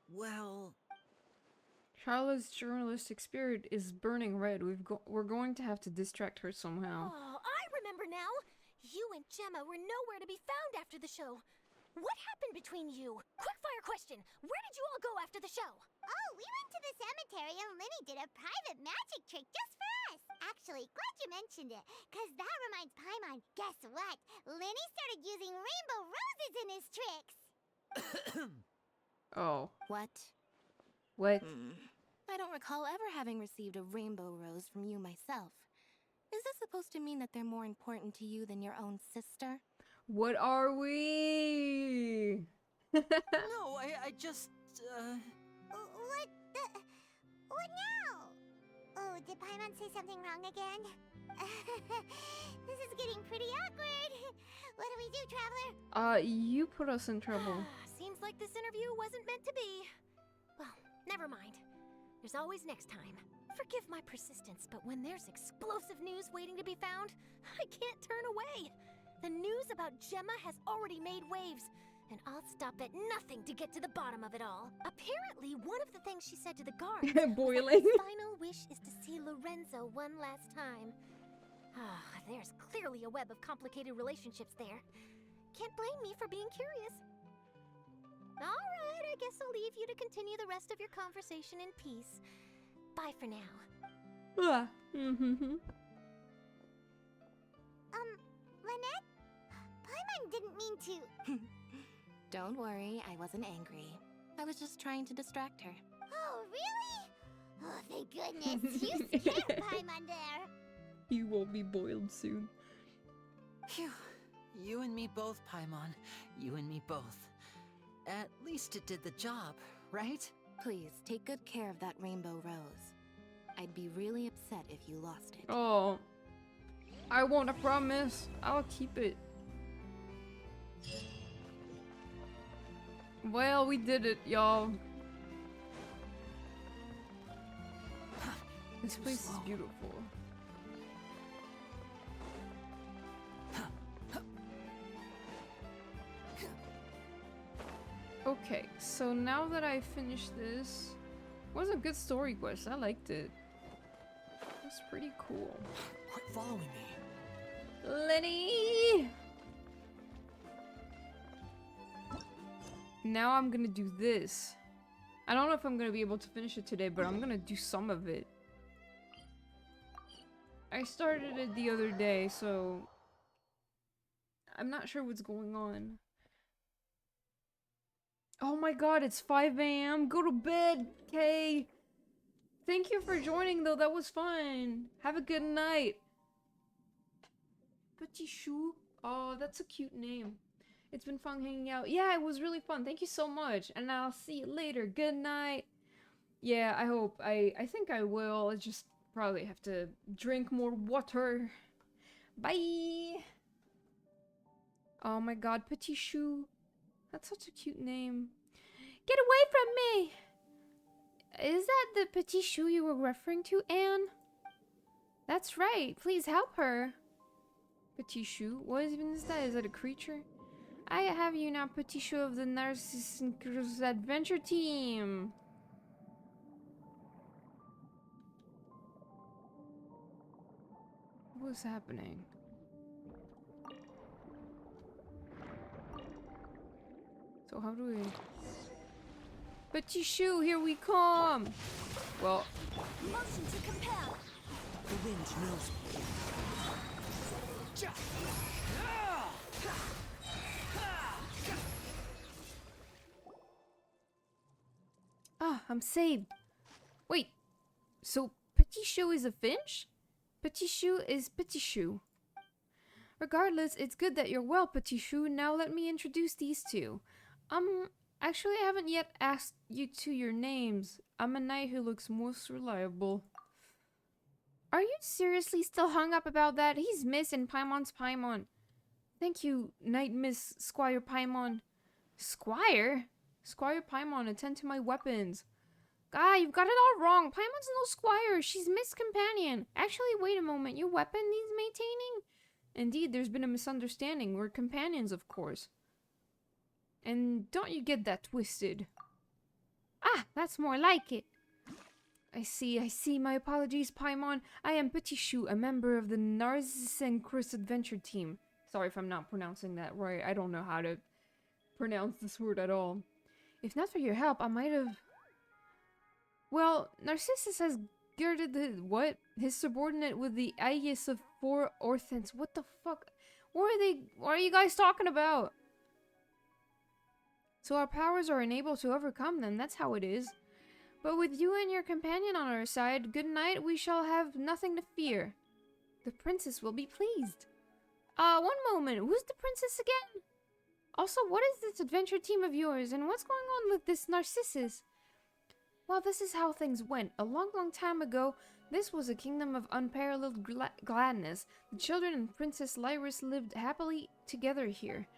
Well... Charlotte's journalistic spirit is burning red. We're going to have to distract her somehow. Oh, I remember now. You and Gemma were nowhere to be found after the show. What happened between you? Quickfire question. Where did you all go after the show? Oh, we went to the cemetery and Lyney did a private magic trick just for us. Actually, glad you mentioned it, because that reminds Paimon. Guess what? Lyney started using rainbow roses in his tricks. Oh. What? What? I don't recall ever having received a rainbow rose from you myself. Is this supposed to mean that they're more important to you than your own sister? What are we? No, I just, What now? Oh, did Paimon say something wrong again? This is getting pretty awkward. What do we do, Traveler? You put us in trouble. Seems like this interview wasn't meant to be. Well, never mind. There's always next time. Forgive my persistence, but when there's explosive news waiting to be found, I can't turn away. The news about Gemma has already made waves, and I'll stop at nothing to get to the bottom of it all. Apparently, one of the things she said to the guards Boiling. was that her final wish is to see Lorenzo one last time. There's clearly a web of complicated relationships there. Can't blame me for being curious. All right, I guess I'll leave you to continue the rest of your conversation in peace. Bye for now. Lynette? Paimon didn't mean to... Don't worry, I wasn't angry. I was just trying to distract her. Oh, really? Oh, thank goodness. You scared Paimon there. You won't be boiled soon. Phew. You and me both, Paimon. You and me both. At least it did the job, right? Please, take good care of that rainbow rose. I'd be really upset if you lost it. Oh. I won't, I promise. I'll keep it. Well, we did it, y'all. This place is beautiful. Okay, so now that I finished this, it was a good story quest. I liked it. It was pretty cool. Quit following me. Lyney! Now I'm gonna do this. I don't know if I'm gonna be able to finish it today, but I'm gonna do some of it. I started it the other day, so I'm not sure what's going on. Oh my god, it's 5 a.m. Go to bed, Kay. Thank you for joining, though. That was fun. Have a good night. Petit Chou. Oh, that's a cute name. It's been fun hanging out. Yeah, it was really fun. Thank you so much. And I'll see you later. Good night. Yeah, I hope. I think I will. I just probably have to drink more water. Bye. Oh my god, Petit Chou. That's such a cute name. Get away from me! Is that the Petit Chou you were referring to, Anne? That's right. Please help her. Petit Chou? What even is that? Is that a creature? I have you now, Petit Chou of the Narcissenkreuz adventure team. What's happening? So how do we... Petit Chou, here we come! Well... Motion to compel. The wind knows me. Ah, I'm saved. Wait, so Petit Chou is a finch? Petit Chou is Petit Chou. Regardless, it's good that you're well, Petit Chou. Now let me introduce these two. Actually, I haven't yet asked you two your names. I'm a knight who looks most reliable. Are you seriously still hung up about that? He's Miss and Paimon's Paimon. Thank you, Knight Miss Squire Paimon. Squire? Squire Paimon, attend to my weapons. Guy, you've got it all wrong. Paimon's no squire. She's Miss Companion. Actually, wait a moment. Your weapon needs maintaining? Indeed, there's been a misunderstanding. We're companions, of course. And don't you get that twisted. Ah, that's more like it. I see. My apologies, Paimon. I am Petit Chou, a member of the Narzissenkreuz adventure team. Sorry if I'm not pronouncing that right. I don't know how to pronounce this word at all. If not for your help, I might have... Well, Narcissus has girded the... What? His subordinate with the aegis of 4 orphans. What the fuck? What are you guys talking about? So our powers are unable to overcome them. That's how it is. But with you and your companion on our side, good night, we shall have nothing to fear. The princess will be pleased. One moment. Who's the princess again? Also, what is this adventure team of yours, and what's going on with this Narcissus? Well, this is how things went. A long, long time ago, this was a kingdom of unparalleled gladness. The children and Princess Lyrus lived happily together here.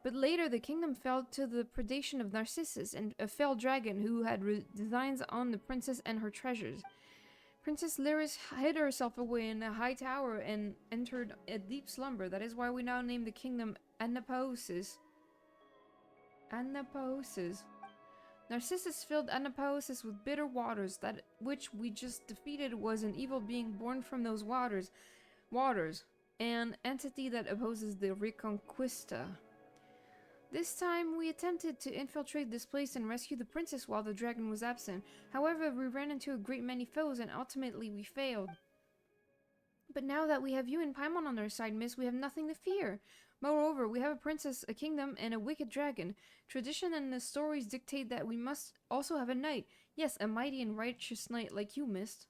But later, the kingdom fell to the predation of Narcissus and a fell dragon who had designs on the princess and her treasures. Princess Lyrus hid herself away in a high tower and entered a deep slumber. That is why we now name the kingdom Anapaosis. Anapaosis. Narcissus filled Anapaosis with bitter waters. That which we just defeated was an evil being born from those waters. An entity that opposes the Reconquista. This time, we attempted to infiltrate this place and rescue the princess while the dragon was absent. However, we ran into a great many foes and ultimately we failed. But now that we have you and Paimon on our side, miss, we have nothing to fear. Moreover, we have a princess, a kingdom, and a wicked dragon. Tradition and the stories dictate that we must also have a knight. Yes, a mighty and righteous knight like you, miss.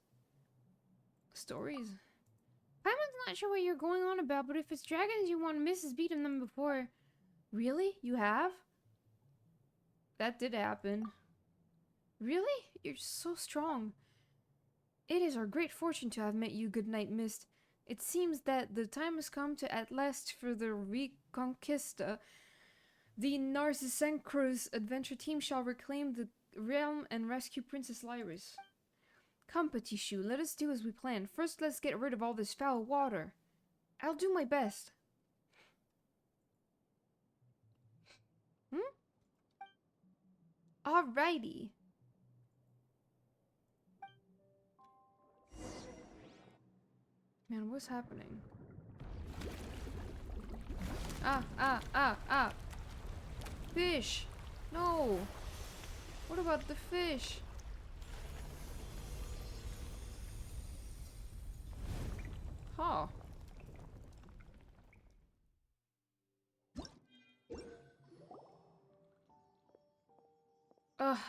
Stories? Paimon's not sure what you're going on about, but if it's dragons you want, miss has beaten them before. Really? You have? That did happen. Really? You're so strong. It is our great fortune to have met you, good knight Mist. It seems that the time has come to at last for the Reconquista. The Narzissenkreuz adventure team shall reclaim the realm and rescue Princess Lyrus. Come, Petit Chou, let us do as we planned. First, let's get rid of all this foul water. I'll do my best. Alrighty. Man, what's happening? Ah. Fish! No! What about the fish? Huh.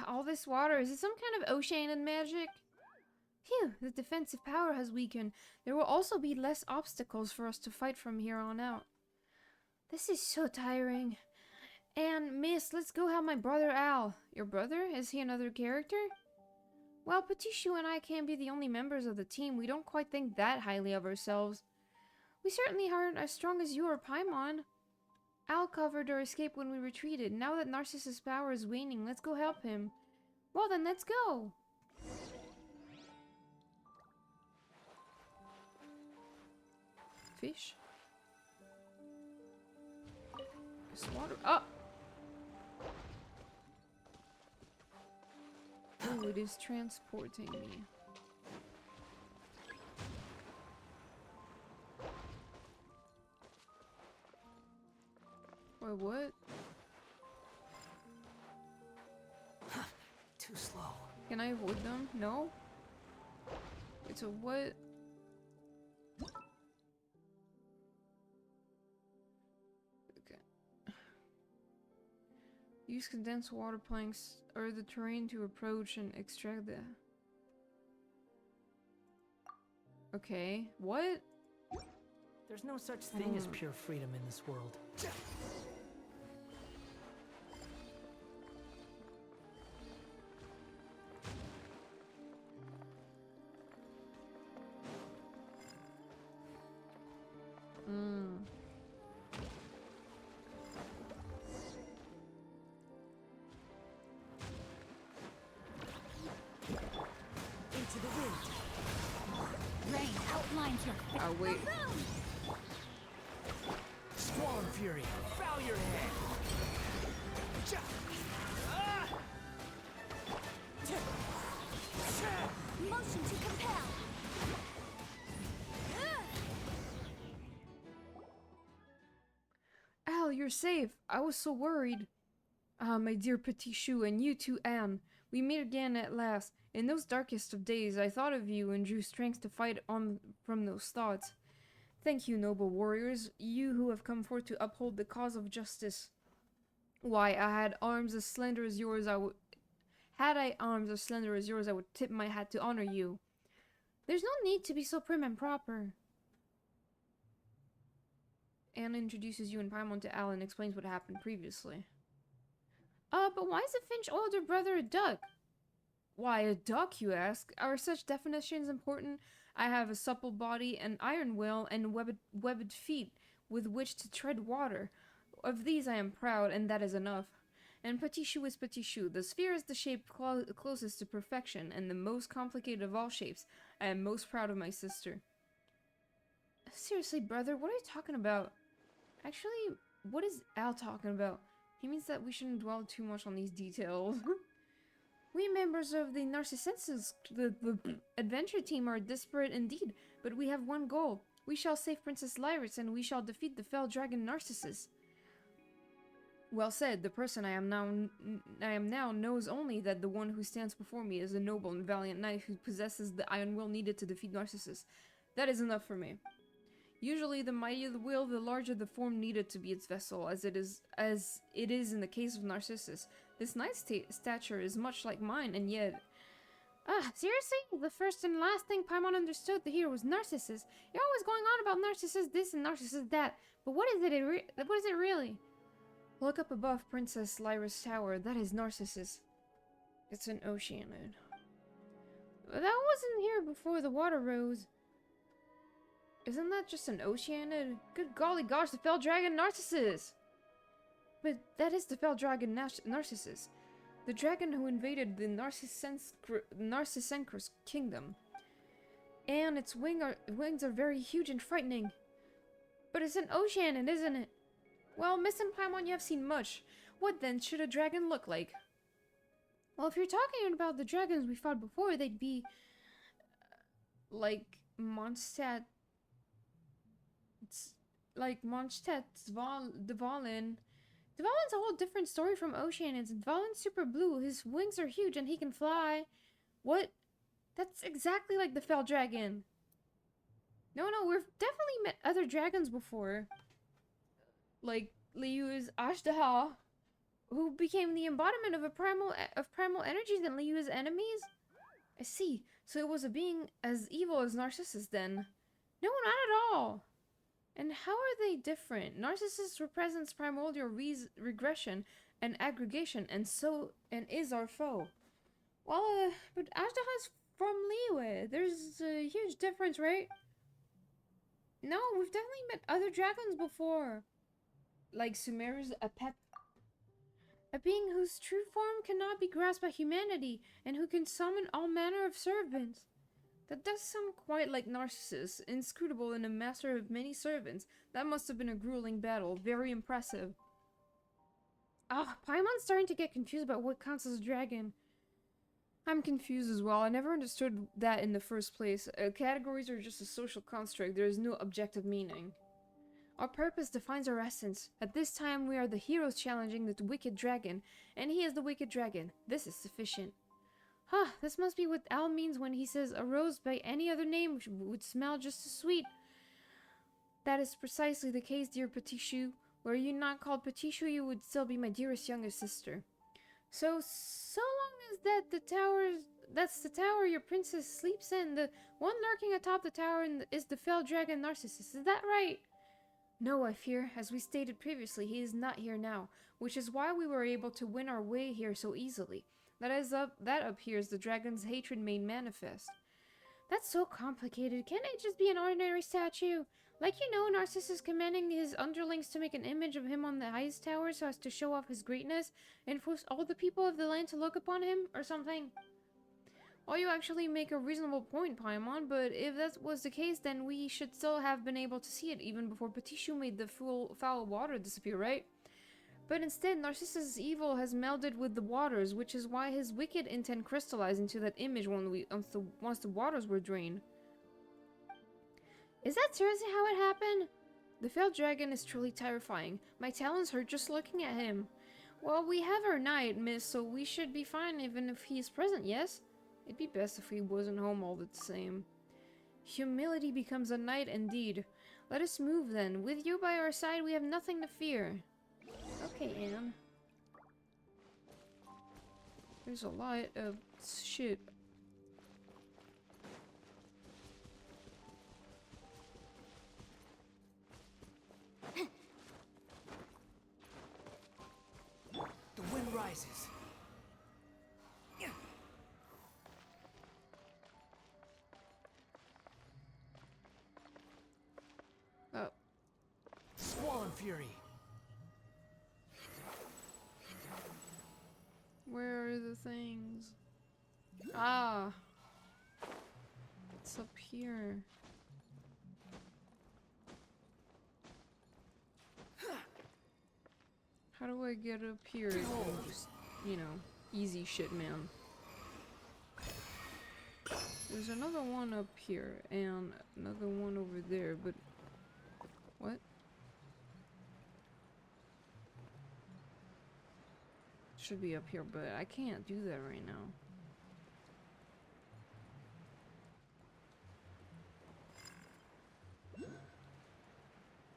All this water. Is it some kind of ocean magic? Phew, the defensive power has weakened. There will also be less obstacles for us to fight from here on out. This is so tiring. And, miss, let's go help my brother Al. Your brother? Is he another character? Well, Patishu and I can't be the only members of the team. We don't quite think that highly of ourselves. We certainly aren't as strong as you or Paimon. Al covered our escape when we retreated. Now that Narcissus' power is waning, let's go help him. Well then, let's go! Fish? This water. Oh! Oh, it is transporting me. Wait, what? Too slow. Can I avoid them? No? It's a what? Okay. Use condensed water planks or the terrain to approach and extract the... Okay, what? There's no such thing as pure freedom in this world. Into the wind. Rain outlines your wait. Squall Fury, bow your head. Motion to compel. Al, you're safe. I was so worried. Ah, my dear Patishu, and you too, Anne. We meet again at last. In those darkest of days, I thought of you and drew strength to fight on from those thoughts. Thank you, noble warriors, you who have come forth to uphold the cause of justice. Why, I had arms as slender as yours, Had I arms as slender as yours, I would tip my hat to honor you. There's no need to be so prim and proper. Anna introduces you and Paimon to Al and explains what happened previously. But why is the Finch older brother a duck? Why a duck, you ask? Are such definitions important? I have a supple body, an iron will, and webbed feet with which to tread water. Of these I am proud, and that is enough. And Patishu is Patishu. The sphere is the shape closest to perfection, and the most complicated of all shapes. I am most proud of my sister. Seriously, brother, what are you talking about? Actually, what is Al talking about? He means that we shouldn't dwell too much on these details. We members of the Narcissenses, the adventure team, are disparate indeed, but we have one goal. We shall save Princess Lyris, and we shall defeat the fell dragon Narcissus. Well said. The person I am now knows only that the one who stands before me is a noble and valiant knight who possesses the iron will needed to defeat Narcissus. That is enough for me. Usually, the mightier the will, the larger the form needed to be its vessel, as it is in the case of Narcissus. This knight's stature is much like mine, and yet... seriously? The first and last thing Paimon understood here was Narcissus. You're always going on about Narcissus this and Narcissus that, but what is it really? Look up above Princess Lyra's tower. That is Narcissus. It's an Oceanid. That wasn't here before the water rose. Isn't that just an Oceanid? Good golly gosh, the fell dragon Narcissus! But that is the fell dragon Narcissus. The dragon who invaded the narzissenkreuz kingdom. And its wings are very huge and frightening. But it's an Oceanid, isn't it? Well, Miss and Paimon, you have seen much. What then should a dragon look like? Well, if you're talking about the dragons we fought before, they'd be like Mondstadt, Dvalin. Dvalin's a whole different story from Ocean's. Dvalin's super blue. His wings are huge and he can fly. What? That's exactly like the Fell Dragon. No, we've definitely met other dragons before. Like Liyu's Ashtaha, who became the embodiment of primal energies and Liyu's enemies. I see. So it was a being as evil as Narcissus then. No, not at all. And how are they different? Narcissus represents primordial regression and aggregation, and is our foe. Well, but Ashtaha's from Liyue. There's a huge difference, right? No, we've definitely met other dragons before. Like Sumeru's Apep. A being whose true form cannot be grasped by humanity, and who can summon all manner of servants. That does sound quite like Narcissus, inscrutable and a master of many servants. That must have been a grueling battle. Very impressive. Paimon's starting to get confused about what counts as a dragon. I'm confused as well. I never understood that in the first place. Categories are just a social construct. There is no objective meaning. Our purpose defines our essence. At this time, we are the heroes challenging the wicked dragon, and he is the wicked dragon. This is sufficient. This must be what Al means when he says a rose by any other name would smell just as sweet. That is precisely the case, dear Petit Chou. Were you not called Petit Chou, you would still be my dearest younger sister. So long as that's the tower your princess sleeps in, the one lurking atop the tower is the fell dragon Narcissus. Is that right? No, I fear. As we stated previously, he is not here now, which is why we were able to win our way here so easily. That up here is the dragon's hatred made manifest. That's so complicated. Can't it just be an ordinary statue? Like, Narcissus commanding his underlings to make an image of him on the highest tower so as to show off his greatness and force all the people of the land to look upon him, or something. Well, you actually make a reasonable point, Paimon, but if that was the case, then we should still have been able to see it even before Petit Chou made the foul water disappear, right? But instead, Narcissus' evil has melded with the waters, which is why his wicked intent crystallized into that image once the waters were drained. Is that seriously how it happened? The fell dragon is truly terrifying. My talons hurt just looking at him. Well, we have our night, miss, so we should be fine even if he is present, yes? It'd be best if he wasn't home all the same. Humility becomes a knight indeed. Let us move then. With you by our side, we have nothing to fear. Okay, Anne. There's a lot of shit. The wind rises. Oh. Squall and fury. Where are the things? Ah. It's up here. How do I get up here? Just, easy shit, man. There's another one up here and another one over there, but what? Should be up here, but I can't do that right now.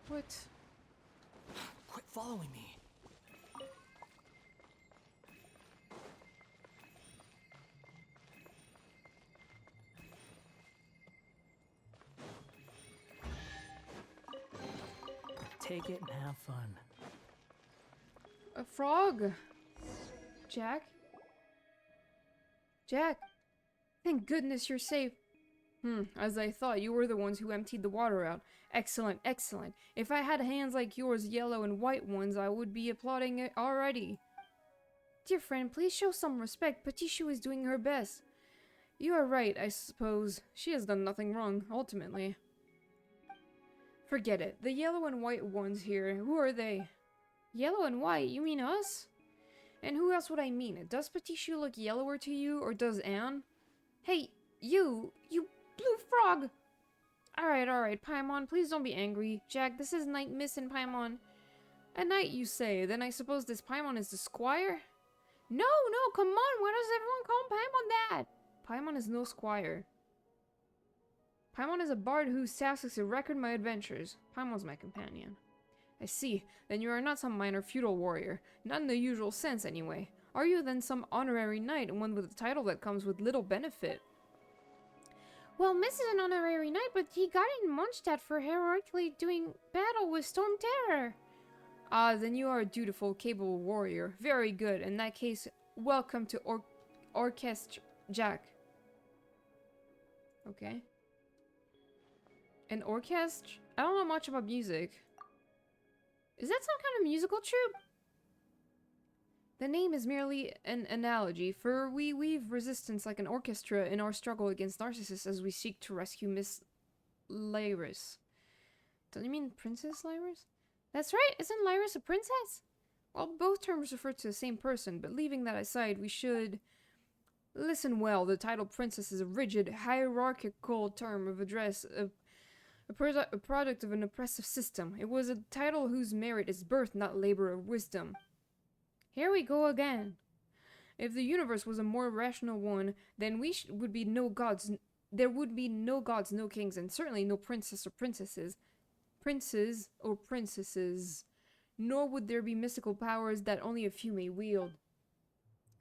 What? Quit following me. Take it and have fun. A frog! Jack? Jack! Thank goodness you're safe. As I thought, you were the ones who emptied the water out. Excellent, excellent. If I had hands like yours, yellow and white ones, I would be applauding it already. Dear friend, please show some respect. Petit Chou is doing her best. You are right, I suppose. She has done nothing wrong, ultimately. Forget it. The yellow and white ones here, who are they? Yellow and white? You mean us? And who else would I mean? Does Patishu look yellower to you, or does Anne? Hey, you blue frog! Alright, Paimon, please don't be angry. Jack, this is Knight Miss and Paimon. A knight, you say? Then I suppose this Paimon is the squire? No, come on, why does everyone call Paimon that? Paimon is no squire. Paimon is a bard whose task is to record my adventures. Paimon's my companion. I see. Then you are not some minor feudal warrior. Not in the usual sense, anyway. Are you then some honorary knight, and one with a title that comes with little benefit? Well, Miss is an honorary knight, but he got in Mondstadt for heroically doing battle with Storm Terror. Ah, then you are a dutiful, capable warrior. Very good. In that case, welcome to Orchestra Jack. Okay. An orchestra? I don't know much about music. Is that some kind of musical troupe? The name is merely an analogy, for we weave resistance like an orchestra in our struggle against Narcissus as we seek to rescue Miss Lyris. Don't you mean Princess Lyris? That's right, isn't Lyris a princess? Well, both terms refer to the same person, but leaving that aside, we should... Listen well, the title princess is a rigid, hierarchical term of address, a product of an oppressive system. It was a title whose merit is birth, not labor or wisdom. Here we go again. If the universe was a more rational one, then would be no gods. There would be no gods, no kings, and certainly no princes or princesses. Princes or princesses. Nor would there be mystical powers that only a few may wield.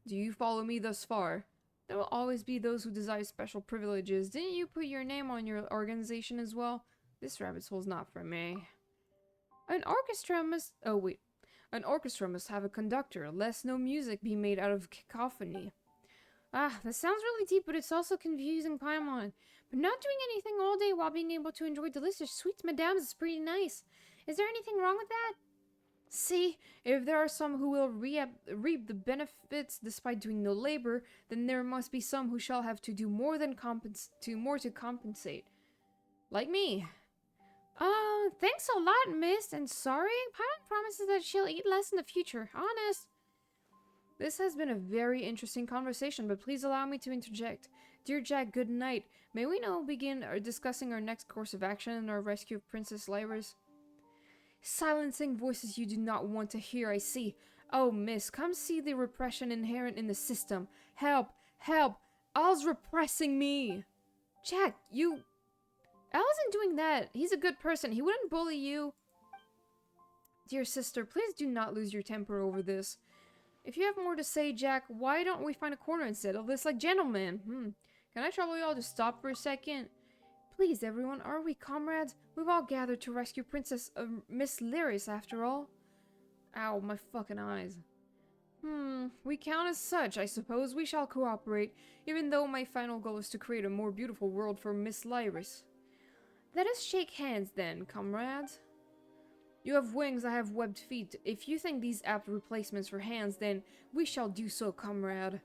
Do you follow me thus far? There will always be those who desire special privileges. Didn't you put your name on your organization as well? This rabbit hole's not for me. An orchestra must... Oh, wait. An orchestra must have a conductor, lest no music be made out of cacophony. Ah, that sounds really deep, but it's also confusing, Paimon. But not doing anything all day while being able to enjoy delicious sweets madames is pretty nice. Is there anything wrong with that? See, if there are some who will reap the benefits despite doing no labor, then there must be some who shall have to do more than to compensate. Like me. Thanks a lot, miss, and sorry. Paimon promises that she'll eat less in the future. Honest. This has been a very interesting conversation, but please allow me to interject. Dear Jack, good night. May we now begin discussing our next course of action in our rescue of Princess Lyris? Silencing voices you do not want to hear, I see. Oh, miss, come see the repression inherent in the system. Help! Help! Al's repressing me! Jack, you... Al isn't doing that. He's a good person. He wouldn't bully you. Dear sister, please do not lose your temper over this. If you have more to say, Jack, why don't we find a corner and settle this like gentlemen? Can I trouble you all to stop for a second? Please, everyone, are we comrades? We've all gathered to rescue Princess Miss Lyris, after all. Ow, my fucking eyes. We count as such. I suppose we shall cooperate, even though my final goal is to create a more beautiful world for Miss Lyris. Let us shake hands then, comrades. You have wings, I have webbed feet. If you think these apt replacements for hands, then we shall do so, comrade.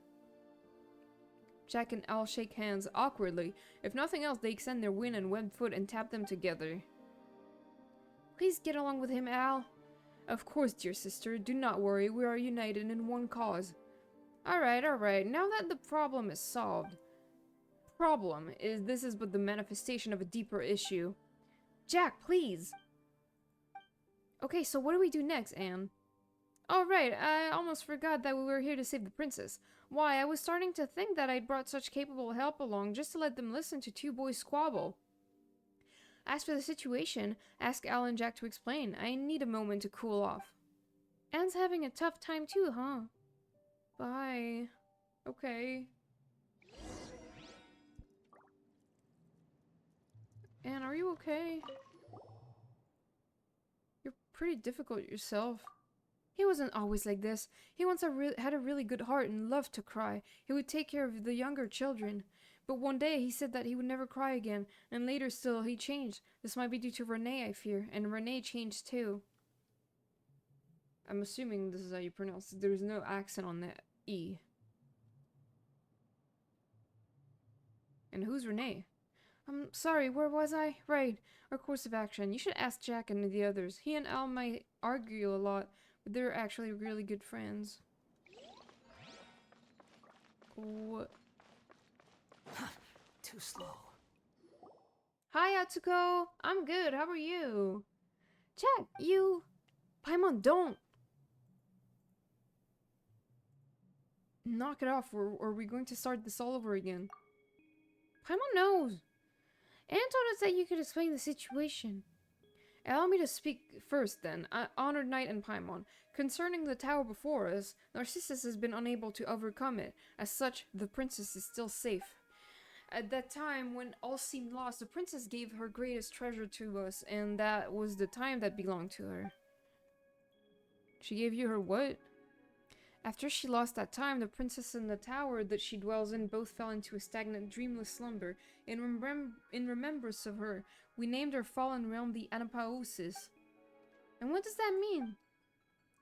Jack and Al shake hands awkwardly. If nothing else, they extend their wing and webbed foot and tap them together. Please get along with him, Al. Of course, dear sister. Do not worry. We are united in one cause. Alright. Now that the problem is solved. This is but the manifestation of a deeper issue. Jack, please! Okay, so what do we do next, Anne? Oh, right, I almost forgot that we were here to save the princess. Why, I was starting to think that I'd brought such capable help along just to let them listen to two boys squabble. As for the situation, ask Al and Jack to explain. I need a moment to cool off. Anne's having a tough time too, huh? Bye. Okay. Anne, are you okay? You're pretty difficult yourself. He wasn't always like this. He once had a really good heart and loved to cry. He would take care of the younger children. But one day he said that he would never cry again, and later still he changed. This might be due to Renee, I fear, and Renee changed too. I'm assuming this is how you pronounce it. There's no accent on the E. And who's Renee? I'm sorry, where was I? Right, our course of action. You should ask Jack and the others. He and Al might argue a lot, but they're actually really good friends. What? Too slow. Hi, Atsuko. I'm good. How are you? Check. You. Paimon, don't. Knock it off, or are we going to start this all over again? Paimon knows. Anne told us that you could explain the situation. Allow me to speak first, then. Honored Knight and Paimon. Concerning the tower before us, Narcissus has been unable to overcome it. As such, the princess is still safe. At that time, when all seemed lost, the princess gave her greatest treasure to us, and that was the time that belonged to her. She gave you her what? After she lost that time, the princess and the tower that she dwells in both fell into a stagnant, dreamless slumber. In remembrance of her, we named our fallen realm the Anapaosis. And what does that mean?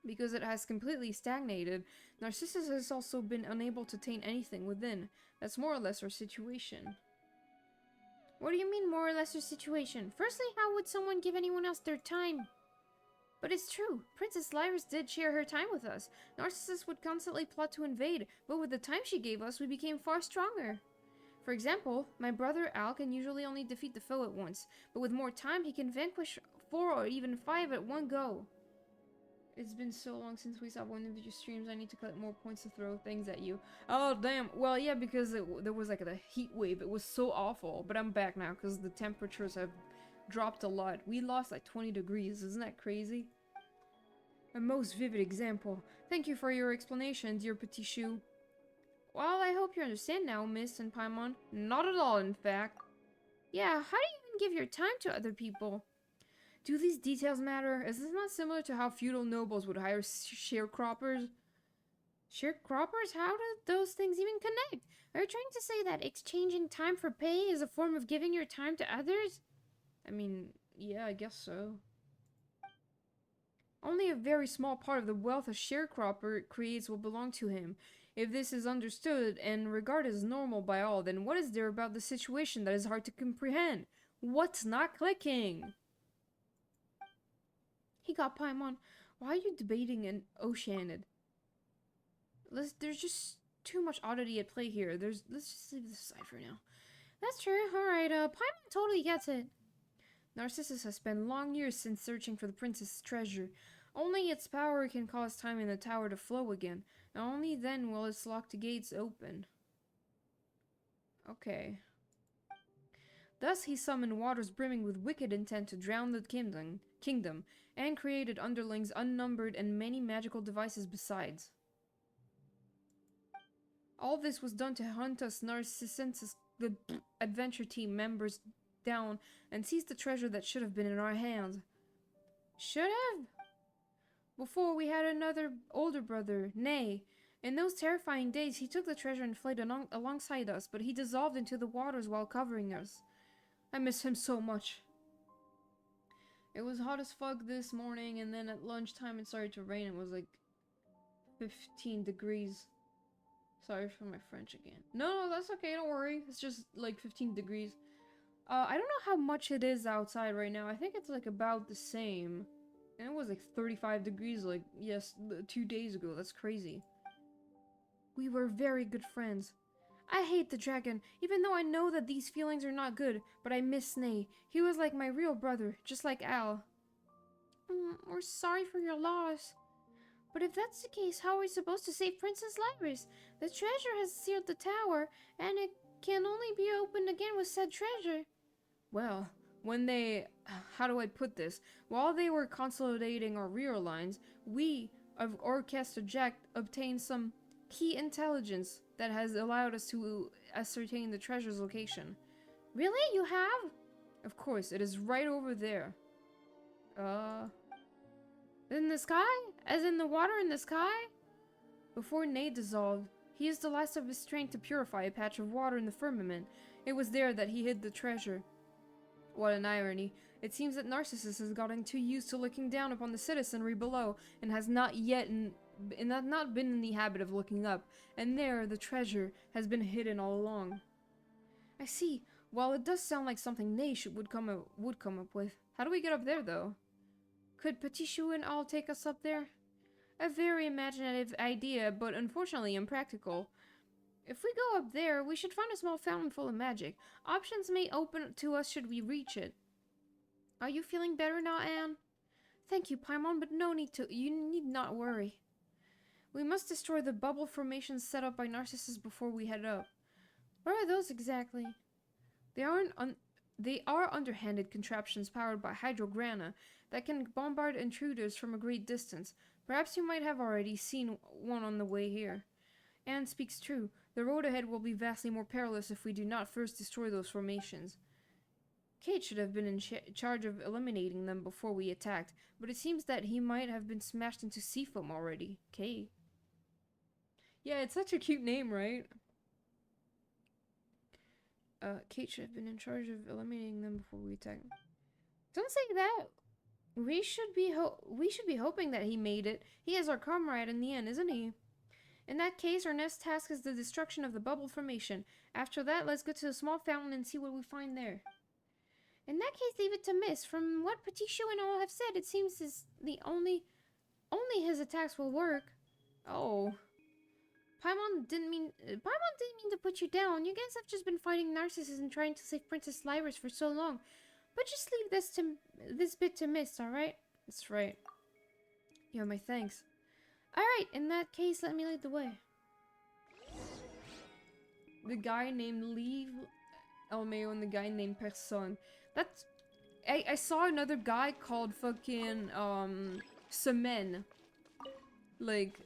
Because it has completely stagnated, Narcissus has also been unable to attain anything within. That's more or less our situation. What do you mean, more or less our situation? Firstly, how would someone give anyone else their time? But it's true. Princess Lyris did share her time with us. Narcissus would constantly plot to invade, but with the time she gave us, we became far stronger. For example, my brother Al can usually only defeat the foe at once, but with more time, he can vanquish 4 or even 5 at one go. It's been so long since we saw one of your streams, I need to collect more points to throw things at you. Oh, damn. Well, yeah, because there was like a heat wave. It was so awful, but I'm back now because the temperatures have dropped a lot. We lost like 20 degrees. Isn't that crazy? A most vivid example. Thank you for your explanation, dear Petit Chou. Well, I hope you understand now, Miss and Paimon. Not at all, in fact. Yeah, how do you even give your time to other people? Do these details matter? Is this not similar to how feudal nobles would hire sharecroppers? Sharecroppers? How do those things even connect? Are you trying to say that exchanging time for pay is a form of giving your time to others? I mean, yeah, I guess so. Only a very small part of the wealth a sharecropper creates will belong to him. If this is understood and regarded as normal by all, then what is there about the situation that is hard to comprehend? What's not clicking? He got Paimon. Why are you debating an Oceanid? There's just too much oddity at play here. Let's just leave this aside for now. That's true. Alright, Paimon totally gets it. Narcissus has spent long years since searching for the princess's treasure. Only its power can cause time in the tower to flow again, and only then will its locked gates open. Okay. Thus he summoned waters brimming with wicked intent to drown the kingdom, and created underlings unnumbered and many magical devices besides. All this was done to hunt us Narcissensis, the adventure team members, down and seize the treasure that should have been in our hands. Should have? Before we had another older brother, Nay. In those terrifying days, he took the treasure and fled alongside us, but he dissolved into the waters while covering us. I miss him so much. It was hot as fuck this morning, and then at lunchtime it started to rain. It was like 15 degrees. Sorry for my French again. No, that's okay, don't worry. It's just like 15 degrees. I don't know how much it is outside right now. I think it's like about the same. And it was like 35 degrees like, yes, 2 days ago. That's crazy. We were very good friends. I hate the dragon, even though I know that these feelings are not good, but I miss Snay. He was like my real brother, just like Al. We're sorry for your loss. But if that's the case, how are we supposed to save Princess Lyris? The treasure has sealed the tower, and it can only be opened again with said treasure. Well, when they... how do I put this? While they were consolidating our rear lines, we, of Orchestra Jack, obtained some key intelligence that has allowed us to ascertain the treasure's location. Really? You have? Of course, it is right over there. In the sky? As in the water in the sky? Before Nate dissolved, he used the last of his strength to purify a patch of water in the firmament. It was there that he hid the treasure. What an irony. It seems that Narcissus has gotten too used to looking down upon the citizenry below, and has not been in the habit of looking up, and there the treasure has been hidden all along. I see. While it does sound like something Nate would come up with. How do we get up there, though? Could Petit Chou and all take us up there? A very imaginative idea, but unfortunately impractical. If we go up there, we should find a small fountain full of magic. Options may open to us should we reach it. Are you feeling better now, Anne? Thank you, Paimon, but no need to. You need not worry. We must destroy the bubble formations set up by Narcissus before we head up. What are those exactly? They are underhanded contraptions powered by hydrograna that can bombard intruders from a great distance. Perhaps you might have already seen one on the way here. Anne speaks true. The road ahead will be vastly more perilous if we do not first destroy those formations. Kate should have been in charge of eliminating them before we attacked, but it seems that he might have been smashed into sea foam already. Kate. Yeah, it's such a cute name, right? Kate should have been in charge of eliminating them before we attack. Don't say that. We should be hoping that he made it. He is our comrade in the end, isn't he? In that case, our next task is the destruction of the bubble formation. After that, let's go to the small fountain and see what we find there. In that case, leave it to Miss. From what Petit Chou and all have said, it seems only his attacks will work. Oh. Paimon didn't mean to put you down. You guys have just been fighting Narcissus and trying to save Princess Lyris for so long. But just leave this bit to Miss, alright? That's right. You have my thanks. Alright, in that case, let me lead the way. The guy named Leave Elmeo and the guy named Person. That's... I saw another guy called fucking, Semen. Like...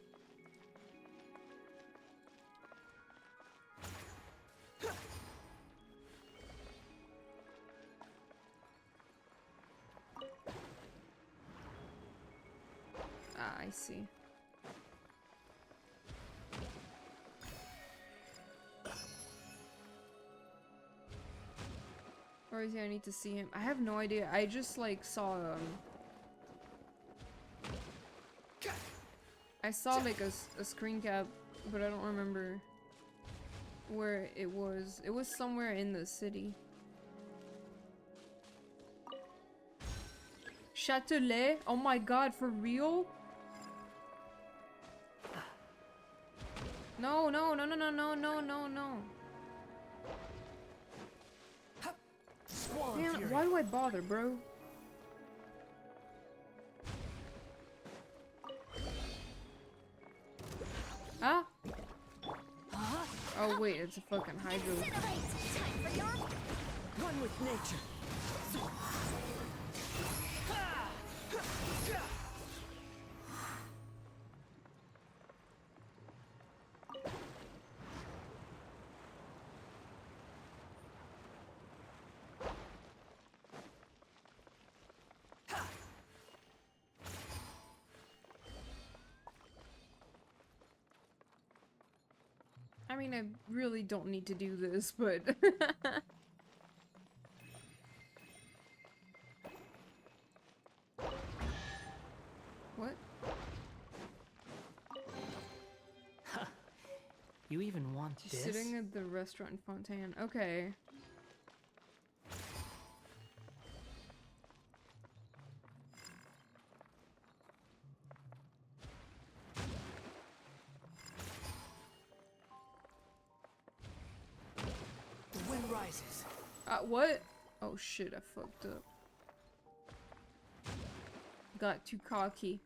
Ah, I see. Or is he? I need to see him. I have no idea. I just like saw I saw like a screen cap, but I don't remember where it was. It was somewhere in the city. Châtelet? Oh my god, for real? No, no, no, no, no, no, no, no, no. Man, why do I bother, bro? Huh? Oh wait, it's a fucking hydro. One with nature. I mean, I really don't need to do this, but... What? You even want She's sitting at the restaurant in Fontaine. Okay. The wind rises. What? Oh shit, I fucked up. Got too cocky.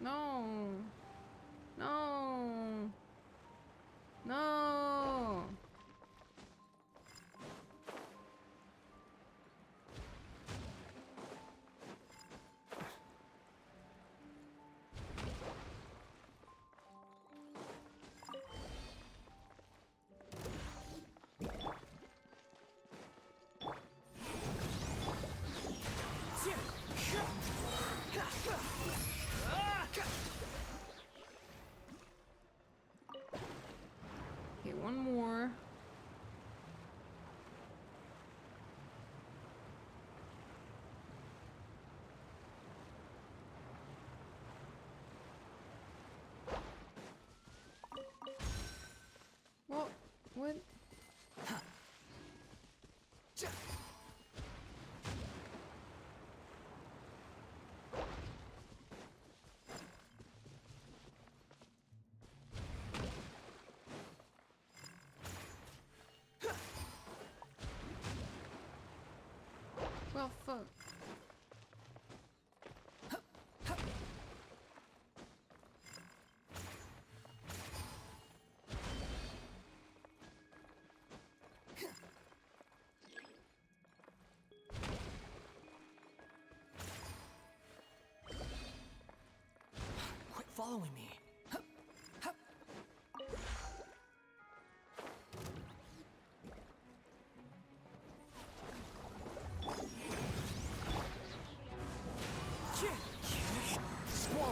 No. No. No. What? Well, fuck. Quit following me.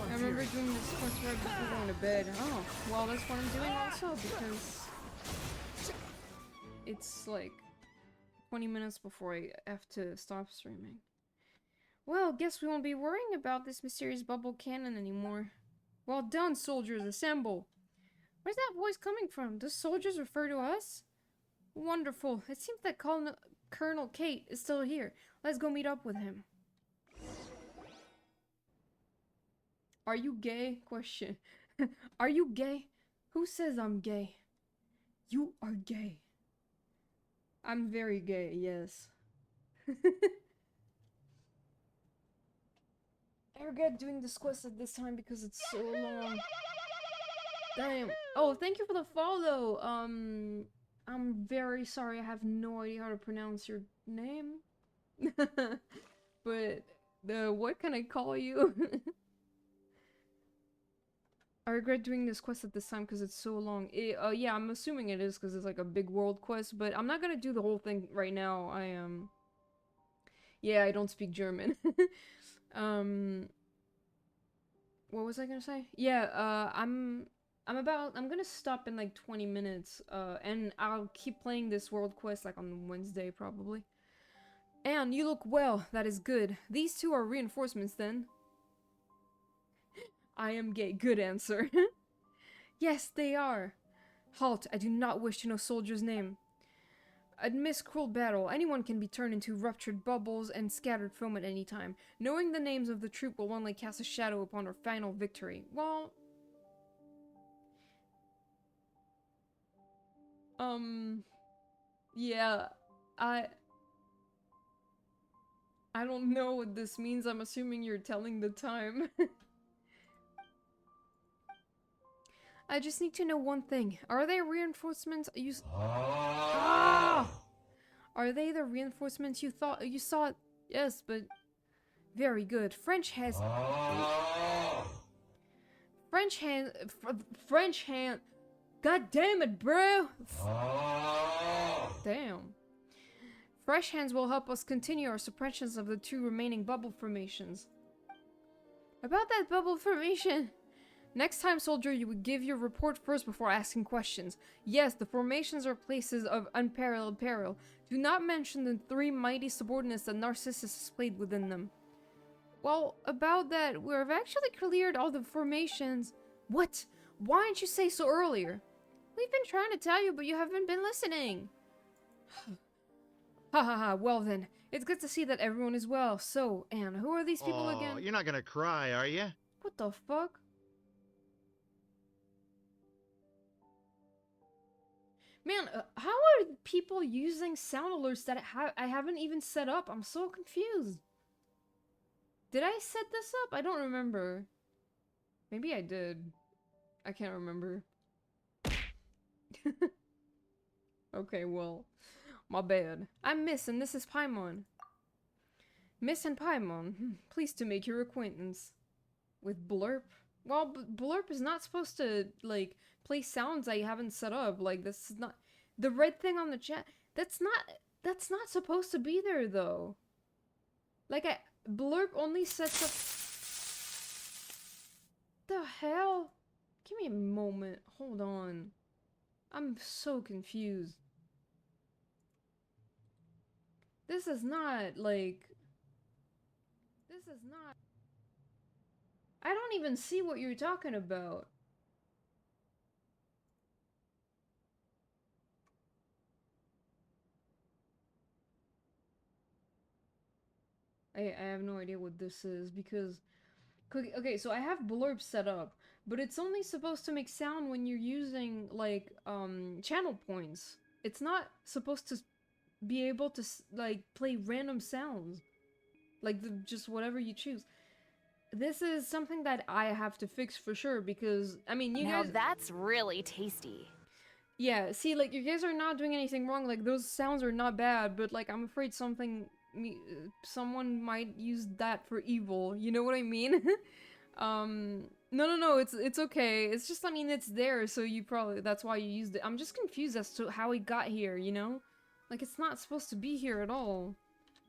I remember doing this course right before going to bed. Oh, well, that's what I'm doing also because it's like 20 minutes before I have to stop streaming. Well, guess we won't be worrying about this mysterious bubble cannon anymore. Well done, soldiers, assemble! Where's that voice coming from? Does soldiers refer to us? Wonderful. It seems that Colonel Kate is still here. Let's go meet up with him. Are you gay? Question. Are you gay? Who says I'm gay? You are gay. I'm very gay, yes. I regret doing this quest at this time because it's so long. Damn. Oh, thank you for the follow. I'm very sorry. I have no idea how to pronounce your name. But what can I call you? I regret doing this quest at this time because it's so long. Yeah, I'm assuming it is because it's like a big world quest, but I'm not gonna do the whole thing right now. Yeah, I don't speak German. What was I gonna say? Yeah, I'm gonna stop in like 20 minutes, and I'll keep playing this world quest like on Wednesday probably. And you look well, that is good. These two are reinforcements then. I am gay. Good answer. Yes, they are. Halt, I do not wish to know soldier's name. Amidst cruel battle, anyone can be turned into ruptured bubbles and scattered foam at any time. Knowing the names of the troop will only cast a shadow upon our final victory. Well... Yeah, I don't know what this means. I'm assuming you're telling the time. I just need to know one thing. Are they reinforcements you Ah! Are they the reinforcements you thought you saw? Yes, but very good. French hand. God damn it, bro. Damn. Fresh hands will help us continue our suppressions of the two remaining bubble formations. About that bubble formation. Next time, soldier, you would give your report first before asking questions. Yes, the formations are places of unparalleled peril. Do not mention the 3 mighty subordinates that Narcissus has played within them. Well, about that, we've actually cleared all the formations. What? Why didn't you say so earlier? We've been trying to tell you, but you haven't been listening. Ha ha ha, well then. It's good to see that everyone is well. So, Anne, who are these people again? You're not gonna cry, are you? What the fuck? Man, how are people using sound alerts that I haven't even set up? I'm so confused. Did I set this up? I don't remember. Maybe I did. I can't remember. Okay, well, my bad. I'm Miss, and this is Paimon. Miss and Paimon, pleased to make your acquaintance. With Blurp? Well, Blurp is not supposed to, like, play sounds I haven't set up. Like, this is not... The red thing on the chat, that's not supposed to be there, though. Like, Blurp only sets up... The hell? Give me a moment. Hold on. I'm so confused. This is not, like... This is not... I don't even see what you're talking about. I have no idea what this is because... Okay, so I have blurb set up, but it's only supposed to make sound when you're using, like, channel points. It's not supposed to be able to, like, play random sounds. Like, just whatever you choose. This is something that I have to fix for sure because, I mean, you now guys... that's really tasty. Yeah, see, like, you guys are not doing anything wrong, like, those sounds are not bad, but, like, I'm afraid someone might use that for evil, you know what I mean? No, it's okay, it's just, I mean, it's there, so you probably, that's why you used it. I'm just confused as to how it got here, you know? Like, it's not supposed to be here at all.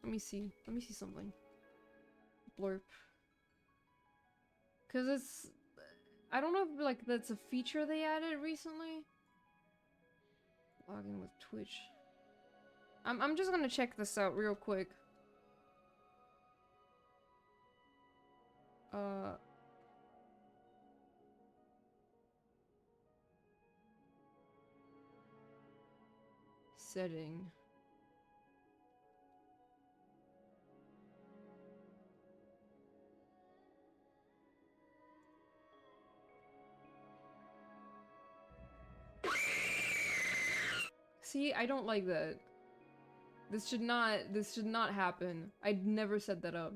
Let me see something. Blurp. Cause it's, I don't know if, like, that's a feature they added recently. Login with Twitch. I'm just gonna check this out real quick. Setting. See, I don't like that. This should not happen. I'd never set that up.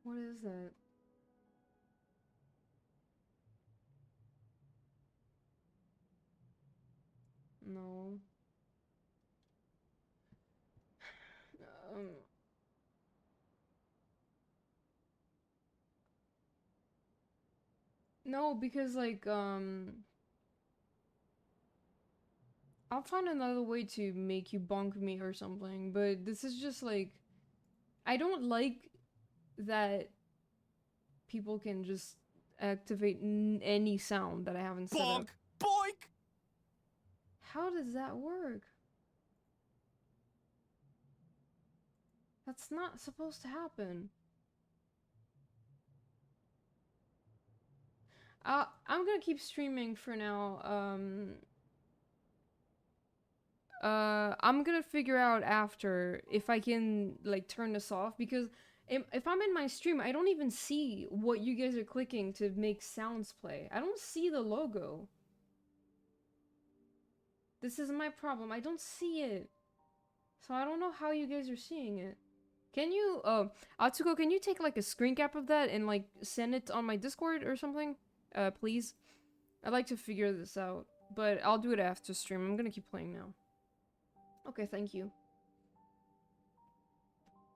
What is that? No. No, because, like, I'll find another way to make you bonk me or something, but this is just, like, I don't like that people can just activate any sound that I haven't set up. Boink! How does that work? That's not supposed to happen. I'm gonna keep streaming for now. I'm gonna figure out after if I can, like, turn this off, because if I'm in my stream, I don't even see what you guys are clicking to make sounds play. I don't see the logo. This is my problem. I don't see it. So I don't know how you guys are seeing it. Can you, Atsuko, can you take, like, a screen cap of that and, like, send it on my Discord or something? Please? I'd like to figure this out, but I'll do it after stream. I'm gonna keep playing now. Okay, thank you.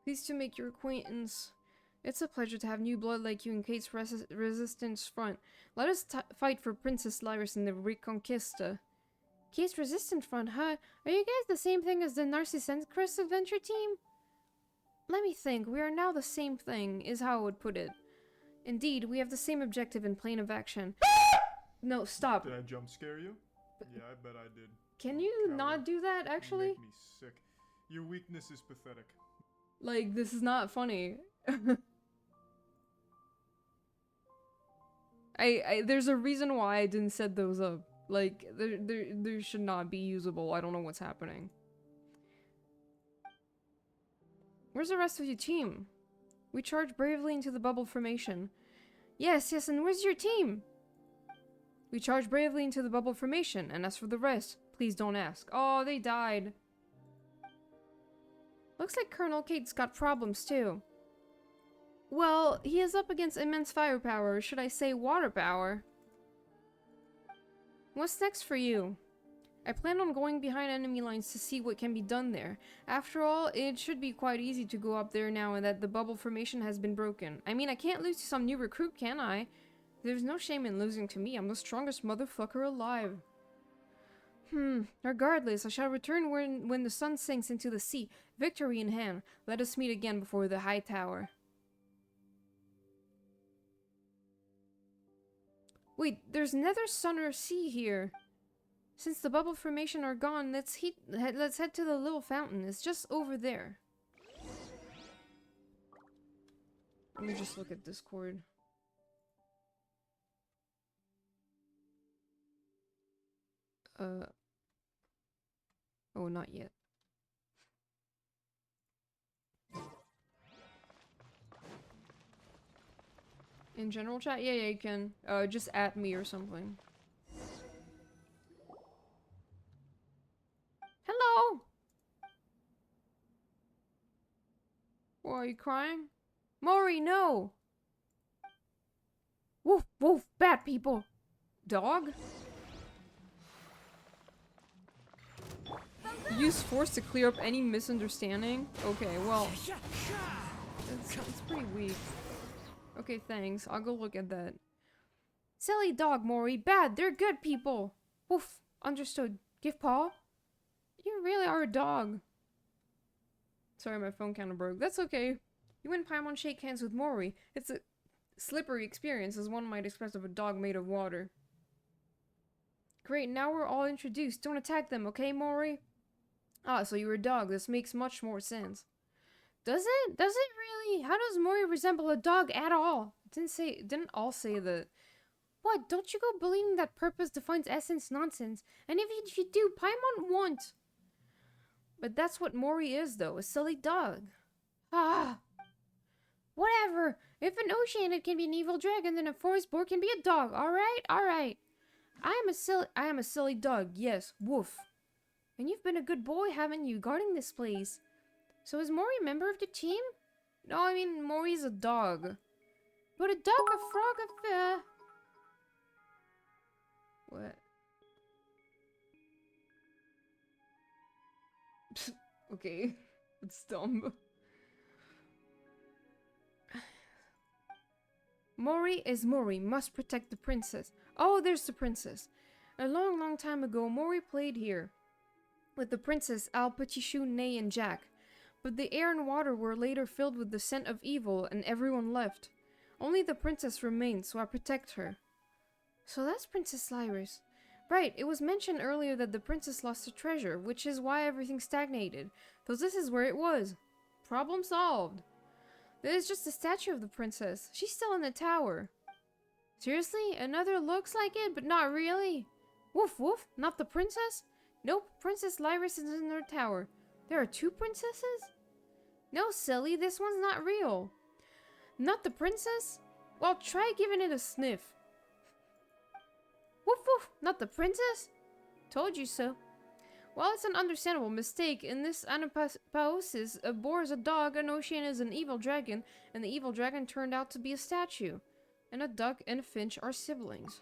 Pleased to make your acquaintance. It's a pleasure to have new blood like you in Kate's Resistance front. Let us fight for Princess Lyris in the Reconquista. Kate's Resistance front, huh? Are you guys the same thing as the narzissenkreuz adventure team? Let me think. We are now the same thing, is how I would put it. Indeed, we have the same objective in plane of action. No, stop. Did I jump scare you? Yeah, I bet I did. Can you not do that, actually? You make me sick. Your weakness is pathetic. Like, this is not funny. There's a reason why I didn't set those up. Like, there should not be usable. I don't know what's happening. Where's the rest of your team? We charge bravely into the bubble formation. Yes, and where's your team? We charge bravely into the bubble formation, and as for the rest, please don't ask. Oh, they died. Looks like Colonel Kate's got problems too. Well, he is up against immense firepower, or should I say water power. What's next for you? I plan on going behind enemy lines to see what can be done there. After all, it should be quite easy to go up there now that the bubble formation has been broken. I mean, I can't lose to some new recruit, can I? There's no shame in losing to me. I'm the strongest motherfucker alive. Regardless, I shall return when the sun sinks into the sea, victory in hand. Let us meet again before the high tower. Wait, there's neither sun or sea here. Since the bubble formation are gone, let's head to the little fountain. It's just over there. Let me just look at Discord. Oh, not yet. In general chat? Yeah, you can. Just at me or something. Hello! Why, are you crying? Mori, no! Woof, woof, bad people! Dog? Use force to clear up any misunderstanding? Okay, well... It's pretty weak. Okay, thanks. I'll go look at that. Silly dog, Mori. Bad. They're good people. Woof. Understood. Give paw. You really are a dog. Sorry, my phone kind of broke. That's okay. You and Paimon shake hands with Mori. It's a slippery experience, as one might expect of a dog made of water. Great, now we're all introduced. Don't attack them, okay, Mori? Ah, so you're a dog. This makes much more sense. Does it? Does it really? How does Mori resemble a dog at all? Didn't all say that. What? Don't you go believing that purpose defines essence nonsense? And if you do, Paimon won't. But that's what Mori is, though. A silly dog. Ah. Whatever. If an oceanid can be an evil dragon, then a forest boar can be a dog. Alright? Alright. I am a silly dog. Yes. Woof. And you've been a good boy, haven't you, guarding this place? So is Mori a member of the team? No, I mean, Mori's a dog. But a dog, a frog, What? Okay. It's dumb. Mori is Mori, must protect the princess. Oh, there's the princess. A long, long time ago, Mori played here. With the princess, Al, Petit Chou, Ney, and Jack. But the air and water were later filled with the scent of evil, and everyone left. Only the princess remained, so I protect her. So that's Princess Lyris. Right, it was mentioned earlier that the princess lost her treasure, which is why everything stagnated. So this is where it was. Problem solved. There's just a statue of the princess. She's still in the tower. Seriously? Another looks like it, but not really? Woof woof, not the princess? Nope, Princess Lyris is in her tower. There are two princesses? No, silly, this one's not real. Not the princess? Well, try giving it a sniff. Woof woof, not the princess? Told you so. Well, it's an understandable mistake. In this anapaosis, a boar is a dog, an ocean is an evil dragon, and the evil dragon turned out to be a statue. And a duck and a finch are siblings.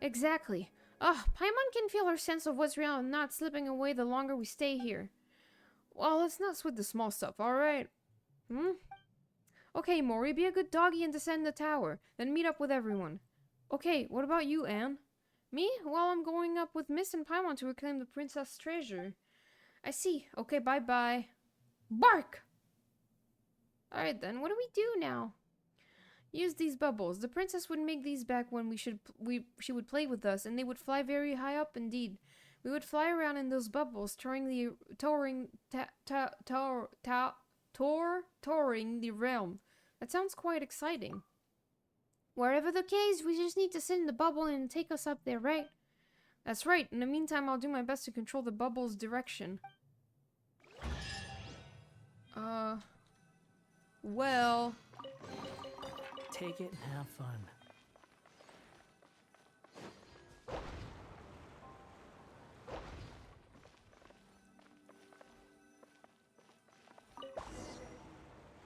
Exactly. Paimon can feel our sense of what's real and not slipping away the longer we stay here. Well, let's not sweat the small stuff, alright? Okay, Mori, be a good doggy and descend the tower, then meet up with everyone. Okay, what about you, Anne? Me? Well, I'm going up with Miss and Paimon to reclaim the princess treasure. I see. Okay, bye-bye. Bark! Alright then, what do we do now? Use these bubbles. The princess would make these back when she would play with us, and they would fly very high up indeed. We would fly around in those bubbles, touring the realm. That sounds quite exciting. Wherever the case, we just need to sit in the bubble and take us up there, right? That's right. In the meantime, I'll do my best to control the bubble's direction. Well... Take it and have fun.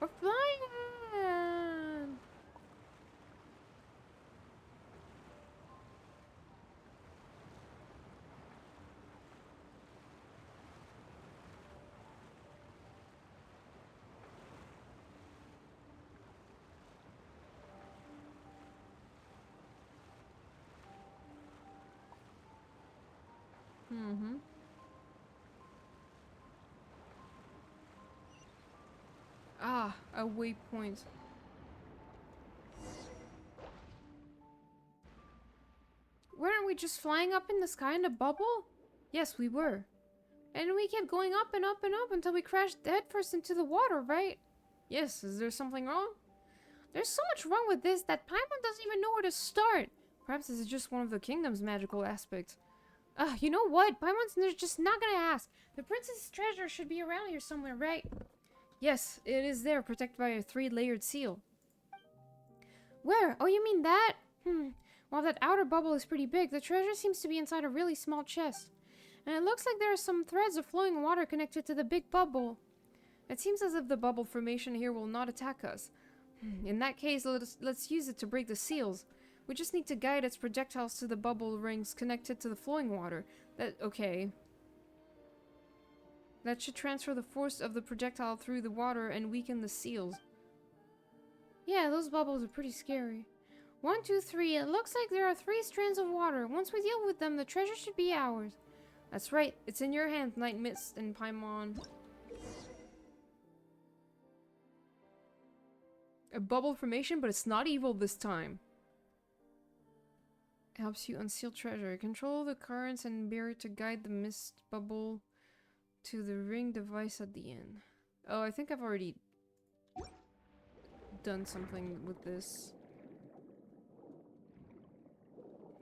We're flying! Ah, a waypoint. Weren't we just flying up in the sky in a bubble? Yes, we were. And we kept going up and up and up until we crashed headfirst into the water, right? Yes, is there something wrong? There's so much wrong with this that Paimon doesn't even know where to start. Perhaps this is just one of the kingdom's magical aspects. You know what? Paimon's just not gonna ask. The princess's treasure should be around here somewhere, right? Yes, it is there, protected by a 3-layered seal. Where? Oh, you mean that? While that outer bubble is pretty big, the treasure seems to be inside a really small chest. And it looks like there are some threads of flowing water connected to the big bubble. It seems as if the bubble formation here will not attack us. In that case, let's use it to break the seals. We just need to guide its projectiles to the bubble rings connected to the flowing water. Okay. That should transfer the force of the projectile through the water and weaken the seals. Yeah, those bubbles are pretty scary. 1, 2, 3. It looks like there are 3 strands of water. Once we deal with them, the treasure should be ours. That's right. It's in your hands, Night Mist and Paimon. A bubble formation, but it's not evil this time. Helps you unseal treasure. Control the currents and barrier to guide the mist bubble to the ring device at the end. Oh, I think I've already done something with this.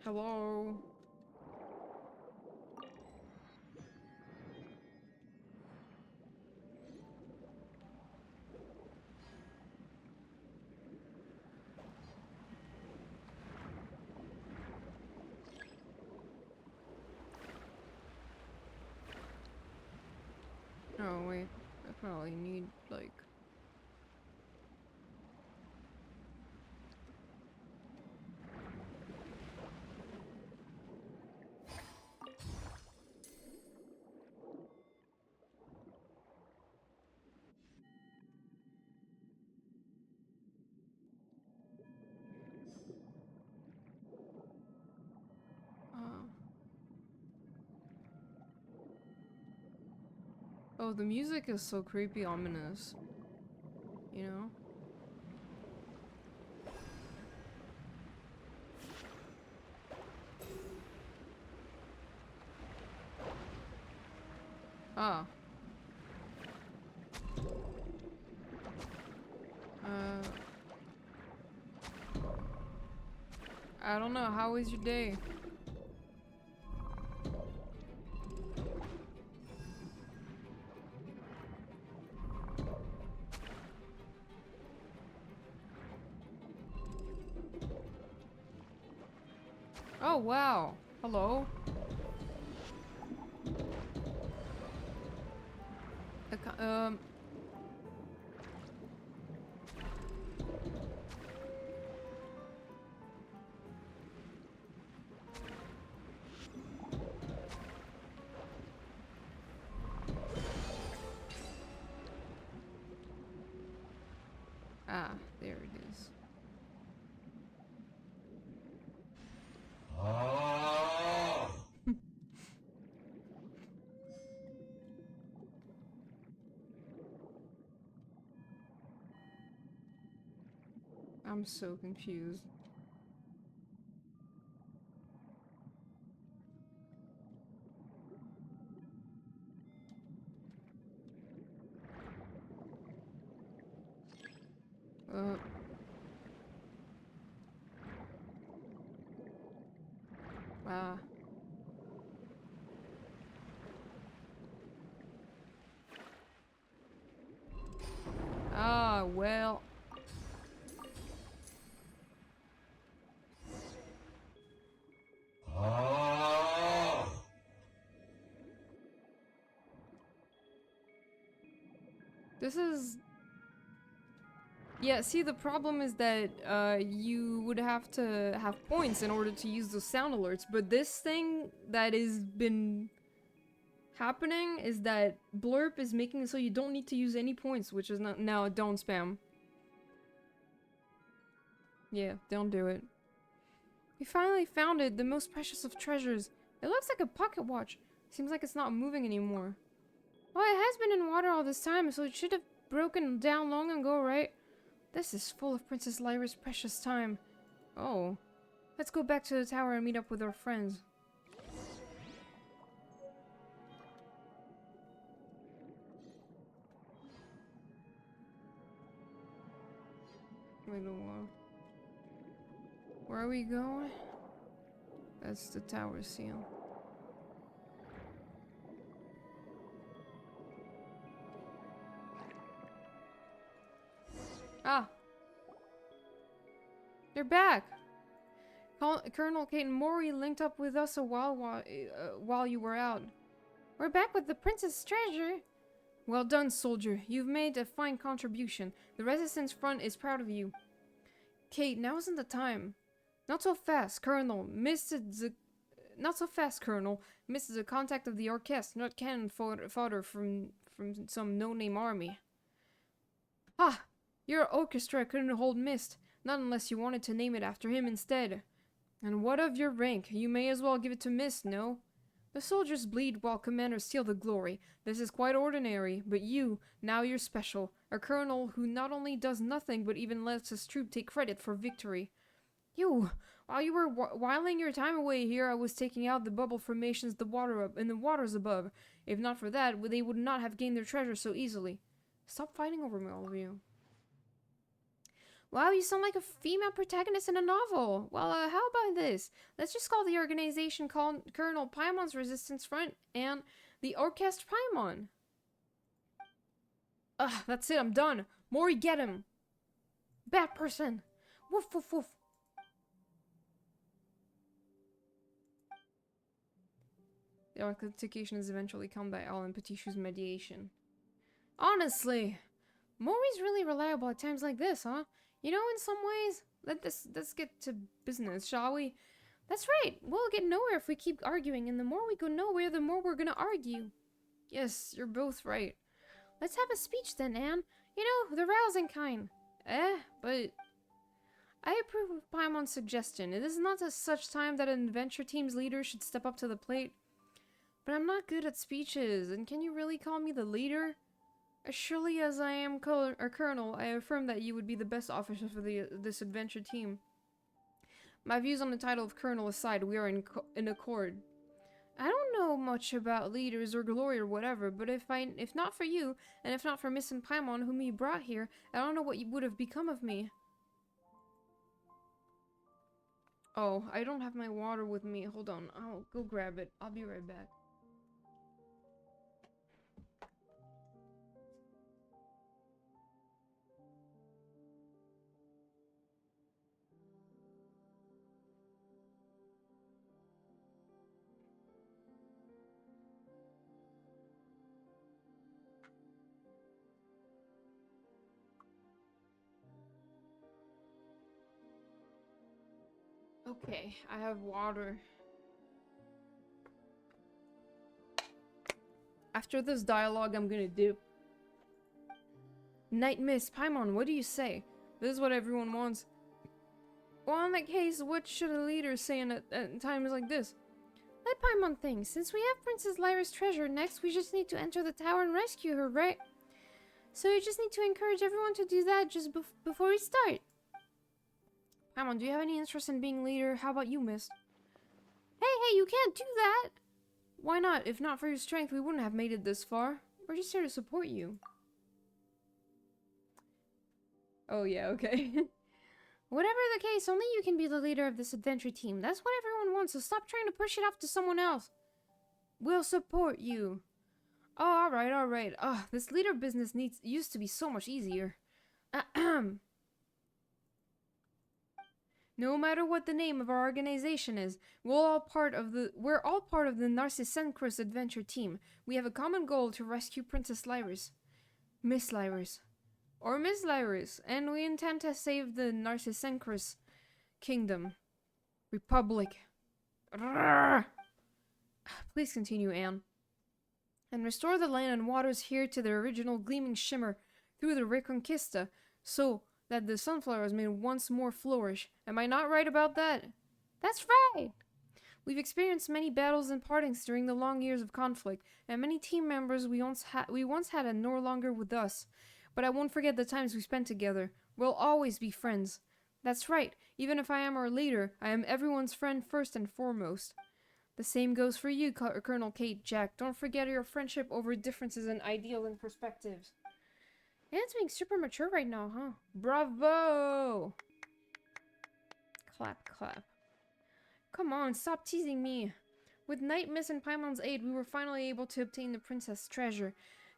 Hello? Oh wait, I probably need like... Oh, the music is so creepy, ominous. You know? Ah. I don't know, how was your day? Oh, wow. Hello. Ah, there it is. I'm so confused. Ah. Ah, well. This is... Yeah, see, the problem is that you would have to have points in order to use those sound alerts, but this thing that has been happening is that Blurp is making it so you don't need to use any points, which is not... Now, don't spam. Yeah, don't do it. We finally found it, the most precious of treasures. It looks like a pocket watch. Seems like it's not moving anymore. Well, it has been in water all this time, so it should have broken down long ago, right? This is full of Princess Lyra's precious time. Oh. Let's go back to the tower and meet up with our friends. Wait a while. Where are we going? That's the tower seal. Ah! You're back! Colonel Kate and Mori linked up with us a while you were out. We're back with the Princess Treasure! Well done, soldier. You've made a fine contribution. The Resistance Front is proud of you. Kate, now isn't the time. Not so fast, Colonel. Not so fast, Colonel. Missed the contact of the orchestra, not cannon fodder from some no-name army. Ha! Your orchestra couldn't hold Mist. Not unless you wanted to name it after him instead. And what of your rank? You may as well give it to Mist, no? The soldiers bleed while commanders steal the glory. This is quite ordinary, but you, now you're special. A colonel who not only does nothing but even lets his troop take credit for victory. You, while you were whiling your time away here, I was taking out the bubble formations in the waters above. If not for that, they would not have gained their treasure so easily. Stop fighting over me, all of you. Wow, you sound like a female protagonist in a novel. Well, how about this? Let's just call the organization Colonel Paimon's Resistance Front and the Orchestra Paimon. Ugh, that's it, I'm done. Mori, get him. Bad person. Woof, woof, woof. The altercation is eventually calmed by Al and Patishu's mediation. Honestly, Mori's really reliable at times like this, huh? You know, in some ways, let's get to business, shall we? That's right, we'll get nowhere if we keep arguing, and the more we go nowhere, the more we're gonna argue. Yes, you're both right. Let's have a speech then, Anne. You know, the rousing kind. But I approve of Paimon's suggestion. It is not at such time that an adventure team's leader should step up to the plate. But I'm not good at speeches, and can you really call me the leader? As surely as I am a colonel, I affirm that you would be the best officer for this adventure team. My views on the title of colonel aside, we are in accord. I don't know much about leaders or glory or whatever, but if not for you, and if not for Miss and Paimon, whom you brought here, I don't know what would have become of me. Oh, I don't have my water with me. Hold on, I'll go grab it. I'll be right back. Okay, I have water. After this dialogue, I'm gonna dip. Night Miss, Paimon, what do you say? This is what everyone wants. Well, in that case, what should a leader say at times like this? Let Paimon think. Since we have Princess Lyra's treasure next, we just need to enter the tower and rescue her, right? So you just need to encourage everyone to do that just before we start. Paimon, do you have any interest in being leader? How about you, miss? Hey, you can't do that! Why not? If not for your strength, we wouldn't have made it this far. We're just here to support you. Oh yeah, okay. Whatever the case, only you can be the leader of this adventure team. That's what everyone wants, so stop trying to push it off to someone else. We'll support you. Oh, alright. This leader business used to be so much easier. Ahem. No matter what the name of our organization is, we're all part of the narzissenkreuz adventure team. We have a common goal to rescue Princess Lyris. Miss Lyris. Or Miss Lyris, and we intend to save the narzissenkreuz kingdom. Republic. Rrrr. Please continue, Anne. And restore the land and waters here to their original gleaming shimmer through the Reconquista, so that the sunflowers may once more flourish. Am I not right about that? That's right! We've experienced many battles and partings during the long years of conflict, and many team members we once had are no longer with us. But I won't forget the times we spent together. We'll always be friends. That's right, even if I am our leader, I am everyone's friend first and foremost. The same goes for you, Colonel Kate, Jack. Don't forget your friendship over differences in ideal and perspectives. It's being super mature right now, huh? Bravo! Clap, clap. Come on, stop teasing me. With Night Mist and Paimon's aid, we were finally able to obtain the princess' treasure.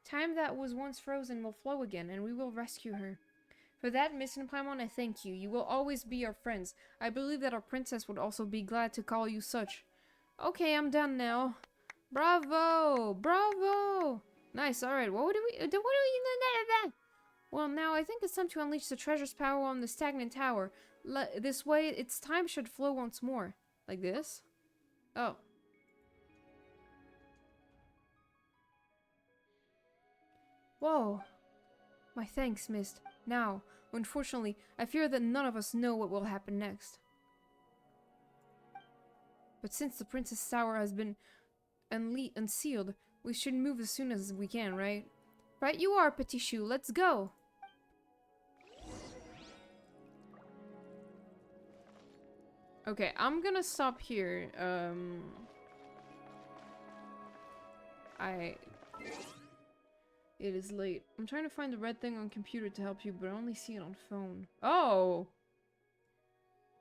Time that was once frozen will flow again, and we will rescue her. For that, Mist and Paimon, I thank you. You will always be our friends. I believe that our princess would also be glad to call you such. Okay, I'm done now. Bravo! Bravo! Nice, alright, what do we... Well, now I think it's time to unleash the treasure's power on the stagnant tower. This way, its time should flow once more. Like this? Oh. Whoa. My thanks, Mist. Now, unfortunately, I fear that none of us know what will happen next. But since the Princess Tower has been unsealed, we should move as soon as we can, right? Right you are, Petit Chou. Let's go! Okay, I'm gonna stop here. It is late. I'm trying to find the red thing on computer to help you, but I only see it on phone. Oh!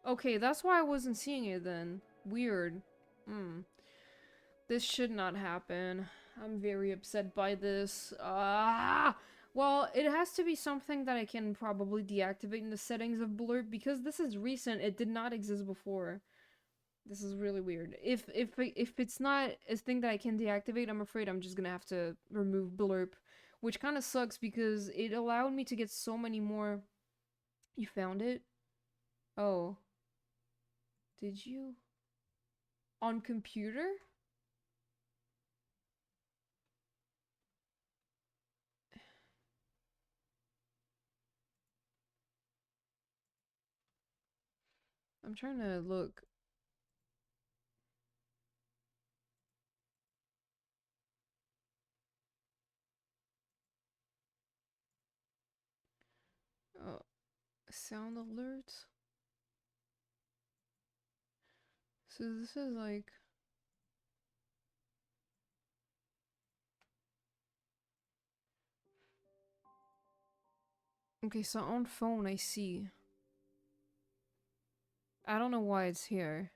Okay, that's why I wasn't seeing it then. Weird. This should not happen. I'm very upset by this. Well, it has to be something that I can probably deactivate in the settings of Blurb, because this is recent. It did not exist before. This is really weird. If it's not a thing that I can deactivate, I'm afraid I'm just gonna have to remove Blurb, which kind of sucks because it allowed me to get so many more. You found it? Oh. Did you? On computer? I'm trying to look. Oh, sound alerts. So this is like... Okay, so on phone I see. I don't know why it's here.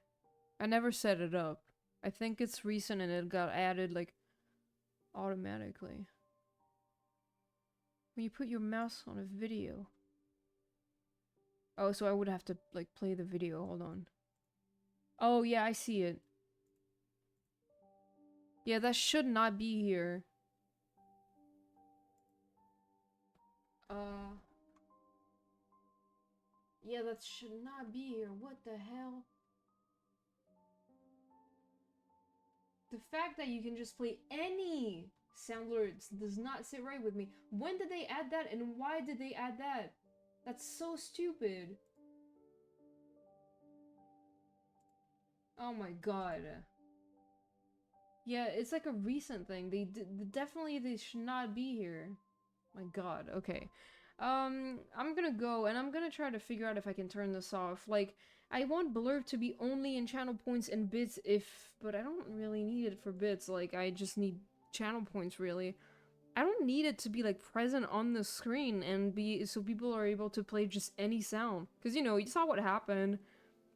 I never set it up. I think it's recent and it got added like automatically. When you put your mouse on a video. Oh, so I would have to like play the video. Hold on. Oh yeah, I see it. Yeah, that should not be here. Yeah, that should not be here. What the hell? The fact that you can just play any sound alerts does not sit right with me. When did they add that and why did they add that? That's so stupid. Oh my god. Yeah, it's like a recent thing. They should not be here. My god, okay. I'm gonna go and I'm gonna try to figure out if I can turn this off. Like, I want Blurb to be only in channel points and bits but I don't really need it for bits. Like, I just need channel points, really. I don't need it to be, like, present on the screen and so people are able to play just any sound. Because, you know, you saw what happened.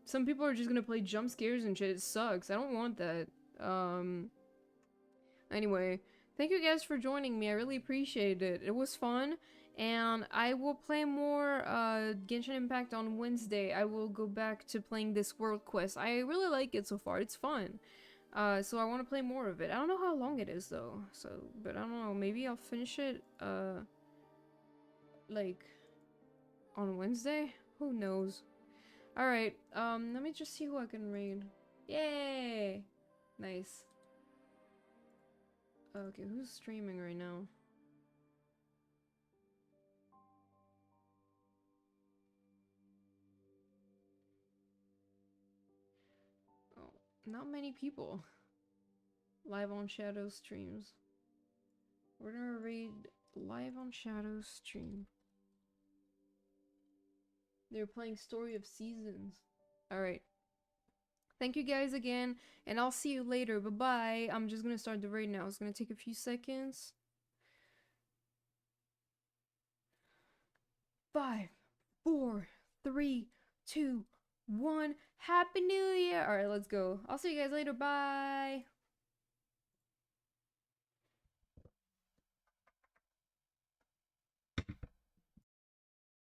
Some people are just gonna play jump scares and shit. It sucks. I don't want that. Anyway, thank you guys for joining me. I really appreciate it. It was fun. And I will play more Genshin Impact on Wednesday. I will go back to playing this world quest. I really like it so far. It's fun. So I want to play more of it. I don't know how long it is though. But I don't know. Maybe I'll finish it like on Wednesday? Who knows? Alright, let me just see who I can raid. Yay! Nice. Okay, who's streaming right now? Oh, not many people. Live on Shadow streams. We're gonna raid Live on Shadow stream. They're playing Story of Seasons. Alright. Thank you guys again, and I'll see you later. Bye-bye. I'm just gonna start the raid now. It's gonna take a few seconds. 5, 4, 3, 2, 1. Happy New Year! Alright, let's go. I'll see you guys later. Bye!